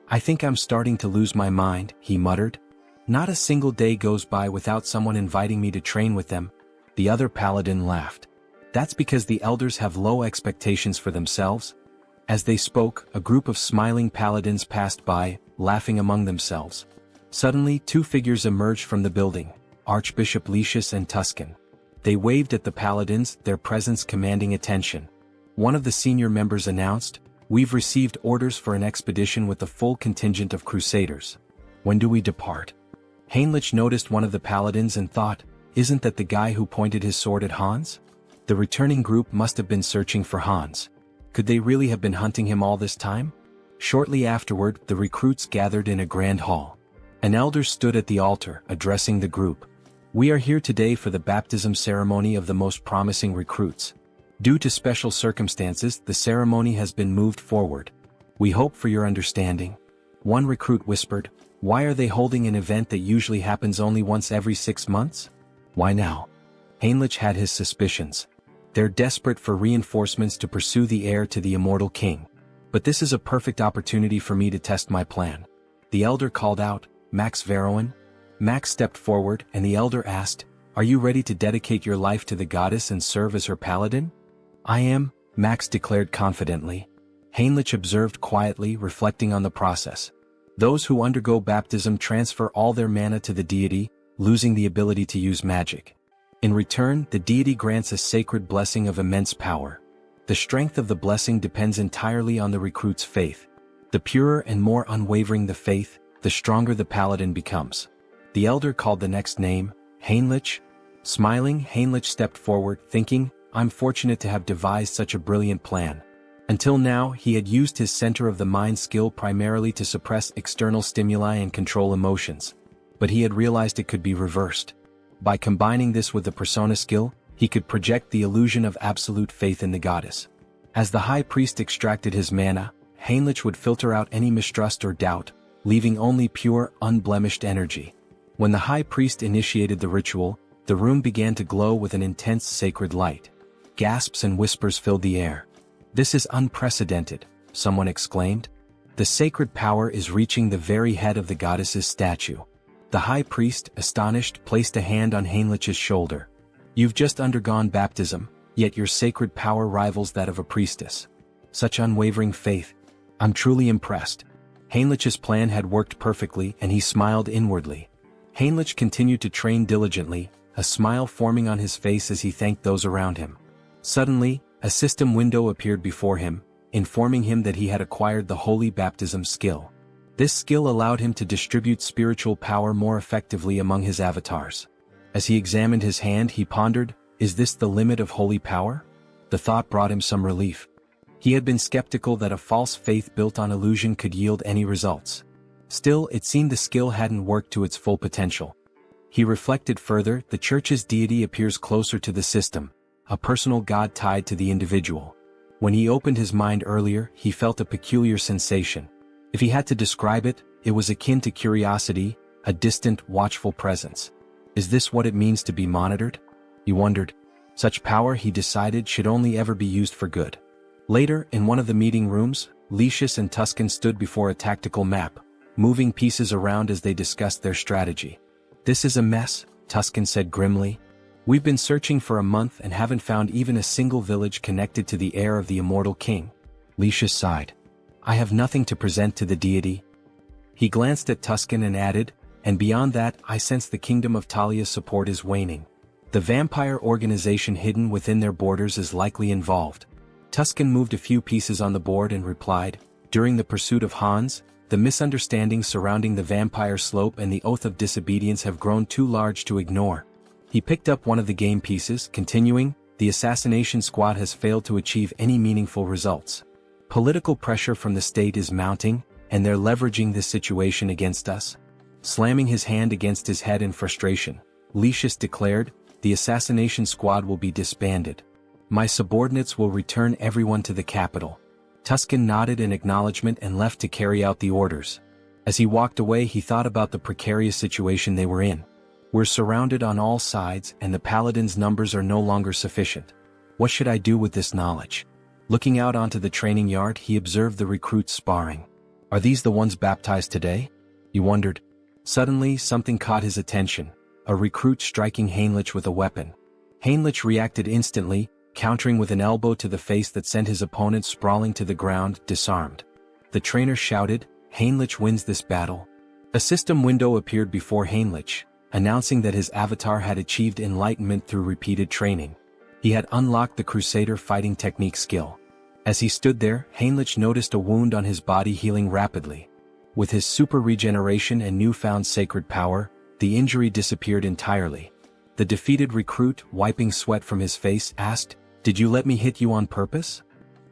I think I'm starting to lose my mind, he muttered. Not a single day goes by without someone inviting me to train with them. The other paladin laughed. That's because the elders have low expectations for themselves. As they spoke, a group of smiling paladins passed by, laughing among themselves. Suddenly, two figures emerged from the building, Archbishop Lucius and Tuscan. They waved at the paladins, their presence commanding attention. One of the senior members announced, "We've received orders for an expedition with a full contingent of crusaders. When do we depart?" Heinrich noticed one of the paladins and thought, isn't that the guy who pointed his sword at Hans? The returning group must have been searching for Hans. Could they really have been hunting him all this time? Shortly afterward, the recruits gathered in a grand hall. An elder stood at the altar, addressing the group. We are here today for the baptism ceremony of the most promising recruits. Due to special circumstances, the ceremony has been moved forward. We hope for your understanding. One recruit whispered, why are they holding an event that usually happens only once every 6 months? Why now? Heinrich had his suspicions. They're desperate for reinforcements to pursue the heir to the immortal king. But this is a perfect opportunity for me to test my plan. The elder called out, Max Veroin? Max stepped forward, and the elder asked, are you ready to dedicate your life to the goddess and serve as her paladin? I am, Max declared confidently. Heinrich observed quietly, reflecting on the process. Those who undergo baptism transfer all their mana to the deity, losing the ability to use magic. In return, the deity grants a sacred blessing of immense power. The strength of the blessing depends entirely on the recruit's faith. The purer and more unwavering the faith, the stronger the paladin becomes. The elder called the next name, Heinrich. Smiling, Heinrich stepped forward, thinking, I'm fortunate to have devised such a brilliant plan. Until now, he had used his center of the mind skill primarily to suppress external stimuli and control emotions. But he had realized it could be reversed. By combining this with the persona skill, he could project the illusion of absolute faith in the goddess. As the high priest extracted his mana, Heinrich would filter out any mistrust or doubt, leaving only pure, unblemished energy. When the high priest initiated the ritual, the room began to glow with an intense sacred light. Gasps and whispers filled the air. "This is unprecedented," someone exclaimed. "The sacred power is reaching the very head of the goddess's statue." The high priest, astonished, placed a hand on Heinrich's shoulder. "You've just undergone baptism, yet your sacred power rivals that of a priestess. Such unwavering faith. I'm truly impressed." Heinrich's plan had worked perfectly, and he smiled inwardly. Heinrich continued to train diligently, a smile forming on his face as he thanked those around him. Suddenly, a system window appeared before him, informing him that he had acquired the holy baptism skill. This skill allowed him to distribute spiritual power more effectively among his avatars. As he examined his hand, he pondered, "Is this the limit of holy power?" The thought brought him some relief. He had been skeptical that a false faith built on illusion could yield any results. Still, it seemed the skill hadn't worked to its full potential. He reflected further, the church's deity appears closer to the system, a personal god tied to the individual. When he opened his mind earlier, he felt a peculiar sensation. If he had to describe it, it was akin to curiosity, a distant, watchful presence. Is this what it means to be monitored? He wondered. Such power, he decided, should only ever be used for good. Later, in one of the meeting rooms, Lucius and Tuscan stood before a tactical map, moving pieces around as they discussed their strategy. "This is a mess," Tuscan said grimly. "We've been searching for a month and haven't found even a single village connected to the heir of the immortal king." Lucius sighed. "I have nothing to present to the deity." He glanced at Tuscan and added, "And beyond that, I sense the kingdom of Talia's support is waning. The vampire organization hidden within their borders is likely involved." Tuscan moved a few pieces on the board and replied, "During the pursuit of Hans, the misunderstandings surrounding the vampire slope and the oath of disobedience have grown too large to ignore." He picked up one of the game pieces, continuing, "The assassination squad has failed to achieve any meaningful results. Political pressure from the state is mounting, and they're leveraging this situation against us." Slamming his hand against his head in frustration, Lucius declared, "The assassination squad will be disbanded. My subordinates will return everyone to the capital." Tuscan nodded in acknowledgement and left to carry out the orders. As he walked away, he thought about the precarious situation they were in. "We're surrounded on all sides, and the paladins' numbers are no longer sufficient. What should I do with this knowledge?" Looking out onto the training yard, he observed the recruits sparring. "Are these the ones baptized today?" he wondered. Suddenly, something caught his attention, a recruit striking Heinrich with a weapon. Heinrich reacted instantly, countering with an elbow to the face that sent his opponent sprawling to the ground, disarmed. The trainer shouted, "Heinrich wins this battle." A system window appeared before Heinrich, announcing that his avatar had achieved enlightenment through repeated training. He had unlocked the Crusader fighting technique skill. As he stood there, Heinrich noticed a wound on his body healing rapidly. With his super regeneration and newfound sacred power, the injury disappeared entirely. The defeated recruit, wiping sweat from his face, asked, "Did you let me hit you on purpose?"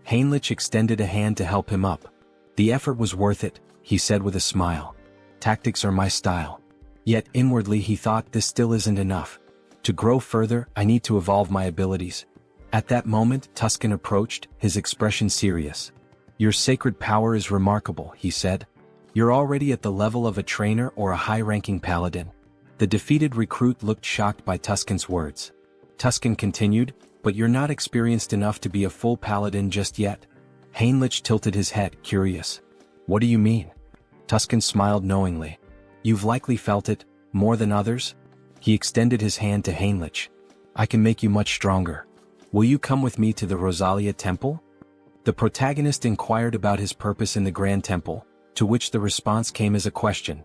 Heinrich extended a hand to help him up. "The effort was worth it," he said with a smile. "Tactics are my style." Yet inwardly he thought, this still isn't enough. To grow further, I need to evolve my abilities. At that moment, Tuscan approached, his expression serious. "Your sacred power is remarkable," he said. "You're already at the level of a trainer or a high-ranking paladin." The defeated recruit looked shocked by Tuscan's words. Tuscan continued, "But you're not experienced enough to be a full paladin just yet." Heinrich tilted his head, curious. "What do you mean?" Tuscan smiled knowingly. "You've likely felt it, more than others." He extended his hand to Heinrich. "I can make you much stronger. Will you come with me to the Rosalia Temple?" The protagonist inquired about his purpose in the Grand Temple, to which the response came as a question.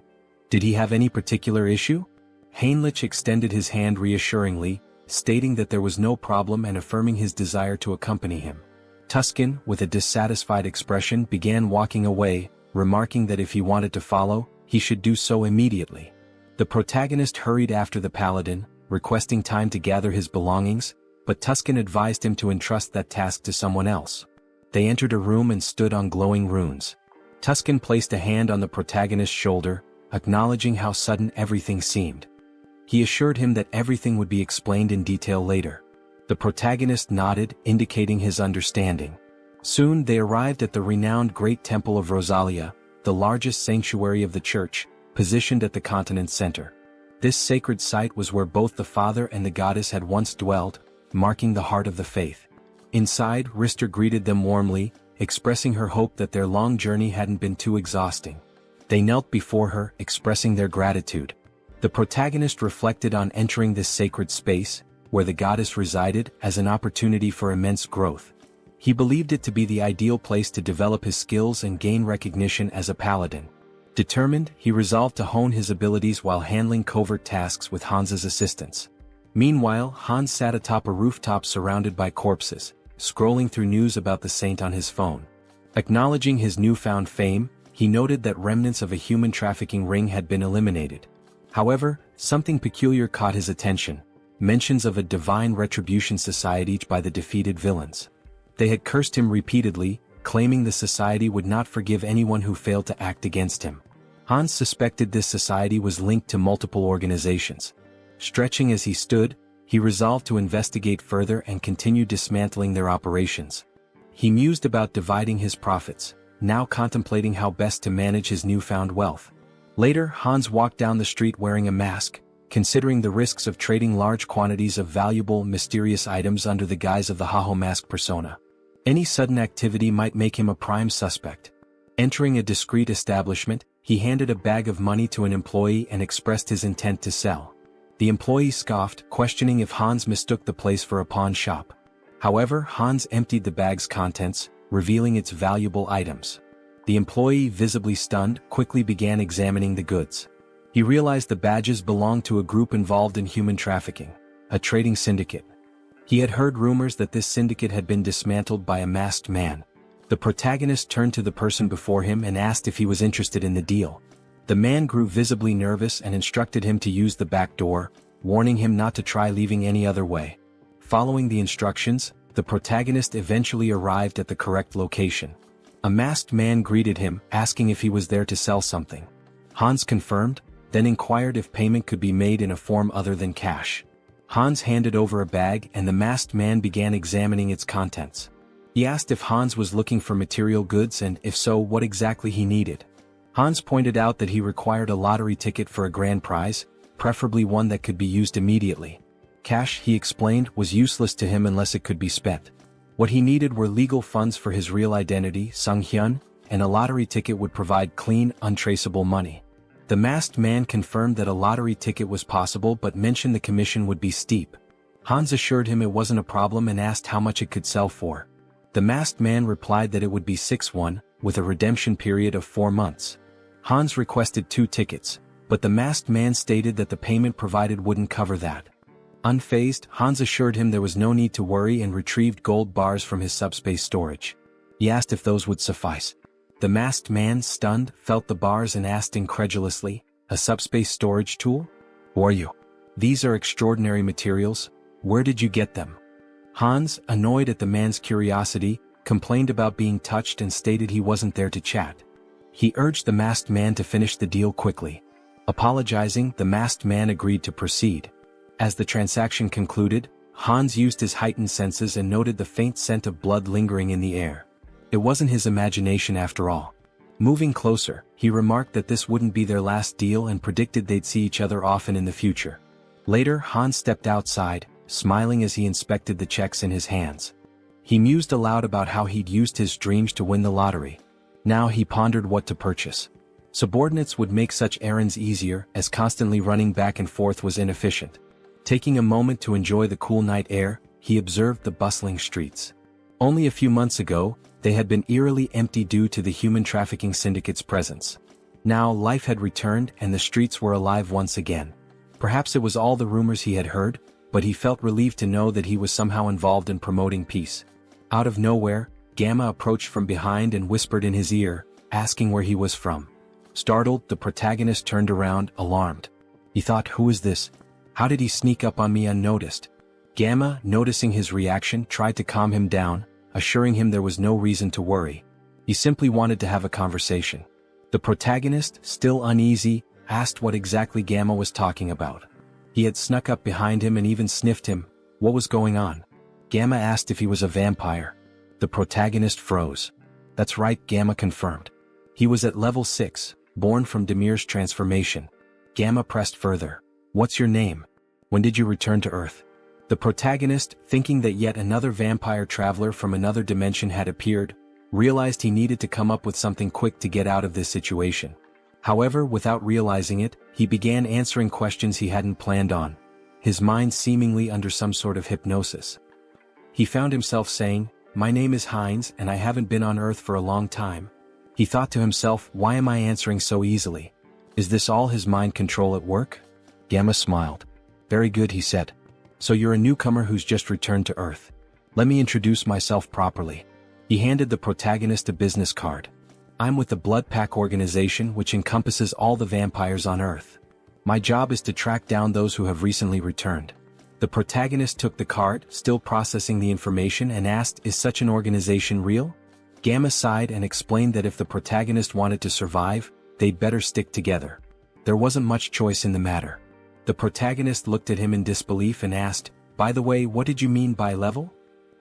Did he have any particular issue? Heinrich extended his hand reassuringly, stating that there was no problem and affirming his desire to accompany him. Tuscan, with a dissatisfied expression, began walking away, remarking that if he wanted to follow, he should do so immediately. The protagonist hurried after the paladin, requesting time to gather his belongings, but Tuscan advised him to entrust that task to someone else. They entered a room and stood on glowing runes. Tuscan placed a hand on the protagonist's shoulder, acknowledging how sudden everything seemed. He assured him that everything would be explained in detail later. The protagonist nodded, indicating his understanding. Soon they arrived at the renowned Great Temple of Rosalia, the largest sanctuary of the church, positioned at the continent's center. This sacred site was where both the father and the goddess had once dwelled, marking the heart of the faith. Inside, Rister greeted them warmly, expressing her hope that their long journey hadn't been too exhausting. They knelt before her, expressing their gratitude. The protagonist reflected on entering this sacred space, where the goddess resided, as an opportunity for immense growth. He believed it to be the ideal place to develop his skills and gain recognition as a paladin. Determined, he resolved to hone his abilities while handling covert tasks with Hans's assistance. Meanwhile, Hans sat atop a rooftop surrounded by corpses, scrolling through news about the saint on his phone. Acknowledging his newfound fame, he noted that remnants of a human trafficking ring had been eliminated. However, something peculiar caught his attention: mentions of a divine retribution society by the defeated villains. They had cursed him repeatedly, claiming the society would not forgive anyone who failed to act against him. Hans suspected this society was linked to multiple organizations. Stretching as he stood, he resolved to investigate further and continue dismantling their operations. He mused about dividing his profits, now contemplating how best to manage his newfound wealth. Later, Hans walked down the street wearing a mask, considering the risks of trading large quantities of valuable, mysterious items under the guise of the Haho mask persona. Any sudden activity might make him a prime suspect. Entering a discreet establishment, he handed a bag of money to an employee and expressed his intent to sell. The employee scoffed, questioning if Hans mistook the place for a pawn shop. However, Hans emptied the bag's contents, revealing its valuable items. The employee, visibly stunned, quickly began examining the goods. He realized the badges belonged to a group involved in human trafficking, a trading syndicate. He had heard rumors that this syndicate had been dismantled by a masked man. The protagonist turned to the person before him and asked if he was interested in the deal. The man grew visibly nervous and instructed him to use the back door, warning him not to try leaving any other way. Following the instructions, the protagonist eventually arrived at the correct location. A masked man greeted him, asking if he was there to sell something. Hans confirmed, then inquired if payment could be made in a form other than cash. Hans handed over a bag and the masked man began examining its contents. He asked if Hans was looking for material goods and, if so, what exactly he needed. Hans pointed out that he required a lottery ticket for a grand prize, preferably one that could be used immediately. Cash, he explained, was useless to him unless it could be spent. What he needed were legal funds for his real identity, Sunghyun, and a lottery ticket would provide clean, untraceable money. The masked man confirmed that a lottery ticket was possible but mentioned the commission would be steep. Hans assured him it wasn't a problem and asked how much it could sell for. The masked man replied that it would be 6-1, with a redemption period of 4 months. Hans requested 2 tickets, but the masked man stated that the payment provided wouldn't cover that. Unfazed, Hans assured him there was no need to worry and retrieved gold bars from his subspace storage. He asked if those would suffice. The masked man, stunned, felt the bars and asked incredulously, "A subspace storage tool? Who are you? These are extraordinary materials. Where did you get them?" Hans, annoyed at the man's curiosity, complained about being touched and stated he wasn't there to chat. He urged the masked man to finish the deal quickly. Apologizing, the masked man agreed to proceed. As the transaction concluded, Hans used his heightened senses and noted the faint scent of blood lingering in the air. It wasn't his imagination after all. Moving closer, he remarked that this wouldn't be their last deal and predicted they'd see each other often in the future. Later, Hans stepped outside, smiling as he inspected the checks in his hands. He mused aloud about how he'd used his dreams to win the lottery. Now he pondered what to purchase. Subordinates would make such errands easier, as constantly running back and forth was inefficient. Taking a moment to enjoy the cool night air, he observed the bustling streets. Only a few months ago, they had been eerily empty due to the human trafficking syndicate's presence. Now life had returned and the streets were alive once again. Perhaps it was all the rumors he had heard, but he felt relieved to know that he was somehow involved in promoting peace. Out of nowhere, Gamma approached from behind and whispered in his ear, asking where he was from. Startled, the protagonist turned around, alarmed. He thought, who is this? How did he sneak up on me unnoticed? Gamma, noticing his reaction, tried to calm him down, assuring him there was no reason to worry. He simply wanted to have a conversation. The protagonist, still uneasy, asked what exactly Gamma was talking about. He had snuck up behind him and even sniffed him. What was going on? Gamma asked if he was a vampire. The protagonist froze. That's right, Gamma confirmed. He was at level 6, born from Demir's transformation. Gamma pressed further. What's your name? When did you return to Earth? The protagonist, thinking that yet another vampire traveler from another dimension had appeared, realized he needed to come up with something quick to get out of this situation. However, without realizing it, he began answering questions he hadn't planned on, his mind seemingly under some sort of hypnosis. He found himself saying, "My name is Heinz and I haven't been on Earth for a long time." He thought to himself, why am I answering so easily? Is this all his mind control at work? Gamma smiled. Very good, he said. So you're a newcomer who's just returned to Earth. Let me introduce myself properly. He handed the protagonist a business card. I'm with the Blood Pack organization, which encompasses all the vampires on Earth. My job is to track down those who have recently returned. The protagonist took the card, still processing the information, and asked, is such an organization real? Gamma sighed and explained that if the protagonist wanted to survive, they'd better stick together. There wasn't much choice in the matter. The protagonist looked at him in disbelief and asked, by the way, what did you mean by level?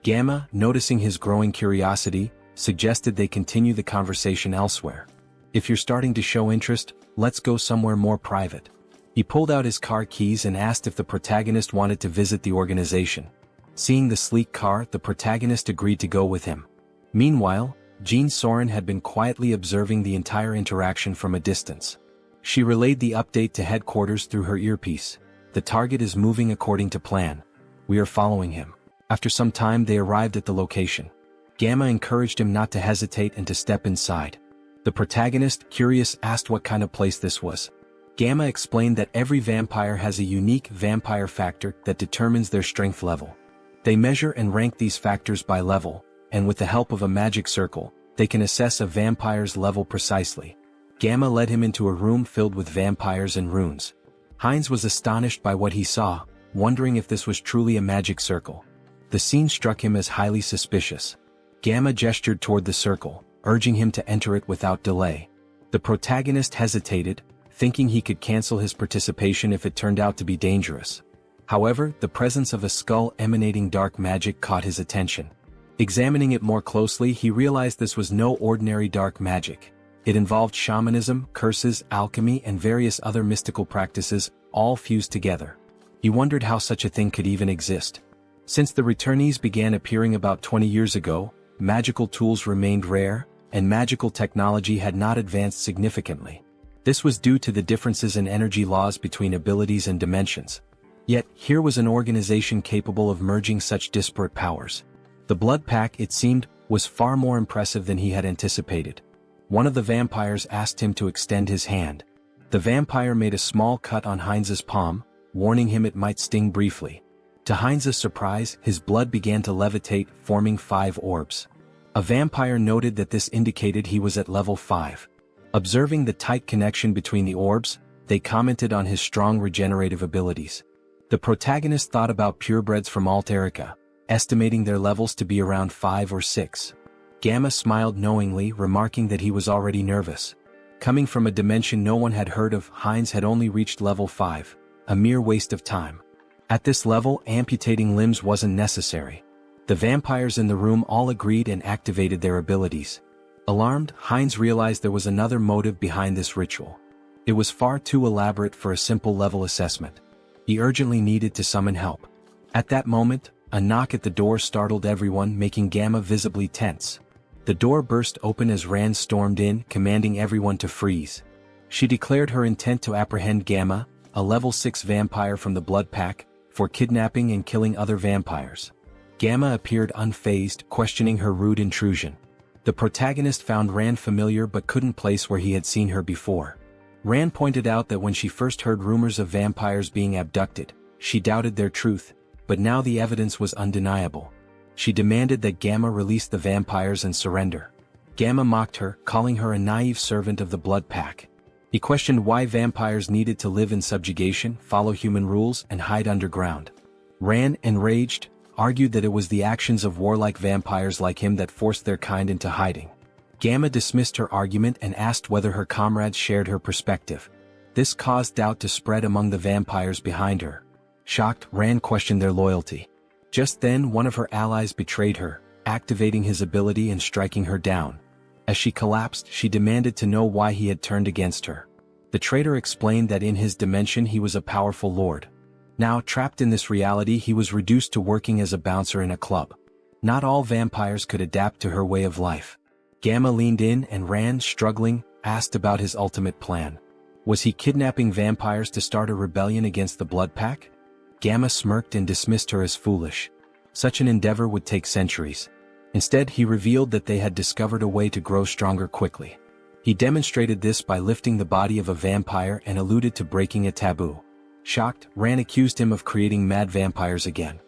Gamma, noticing his growing curiosity, suggested they continue the conversation elsewhere. If you're starting to show interest, let's go somewhere more private. He pulled out his car keys and asked if the protagonist wanted to visit the organization. Seeing the sleek car, the protagonist agreed to go with him. Meanwhile, Jean Soren had been quietly observing the entire interaction from a distance. She relayed the update to headquarters through her earpiece. The target is moving according to plan. We are following him. After some time they arrived at the location. Gamma encouraged him not to hesitate and to step inside. The protagonist, curious, asked what kind of place this was. Gamma explained that every vampire has a unique vampire factor that determines their strength level. They measure and rank these factors by level, and with the help of a magic circle, they can assess a vampire's level precisely. Gamma led him into a room filled with vampires and runes. Heinz was astonished by what he saw, wondering if this was truly a magic circle. The scene struck him as highly suspicious. Gamma gestured toward the circle, urging him to enter it without delay. The protagonist hesitated, thinking he could cancel his participation if it turned out to be dangerous. However, the presence of a skull emanating dark magic caught his attention. Examining it more closely, he realized this was no ordinary dark magic. It involved shamanism, curses, alchemy, and various other mystical practices, all fused together. He wondered how such a thing could even exist. Since the returnees began appearing about 20 years ago, magical tools remained rare, and magical technology had not advanced significantly. This was due to the differences in energy laws between abilities and dimensions. Yet, here was an organization capable of merging such disparate powers. The Blood Pack, it seemed, was far more impressive than he had anticipated. One of the vampires asked him to extend his hand. The vampire made a small cut on Heinz's palm, warning him it might sting briefly. To Heinz's surprise, his blood began to levitate, forming 5 orbs. A vampire noted that this indicated he was at level 5. Observing the tight connection between the orbs, they commented on his strong regenerative abilities. The protagonist thought about purebreds from Alterica, estimating their levels to be around 5 or 6. Gamma smiled knowingly, remarking that he was already nervous. Coming from a dimension no one had heard of, Heinz had only reached level 5, a mere waste of time. At this level, amputating limbs wasn't necessary. The vampires in the room all agreed and activated their abilities. Alarmed, Heinz realized there was another motive behind this ritual. It was far too elaborate for a simple level assessment. He urgently needed to summon help. At that moment, a knock at the door startled everyone, making Gamma visibly tense. The door burst open as Rand stormed in, commanding everyone to freeze. She declared her intent to apprehend Gamma, a level 6 vampire from the Blood Pack, for kidnapping and killing other vampires. Gamma appeared unfazed, questioning her rude intrusion. The protagonist found Rand familiar but couldn't place where he had seen her before. Rand pointed out that when she first heard rumors of vampires being abducted, she doubted their truth, but now the evidence was undeniable. She demanded that Gamma release the vampires and surrender. Gamma mocked her, calling her a naive servant of the Blood Pack. He questioned why vampires needed to live in subjugation, follow human rules, and hide underground. Rand, enraged, argued that it was the actions of warlike vampires like him that forced their kind into hiding. Gamma dismissed her argument and asked whether her comrades shared her perspective. This caused doubt to spread among the vampires behind her. Shocked, Rand questioned their loyalty. Just then one of her allies betrayed her, activating his ability and striking her down. As she collapsed, she demanded to know why he had turned against her. The traitor explained that in his dimension he was a powerful lord. Now trapped in this reality, he was reduced to working as a bouncer in a club. Not all vampires could adapt to her way of life. Gamma leaned in and Rand, struggling, asked about his ultimate plan. Was he kidnapping vampires to start a rebellion against the Blood Pack? Gamma smirked and dismissed her as foolish. Such an endeavor would take centuries. Instead, he revealed that they had discovered a way to grow stronger quickly. He demonstrated this by lifting the body of a vampire and alluded to breaking a taboo. Shocked, Rand accused him of creating mad vampires again.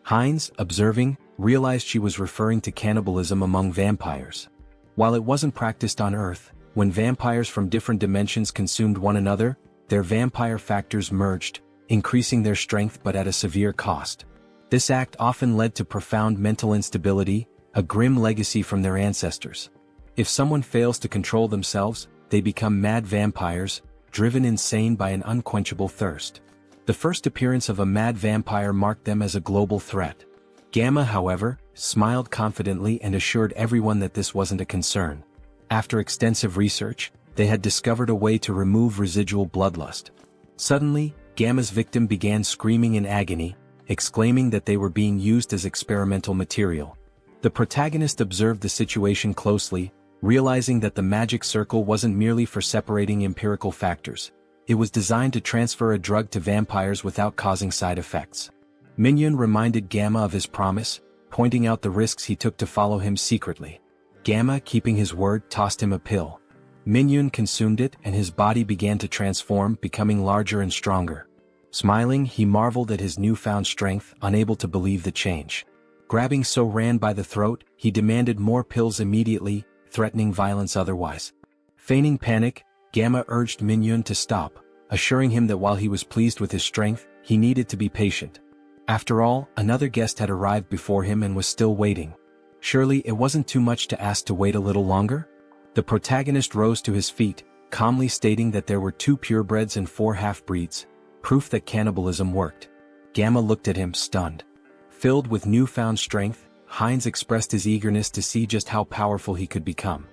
Hines, observing, realized she was referring to cannibalism among vampires. While it wasn't practiced on Earth, when vampires from different dimensions consumed one another, their vampire factors merged, increasing their strength but at a severe cost. This act often led to profound mental instability, a grim legacy from their ancestors. If someone fails to control themselves, they become mad vampires, driven insane by an unquenchable thirst. The first appearance of a mad vampire marked them as a global threat. Gamma, however, smiled confidently and assured everyone that this wasn't a concern. After extensive research, they had discovered a way to remove residual bloodlust. Suddenly, Gamma's victim began screaming in agony, exclaiming that they were being used as experimental material. The protagonist observed the situation closely, realizing that the magic circle wasn't merely for separating empirical factors. It was designed to transfer a drug to vampires without causing side effects. Minhyun reminded Gamma of his promise, pointing out the risks he took to follow him secretly. Gamma, keeping his word, tossed him a pill. Minhyun consumed it and his body began to transform, becoming larger and stronger. Smiling, he marveled at his newfound strength, unable to believe the change. Grabbing Rand by the throat, he demanded more pills immediately, threatening violence otherwise. Feigning panic, Gamma urged Minhyun to stop, assuring him that while he was pleased with his strength, he needed to be patient. After all, another guest had arrived before him and was still waiting. Surely it wasn't too much to ask to wait a little longer? The protagonist rose to his feet, calmly stating that there were 2 purebreds and 4 half-breeds, proof that cannibalism worked. Gamma looked at him, stunned. Filled with newfound strength, Hines expressed his eagerness to see just how powerful he could become.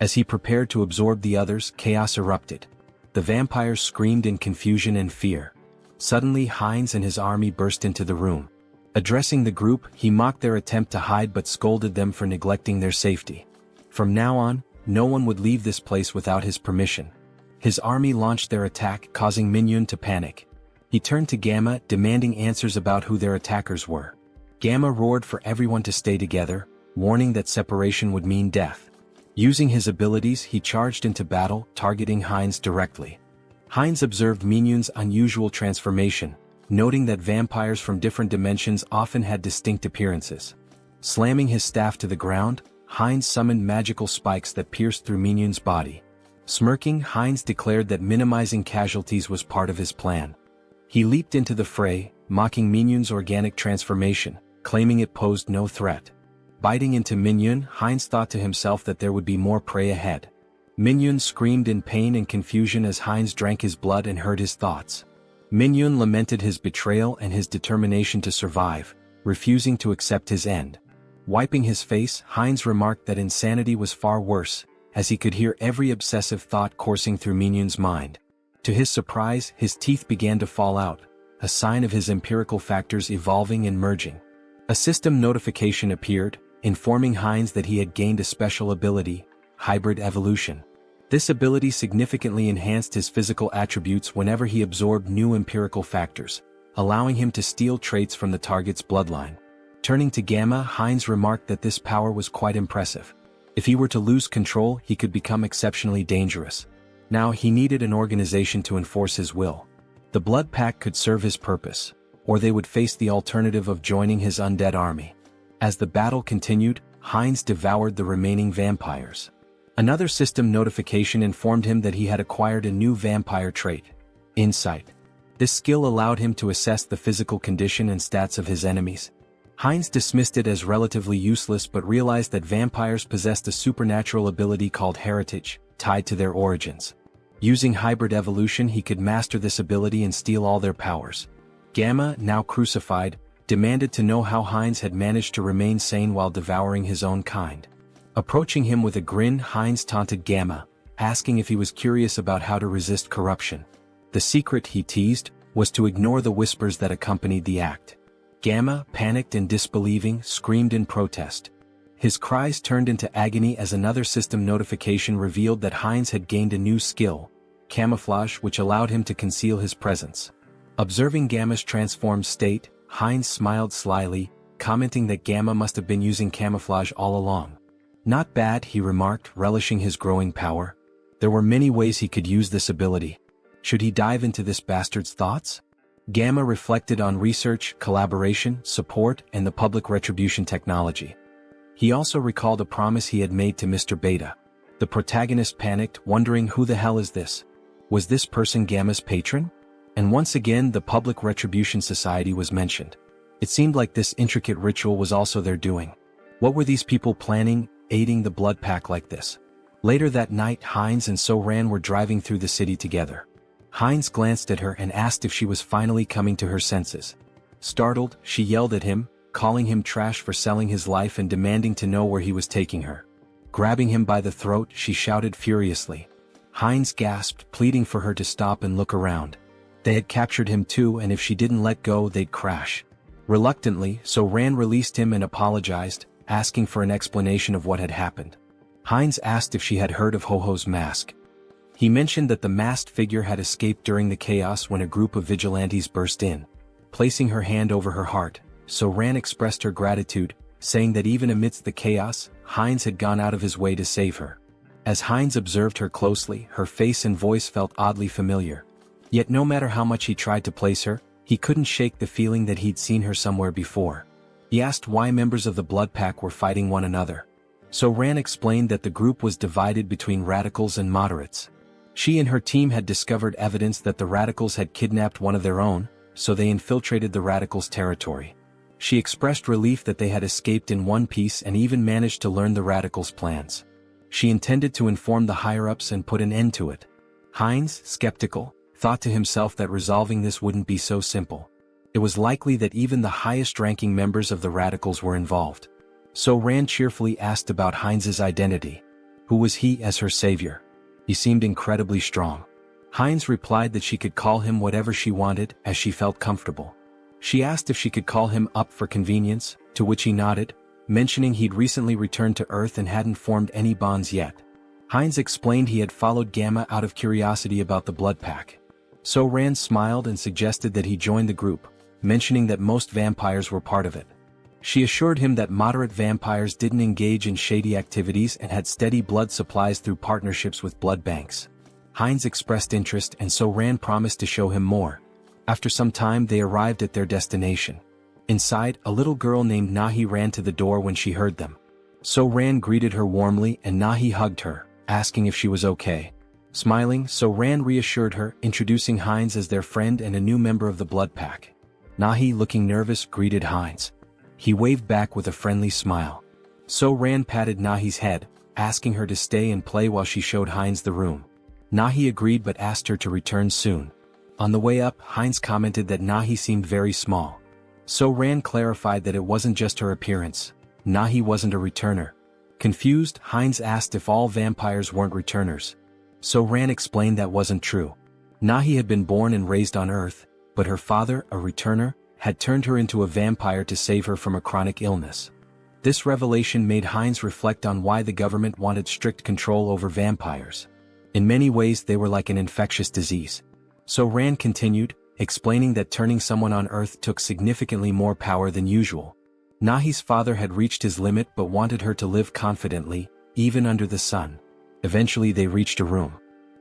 As he prepared to absorb the others, chaos erupted. The vampires screamed in confusion and fear. Suddenly, Hines and his army burst into the room. Addressing the group, he mocked their attempt to hide but scolded them for neglecting their safety. From now on, no one would leave this place without his permission. His army launched their attack, causing Minhyun to panic. He turned to Gamma, demanding answers about who their attackers were. Gamma roared for everyone to stay together, warning that separation would mean death. Using his abilities, he charged into battle, targeting Hines directly. Hines observed Minhyun's unusual transformation, noting that vampires from different dimensions often had distinct appearances. Slamming his staff to the ground, Hines summoned magical spikes that pierced through Minhyun's body. Smirking, Hines declared that minimizing casualties was part of his plan. He leaped into the fray, mocking Minhyun's organic transformation, claiming it posed no threat. Biting into Minhyun, Hines thought to himself that there would be more prey ahead. Minhyun screamed in pain and confusion as Hines drank his blood and heard his thoughts. Minhyun lamented his betrayal and his determination to survive, refusing to accept his end. Wiping his face, Hines remarked that insanity was far worse, as he could hear every obsessive thought coursing through Minhyun's mind. To his surprise, his teeth began to fall out, a sign of his empirical factors evolving and merging. A system notification appeared, informing Hines that he had gained a special ability, hybrid evolution. This ability significantly enhanced his physical attributes whenever he absorbed new empirical factors, allowing him to steal traits from the target's bloodline. Turning to Gamma, Hines remarked that this power was quite impressive. If he were to lose control, he could become exceptionally dangerous. Now he needed an organization to enforce his will. The Blood Pack could serve his purpose, or they would face the alternative of joining his undead army. As the battle continued, Hines devoured the remaining vampires. Another system notification informed him that he had acquired a new vampire trait, Insight. This skill allowed him to assess the physical condition and stats of his enemies. Hines dismissed it as relatively useless but realized that vampires possessed a supernatural ability called heritage, tied to their origins. Using hybrid evolution, he could master this ability and steal all their powers. Gamma, now crucified, demanded to know how Hines had managed to remain sane while devouring his own kind. Approaching him with a grin, Hines taunted Gamma, asking if he was curious about how to resist corruption. The secret, he teased, was to ignore the whispers that accompanied the act. Gamma, panicked and disbelieving, screamed in protest. His cries turned into agony as another system notification revealed that Heinz had gained a new skill, camouflage, which allowed him to conceal his presence. Observing Gamma's transformed state, Heinz smiled slyly, commenting that Gamma must have been using camouflage all along. Not bad, he remarked, relishing his growing power. There were many ways he could use this ability. Should he dive into this bastard's thoughts? Gamma reflected on research, collaboration, support, and the public retribution technology. He also recalled a promise he had made to Mr. Beta. The protagonist panicked, wondering who the hell is this? Was this person Gamma's patron? And once again the Public Retribution Society was mentioned. It seemed like this intricate ritual was also their doing. What were these people planning, aiding the blood pack like this? Later that night Heinz and So-Ran were driving through the city together. Heinz glanced at her and asked if she was finally coming to her senses. Startled, she yelled at him, calling him trash for selling his life and demanding to know where he was taking her. Grabbing him by the throat, she shouted furiously. Heinz gasped, pleading for her to stop and look around. They had captured him too, and if she didn't let go they'd crash. Reluctantly, So-Ran released him and apologized, asking for an explanation of what had happened. Heinz asked if she had heard of Ho-Ho's mask. He mentioned that the masked figure had escaped during the chaos when a group of vigilantes burst in. Placing her hand over her heart, So-Ran expressed her gratitude, saying that even amidst the chaos, Heinz had gone out of his way to save her. As Heinz observed her closely, her face and voice felt oddly familiar. Yet no matter how much he tried to place her, he couldn't shake the feeling that he'd seen her somewhere before. He asked why members of the Blood Pack were fighting one another. So-Ran explained that the group was divided between radicals and moderates. She and her team had discovered evidence that the radicals had kidnapped one of their own, so they infiltrated the radicals' territory. She expressed relief that they had escaped in one piece and even managed to learn the radicals' plans. She intended to inform the higher-ups and put an end to it. Heinz, skeptical, thought to himself that resolving this wouldn't be so simple. It was likely that even the highest-ranking members of the radicals were involved. So-Ran cheerfully asked about Heinz's identity. Who was he as her savior? He seemed incredibly strong. Heinz replied that she could call him whatever she wanted, as she felt comfortable. She asked if she could call him up for convenience, to which he nodded, mentioning he'd recently returned to Earth and hadn't formed any bonds yet. Heinz explained he had followed Gamma out of curiosity about the Blood Pack. So-Ran smiled and suggested that he join the group, mentioning that most vampires were part of it. She assured him that moderate vampires didn't engage in shady activities and had steady blood supplies through partnerships with blood banks. Heinz expressed interest and So-Ran promised to show him more. After some time they arrived at their destination. Inside, a little girl named Nahi ran to the door when she heard them. So-Ran greeted her warmly and Nahi hugged her, asking if she was okay. Smiling, So-Ran reassured her, introducing Heinz as their friend and a new member of the Blood Pack. Nahi, looking nervous, greeted Heinz. He waved back with a friendly smile. So-Ran patted Nahi's head, asking her to stay and play while she showed Heinz the room. Nahi agreed but asked her to return soon. On the way up, Heinz commented that Nahi seemed very small. So-Ran clarified that it wasn't just her appearance. Nahi wasn't a returner. Confused, Heinz asked if all vampires weren't returners. So-Ran explained that wasn't true. Nahi had been born and raised on Earth, but her father, a returner, had turned her into a vampire to save her from a chronic illness. This revelation made Heinz reflect on why the government wanted strict control over vampires. In many ways they were like an infectious disease. So-Ran continued, explaining that turning someone on Earth took significantly more power than usual. Nahi's father had reached his limit but wanted her to live confidently, even under the sun. Eventually they reached a room.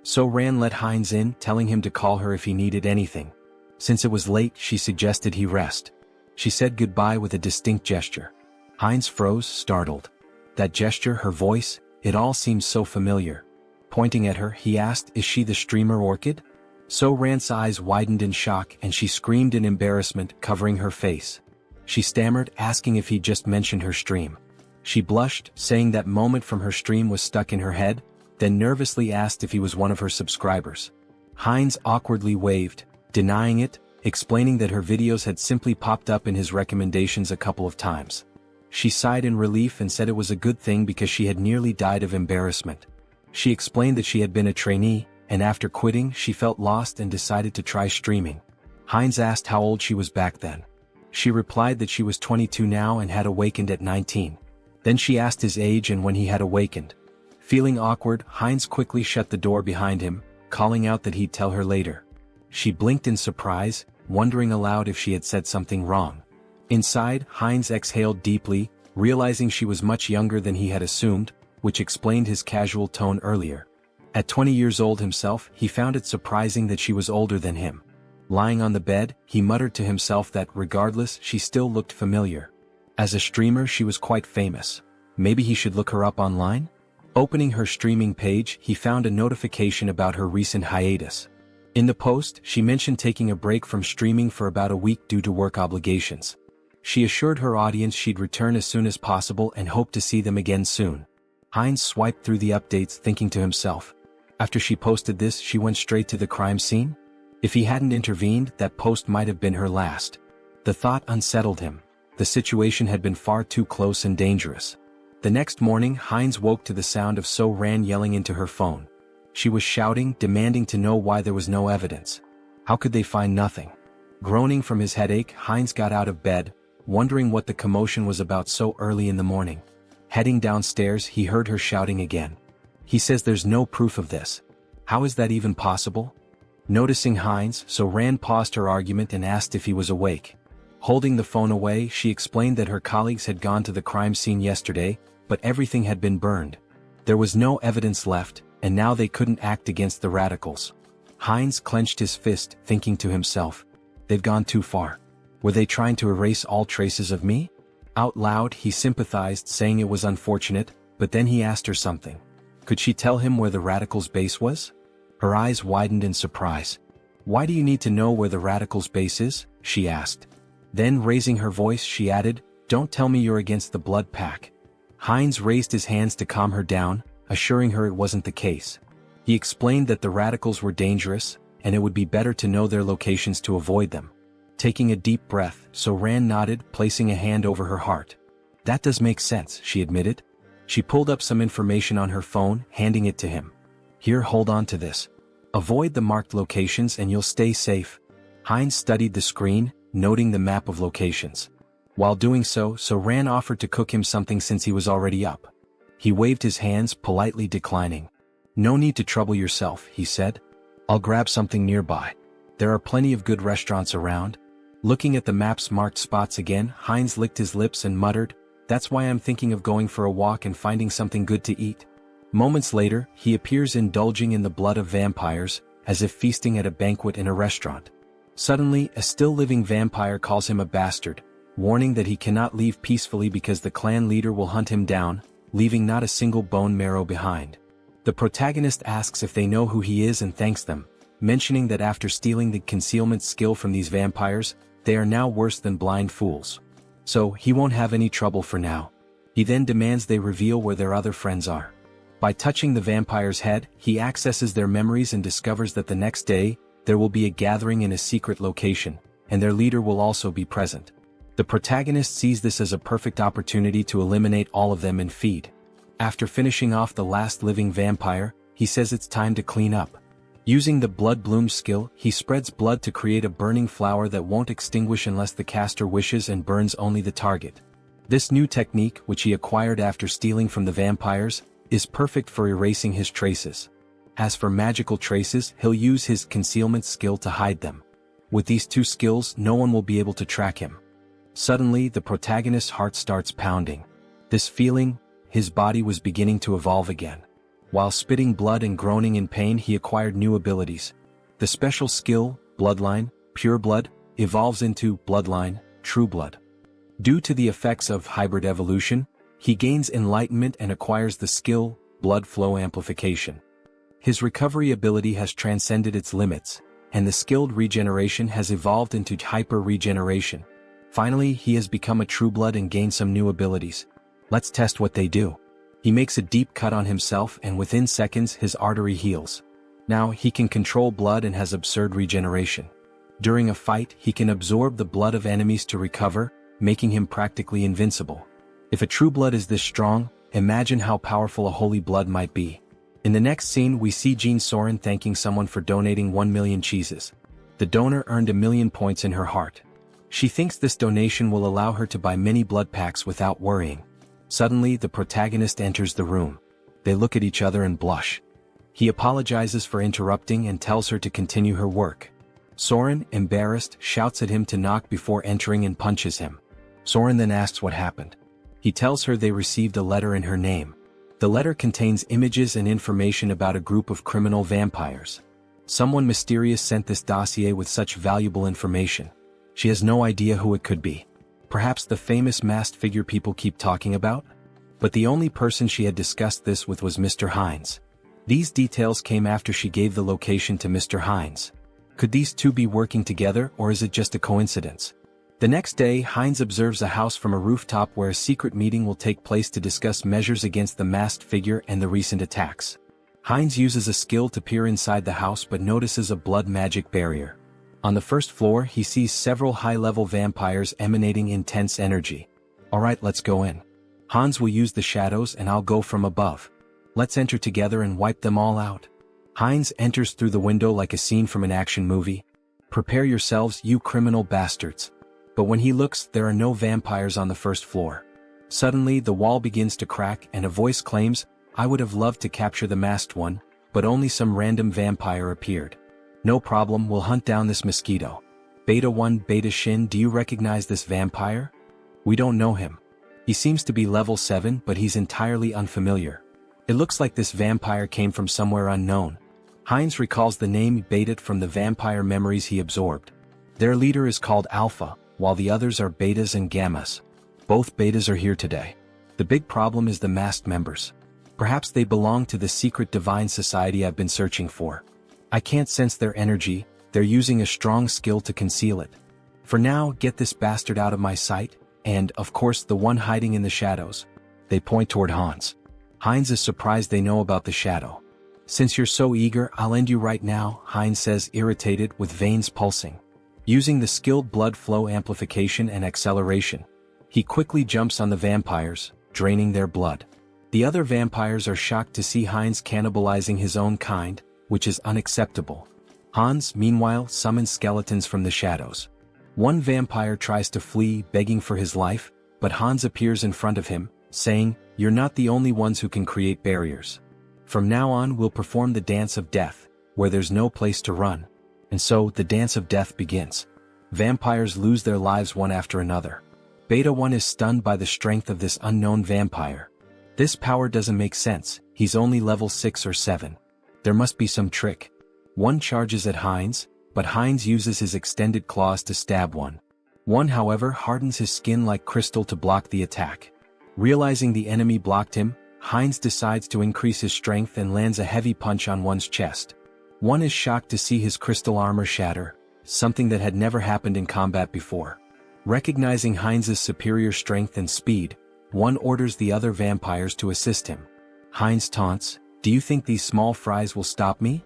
So-Ran let Heinz in, telling him to call her if he needed anything. Since it was late, she suggested he rest. She said goodbye with a distinct gesture. Heinz froze, startled. That gesture, her voice, it all seemed so familiar. Pointing at her, he asked, "Is she the streamer Orchid?" So-Ran's eyes widened in shock and she screamed in embarrassment, covering her face. She stammered, asking if he'd just mentioned her stream. She blushed, saying that moment from her stream was stuck in her head, then nervously asked if he was one of her subscribers. Heinz awkwardly waved, denying it, explaining that her videos had simply popped up in his recommendations a couple of times. She sighed in relief and said it was a good thing because she had nearly died of embarrassment. She explained that she had been a trainee, and after quitting she felt lost and decided to try streaming. Heinz asked how old she was back then. She replied that she was 22 now and had awakened at 19. Then she asked his age and when he had awakened. Feeling awkward, Heinz quickly shut the door behind him, calling out that he'd tell her later. She blinked in surprise, wondering aloud if she had said something wrong. Inside, Heinz exhaled deeply, realizing she was much younger than he had assumed, which explained his casual tone earlier. At 20 years old himself, he found it surprising that she was older than him. Lying on the bed, he muttered to himself that regardless, she still looked familiar. As a streamer, she was quite famous. Maybe he should look her up online? Opening her streaming page, he found a notification about her recent hiatus. In the post, she mentioned taking a break from streaming for about a week due to work obligations. She assured her audience she'd return as soon as possible and hoped to see them again soon. Heinz swiped through the updates, thinking to himself. After she posted this, she went straight to the crime scene? If he hadn't intervened, that post might have been her last. The thought unsettled him. The situation had been far too close and dangerous. The next morning, Heinz woke to the sound of So-Ran yelling into her phone. She was shouting, demanding to know why there was no evidence. How could they find nothing? Groaning from his headache, Heinz got out of bed, wondering what the commotion was about so early in the morning. Heading downstairs, he heard her shouting again. He says there's no proof of this. How is that even possible? Noticing Heinz, So-Ran paused her argument and asked if he was awake. Holding the phone away, she explained that her colleagues had gone to the crime scene yesterday, but everything had been burned. There was no evidence left, and now they couldn't act against the radicals. Heinz clenched his fist, thinking to himself, they've gone too far. Were they trying to erase all traces of me? Out loud, he sympathized, saying it was unfortunate, but then he asked her something. Could she tell him where the radicals' base was? Her eyes widened in surprise. Why do you need to know where the radicals' base is? She asked. Then, raising her voice, she added, don't tell me you're against the blood pack. Heinz raised his hands to calm her down, assuring her it wasn't the case. He explained that the radicals were dangerous, and it would be better to know their locations to avoid them. Taking a deep breath, So-Ran nodded, placing a hand over her heart. That does make sense, she admitted. She pulled up some information on her phone, handing it to him. Here, hold on to this. Avoid the marked locations and you'll stay safe. Heinz studied the screen, noting the map of locations. While doing so, So-Ran offered to cook him something since he was already up. He waved his hands, politely declining. No need to trouble yourself, he said. I'll grab something nearby. There are plenty of good restaurants around. Looking at the map's marked spots again, Heinz licked his lips and muttered, that's why I'm thinking of going for a walk and finding something good to eat. Moments later, he appears indulging in the blood of vampires, as if feasting at a banquet in a restaurant. Suddenly, a still-living vampire calls him a bastard, warning that he cannot leave peacefully because the clan leader will hunt him down, leaving not a single bone marrow behind. The protagonist asks if they know who he is and thanks them, mentioning that after stealing the concealment skill from these vampires, they are now worse than blind fools. So, he won't have any trouble for now. He then demands they reveal where their other friends are. By touching the vampire's head, he accesses their memories and discovers that the next day, there will be a gathering in a secret location, and their leader will also be present. The protagonist sees this as a perfect opportunity to eliminate all of them and feed. After finishing off the last living vampire, he says it's time to clean up. Using the Blood Bloom skill, he spreads blood to create a burning flower that won't extinguish unless the caster wishes and burns only the target. This new technique, which he acquired after stealing from the vampires, is perfect for erasing his traces. As for magical traces, he'll use his concealment skill to hide them. With these two skills, no one will be able to track him. Suddenly, the protagonist's heart starts pounding. This feeling, his body was beginning to evolve again. While spitting blood and groaning in pain, he acquired new abilities. The special skill, Bloodline, Pure Blood, evolves into Bloodline, True Blood. Due to the effects of hybrid evolution, he gains enlightenment and acquires the skill, Blood Flow Amplification. His recovery ability has transcended its limits, and the skilled regeneration has evolved into hyper-regeneration. Finally, he has become a True Blood and gained some new abilities. Let's test what they do. He makes a deep cut on himself and within seconds his artery heals. Now he can control blood and has absurd regeneration. During a fight, he can absorb the blood of enemies to recover, making him practically invincible. If a True Blood is this strong, imagine how powerful a Holy Blood might be. In the next scene, we see Jean Soren thanking someone for donating 1 million cheeses. The donor earned 1,000,000 points in her heart. She thinks this donation will allow her to buy many blood packs without worrying. Suddenly, the protagonist enters the room. They look at each other and blush. He apologizes for interrupting and tells her to continue her work. Soren, embarrassed, shouts at him to knock before entering and punches him. Soren then asks what happened. He tells her they received a letter in her name. The letter contains images and information about a group of criminal vampires. Someone mysterious sent this dossier with such valuable information. She has no idea who it could be. Perhaps the famous masked figure people keep talking about? But the only person she had discussed this with was Mr. Hines. These details came after she gave the location to Mr. Hines. Could these two be working together, or is it just a coincidence? The next day, Hines observes a house from a rooftop where a secret meeting will take place to discuss measures against the masked figure and the recent attacks. Hines uses a skill to peer inside the house but notices a blood magic barrier. On the first floor, he sees several high-level vampires emanating intense energy. Alright, let's go in. Hans will use the shadows and I'll go from above. Let's enter together and wipe them all out. Hines enters through the window like a scene from an action movie. Prepare yourselves, you criminal bastards. But when he looks, there are no vampires on the first floor. Suddenly, the wall begins to crack and a voice claims, I would have loved to capture the masked one, but only some random vampire appeared. No problem, we'll hunt down this mosquito. Beta 1 Beta Shin, do you recognize this vampire? We don't know him. He seems to be level 7 but he's entirely unfamiliar. It looks like this vampire came from somewhere unknown. Hines recalls the name Beta from the vampire memories he absorbed. Their leader is called Alpha, while the others are Betas and Gammas. Both Betas are here today. The big problem is the masked members. Perhaps they belong to the secret divine society I've been searching for. I can't sense their energy, they're using a strong skill to conceal it. For now, get this bastard out of my sight, and, of course, the one hiding in the shadows. They point toward Hans. Hines is surprised they know about the shadow. Since you're so eager, I'll end you right now, Hines says, irritated, with veins pulsing. Using the skilled blood flow amplification and acceleration, he quickly jumps on the vampires, draining their blood. The other vampires are shocked to see Hines cannibalizing his own kind, which is unacceptable. Hans, meanwhile, summons skeletons from the shadows. One vampire tries to flee, begging for his life, but Hans appears in front of him, saying, You're not the only ones who can create barriers. From now on we'll perform the dance of death, where there's no place to run. And so, the dance of death begins. Vampires lose their lives one after another. Beta 1 is stunned by the strength of this unknown vampire. This power doesn't make sense, he's only level 6 or 7. There must be some trick. One charges at Hines, but Hines uses his extended claws to stab one. One, however, hardens his skin like crystal to block the attack. Realizing the enemy blocked him, Hines decides to increase his strength and lands a heavy punch on one's chest. One is shocked to see his crystal armor shatter, something that had never happened in combat before. Recognizing Hines's superior strength and speed, one orders the other vampires to assist him. Hines taunts, Do you think these small fries will stop me?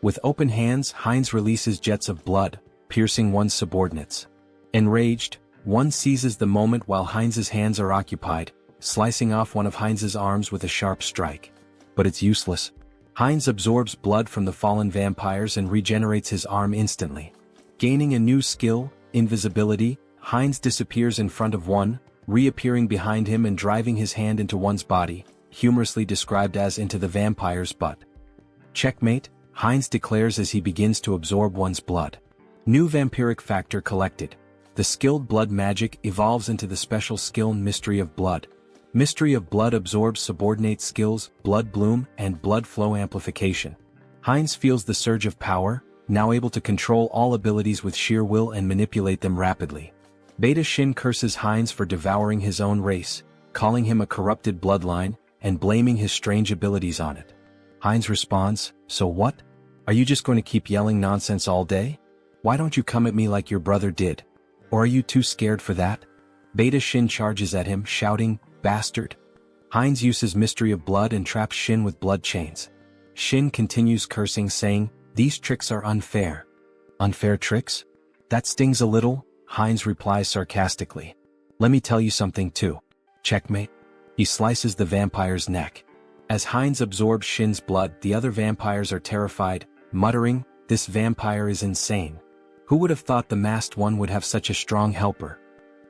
With open hands, Hines releases jets of blood, piercing one's subordinates. Enraged, one seizes the moment while Hines's hands are occupied, slicing off one of Hines's arms with a sharp strike. But it's useless. Hines absorbs blood from the fallen vampires and regenerates his arm instantly. Gaining a new skill, invisibility, Hines disappears in front of one, reappearing behind him and driving his hand into one's body, humorously described as into the vampire's butt. Checkmate, Hines declares as he begins to absorb one's blood. New vampiric factor collected. The skilled blood magic evolves into the special skill Mystery of Blood. Mystery of Blood absorbs subordinate skills, Blood Bloom, and Blood Flow Amplification. Hines feels the surge of power, now able to control all abilities with sheer will and manipulate them rapidly. Beta Shin curses Hines for devouring his own race, calling him a corrupted bloodline, and blaming his strange abilities on it. Hines responds, So what? Are you just going to keep yelling nonsense all day? Why don't you come at me like your brother did? Or are you too scared for that? Beta Shin charges at him, shouting, Bastard! Hines uses Mystery of Blood and traps Shin with blood chains. Shin continues cursing, saying, These tricks are unfair. Unfair tricks? That stings a little, Hines replies sarcastically. Let me tell you something too. Checkmate. He slices the vampire's neck. As Hines absorbs Shin's blood, the other vampires are terrified, muttering, This vampire is insane. Who would have thought the masked one would have such a strong helper?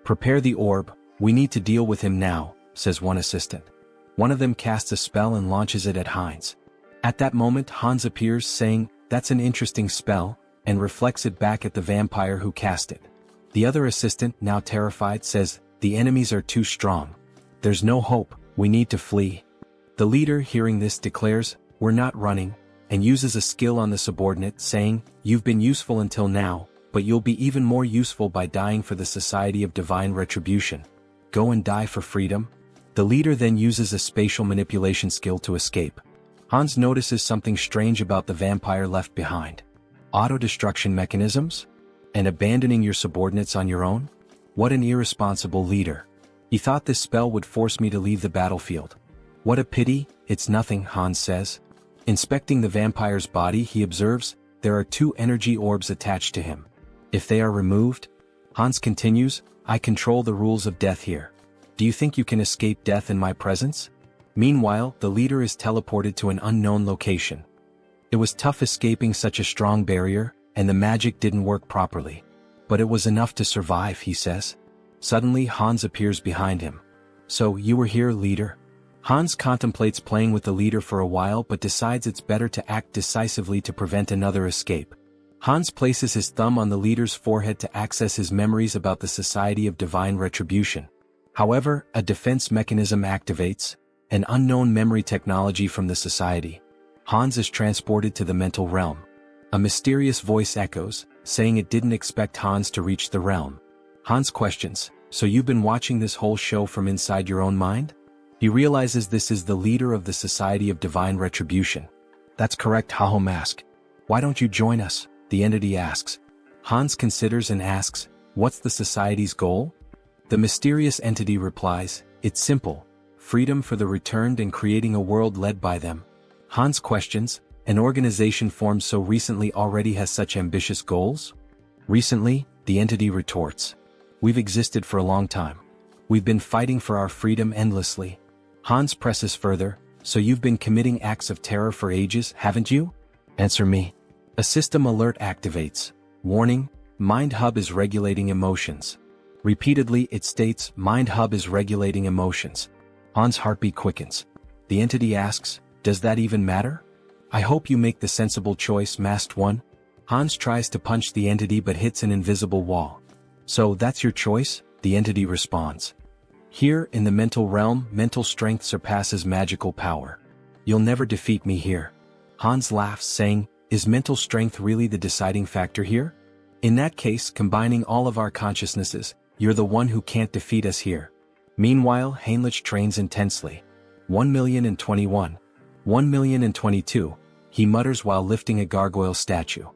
Prepare the orb, we need to deal with him now, says one assistant. One of them casts a spell and launches it at Hans. At that moment Hans appears saying, "That's an interesting spell," and reflects it back at the vampire who cast it. The other assistant, now terrified, says, "The enemies are too strong. There's no hope, we need to flee." The leader, hearing this, declares, "We're not running," and uses a skill on the subordinate, saying, "You've been useful until now, but you'll be even more useful by dying for the Society of Divine Retribution. Go and die for freedom." The leader then uses a spatial manipulation skill to escape. Hans notices something strange about the vampire left behind. Auto-destruction mechanisms? And abandoning your subordinates on your own? What an irresponsible leader. He thought this spell would force me to leave the battlefield. What a pity, it's nothing, Hans says. Inspecting the vampire's body, he observes, there are 2 energy orbs attached to him. If they are removed, Hans continues, I control the rules of death here. Do you think you can escape death in my presence? Meanwhile, the leader is teleported to an unknown location. It was tough escaping such a strong barrier, and the magic didn't work properly. But it was enough to survive, he says. Suddenly Hans appears behind him. So, you were here, leader? Hans contemplates playing with the leader for a while but decides it's better to act decisively to prevent another escape. Hans places his thumb on the leader's forehead to access his memories about the Society of Divine Retribution. However, a defense mechanism activates, an unknown memory technology from the society. Hans is transported to the mental realm. A mysterious voice echoes, saying it didn't expect Hans to reach the realm. Hans questions, so you've been watching this whole show from inside your own mind? He realizes this is the leader of the Society of Divine Retribution. That's correct, Haho Mask. Why don't you join us? The entity asks. Hans considers and asks, what's the society's goal? The mysterious entity replies, it's simple, freedom for the returned and creating a world led by them. Hans questions, an organization formed so recently already has such ambitious goals? Recently, the entity retorts. We've existed for a long time. We've been fighting for our freedom endlessly. Hans presses further, so you've been committing acts of terror for ages, haven't you? Answer me. A system alert activates. Warning, Mind Hub is regulating emotions. Repeatedly it states, Mind Hub is regulating emotions. Hans' heartbeat quickens. The entity asks, does that even matter? I hope you make the sensible choice, Masked One. Hans tries to punch the entity but hits an invisible wall. So that's your choice? The entity responds. Here, in the mental realm, mental strength surpasses magical power. You'll never defeat me here. Hans laughs, saying, is mental strength really the deciding factor here? In that case, combining all of our consciousnesses, you're the one who can't defeat us here. Meanwhile, Heinrich trains intensely. 1,021. 1,022, he mutters while lifting a gargoyle statue.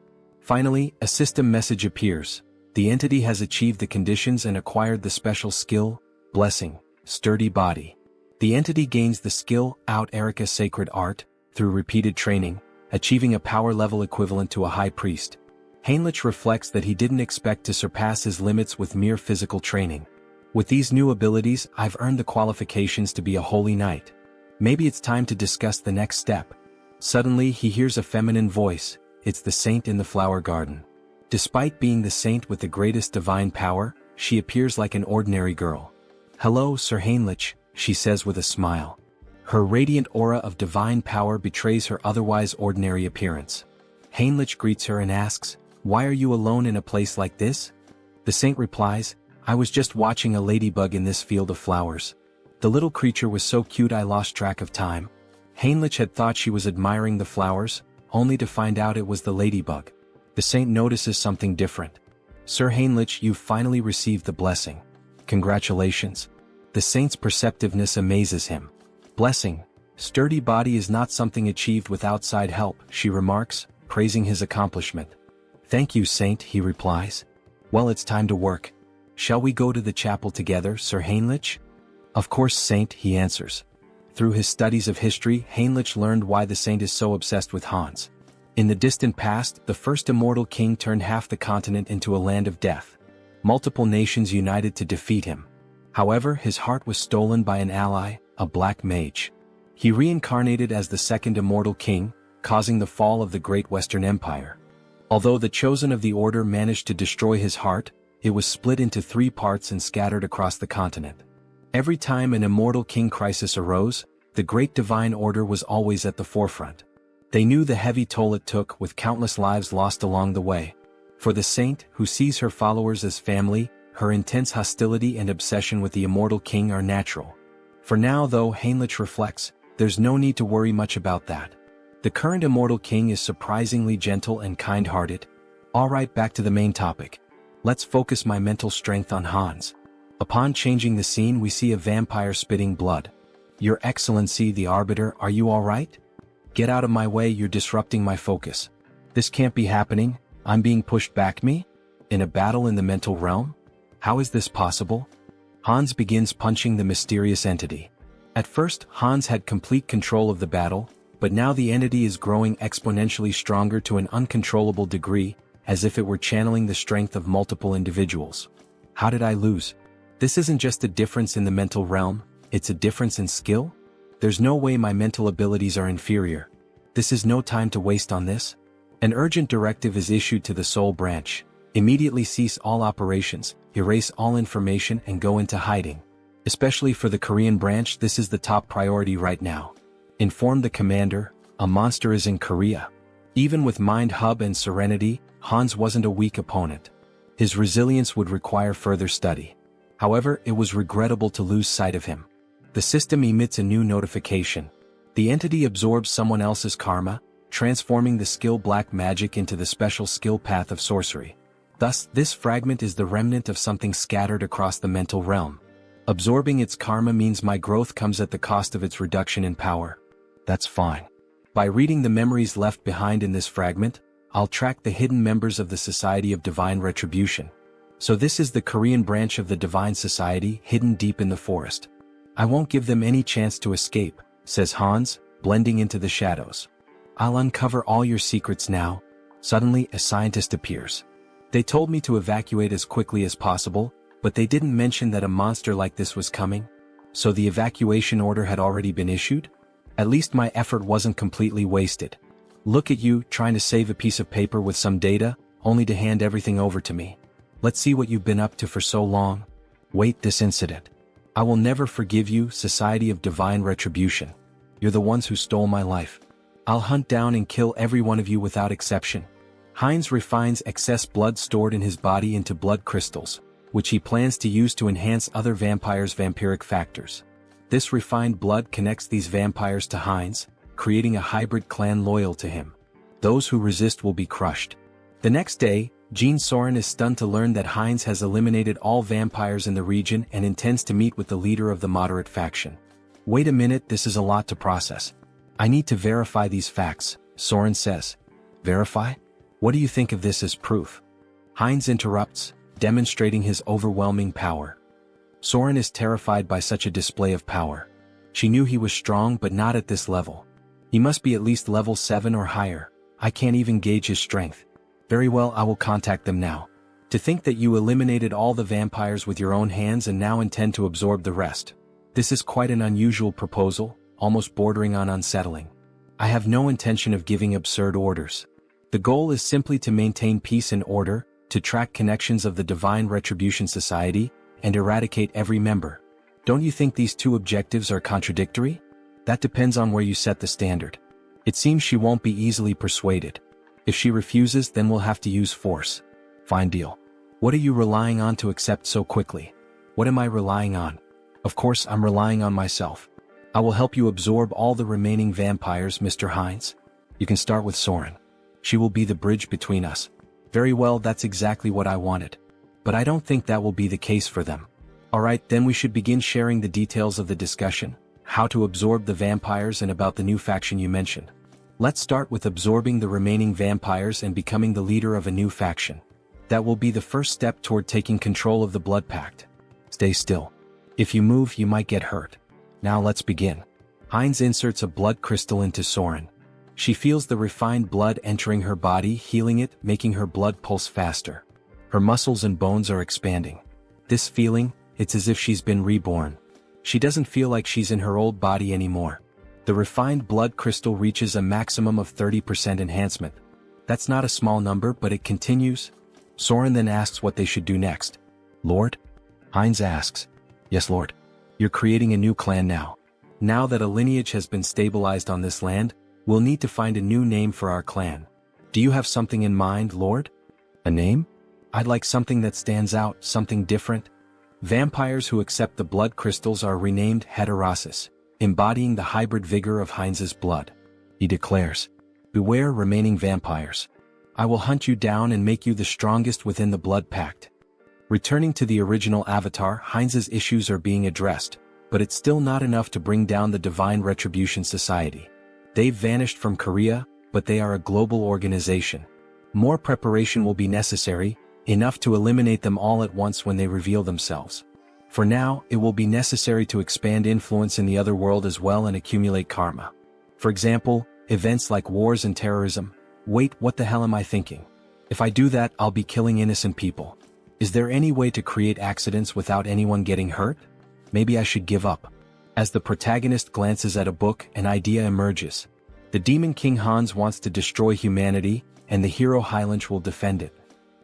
Finally, a system message appears. The entity has achieved the conditions and acquired the special skill, Blessing, Sturdy Body. The entity gains the skill, Out Erica Sacred Art, through repeated training, achieving a power level equivalent to a high priest. Heinrich reflects that he didn't expect to surpass his limits with mere physical training. With these new abilities, I've earned the qualifications to be a holy knight. Maybe it's time to discuss the next step. Suddenly he hears a feminine voice, it's the saint in the flower garden. Despite being the saint with the greatest divine power, she appears like an ordinary girl. Hello, Sir Heinrich, she says with a smile. Her radiant aura of divine power betrays her otherwise ordinary appearance. Heinrich greets her and asks, why are you alone in a place like this? The saint replies, I was just watching a ladybug in this field of flowers. The little creature was so cute I lost track of time. Heinrich had thought she was admiring the flowers, only to find out it was the ladybug. The saint notices something different. Sir Heinrich, you've finally received the blessing. Congratulations. The saint's perceptiveness amazes him. Blessing, Sturdy Body is not something achieved with outside help, she remarks, praising his accomplishment. Thank you, saint, he replies. Well, it's time to work. Shall we go to the chapel together, Sir Heinrich? Of course, saint, he answers. Through his studies of history, Heinrich learned why the saint is so obsessed with Hans. In the distant past, the first immortal king turned half the continent into a land of death. Multiple nations united to defeat him. However, his heart was stolen by an ally, a black mage. He reincarnated as the second immortal king, causing the fall of the Great Western Empire. Although the chosen of the order managed to destroy his heart, it was split into 3 parts and scattered across the continent. Every time an immortal king crisis arose, the great divine order was always at the forefront. They knew the heavy toll it took, with countless lives lost along the way. For the saint, who sees her followers as family, her intense hostility and obsession with the immortal king are natural. For now, though, Heinrich reflects, there's no need to worry much about that. The current immortal king is surprisingly gentle and kind-hearted. Alright, back to the main topic. Let's focus my mental strength on Hans. Upon changing the scene, we see a vampire spitting blood. Your Excellency the Arbiter, are you alright? Get out of my way, you're disrupting my focus. This can't be happening, I'm being pushed back. Me? In a battle in the mental realm? How is this possible? Hans begins punching the mysterious entity. At first, Hans had complete control of the battle, but now the entity is growing exponentially stronger to an uncontrollable degree, as if it were channeling the strength of multiple individuals. How did I lose? This isn't just a difference in the mental realm, it's a difference in skill? There's no way my mental abilities are inferior. This is no time to waste on this. An urgent directive is issued to the Soul Branch. Immediately cease all operations, erase all information and go into hiding. Especially for the Korean branch, this is the top priority right now. Inform the commander, a monster is in Korea. Even with Mind Hub and Serenity, Hans wasn't a weak opponent. His resilience would require further study. However, it was regrettable to lose sight of him. The system emits a new notification. The entity absorbs someone else's karma, transforming the skill black magic into the special skill path of sorcery. Thus, this fragment is the remnant of something scattered across the mental realm. Absorbing its karma means my growth comes at the cost of its reduction in power. That's fine. By reading the memories left behind in this fragment, I'll track the hidden members of the Society of Divine Retribution. So this is the Korean branch of the Divine Society, hidden deep in the forest. I won't give them any chance to escape, says Hans, blending into the shadows. I'll uncover all your secrets now. Suddenly, a scientist appears. They told me to evacuate as quickly as possible, but they didn't mention that a monster like this was coming. So the evacuation order had already been issued? At least my effort wasn't completely wasted. Look at you, trying to save a piece of paper with some data, only to hand everything over to me. Let's see what you've been up to for so long. Wait, this incident. I will never forgive you, Society of Divine Retribution. You're the ones who stole my life. I'll hunt down and kill every one of you without exception. Heinz refines excess blood stored in his body into blood crystals, which he plans to use to enhance other vampires' vampiric factors. This refined blood connects these vampires to Heinz, creating a hybrid clan loyal to him. Those who resist will be crushed. The next day, Jean Soren is stunned to learn that Heinz has eliminated all vampires in the region and intends to meet with the leader of the moderate faction. Wait a minute, this is a lot to process. I need to verify these facts, Soren says. Verify? What do you think of this as proof? Heinz interrupts, demonstrating his overwhelming power. Soren is terrified by such a display of power. She knew he was strong, but not at this level. He must be at least level 7 or higher. I can't even gauge his strength. Very well, I will contact them now. To think that you eliminated all the vampires with your own hands and now intend to absorb the rest. This is quite an unusual proposal, almost bordering on unsettling. I have no intention of giving absurd orders. The goal is simply to maintain peace and order, to track connections of the Divine Retribution Society, and eradicate every member. Don't you think these two objectives are contradictory? That depends on where you set the standard. It seems she won't be easily persuaded. If she refuses, then we'll have to use force. Fine deal. What are you relying on to accept so quickly? What am I relying on? Of course, I'm relying on myself. I will help you absorb all the remaining vampires, Mr. Heinz. You can start with Soren. She will be the bridge between us. Very well, that's exactly what I wanted. But I don't think that will be the case for them. Alright, then we should begin sharing the details of the discussion, how to absorb the vampires and about the new faction you mentioned. Let's start with absorbing the remaining vampires and becoming the leader of a new faction. That will be the first step toward taking control of the Blood Pact. Stay still. If you move, you might get hurt. Now let's begin. Heinz inserts a blood crystal into Soren. She feels the refined blood entering her body, healing it, making her blood pulse faster. Her muscles and bones are expanding. This feeling, it's as if she's been reborn. She doesn't feel like she's in her old body anymore. The refined blood crystal reaches a maximum of 30% enhancement. That's not a small number, but it continues. Soren then asks what they should do next. Lord? Heinz asks. Yes, Lord. You're creating a new clan now. Now that a lineage has been stabilized on this land, we'll need to find a new name for our clan. Do you have something in mind, Lord? A name? I'd like something that stands out, something different. Vampires who accept the blood crystals are renamed Heterosis, embodying the hybrid vigor of Heinz's blood. He declares, beware remaining vampires. I will hunt you down and make you the strongest within the blood pact. Returning to the original avatar, Heinz's issues are being addressed, but it's still not enough to bring down the Divine Retribution Society. They've vanished from Korea, but they are a global organization. More preparation will be necessary, enough to eliminate them all at once when they reveal themselves. For now, it will be necessary to expand influence in the other world as well and accumulate karma. For example, events like wars and terrorism. Wait, what the hell am I thinking? If I do that, I'll be killing innocent people. Is there any way to create accidents without anyone getting hurt? Maybe I should give up. As the protagonist glances at a book, an idea emerges. The Demon King Hans wants to destroy humanity, and the hero Heinz will defend it.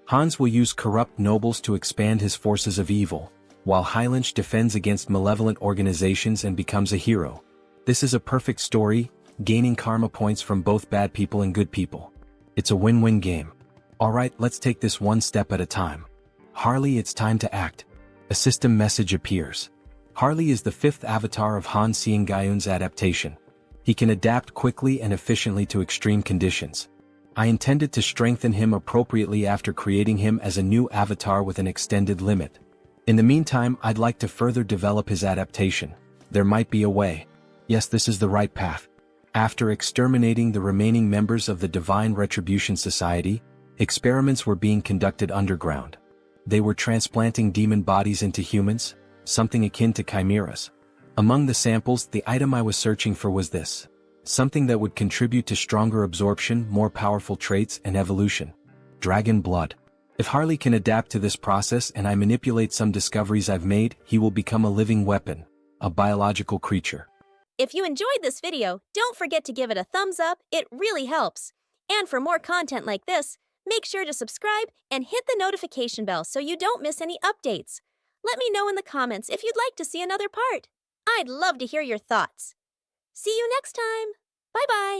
Hans will use corrupt nobles to expand his forces of evil, while Heinz defends against malevolent organizations and becomes a hero. This is a perfect story, gaining karma points from both bad people and good people. It's a win-win game. Alright, let's take this one step at a time. Harley, it's time to act. A system message appears. Harley is the fifth avatar of Han Seong-gyeon's adaptation. He can adapt quickly and efficiently to extreme conditions. I intended to strengthen him appropriately after creating him as a new avatar with an extended limit. In the meantime, I'd like to further develop his adaptation. There might be a way. Yes, this is the right path. After exterminating the remaining members of the Divine Retribution Society, experiments were being conducted underground. They were transplanting demon bodies into humans, something akin to chimeras. Among the samples, the item I was searching for was this. Something that would contribute to stronger absorption, more powerful traits, and evolution. Dragon blood. If Harley can adapt to this process and I manipulate some discoveries I've made, he will become a living weapon, a biological creature. If you enjoyed this video, don't forget to give it a thumbs up, it really helps. And for more content like this, make sure to subscribe and hit the notification bell so you don't miss any updates. Let me know in the comments if you'd like to see another part. I'd love to hear your thoughts. See you next time. Bye-bye.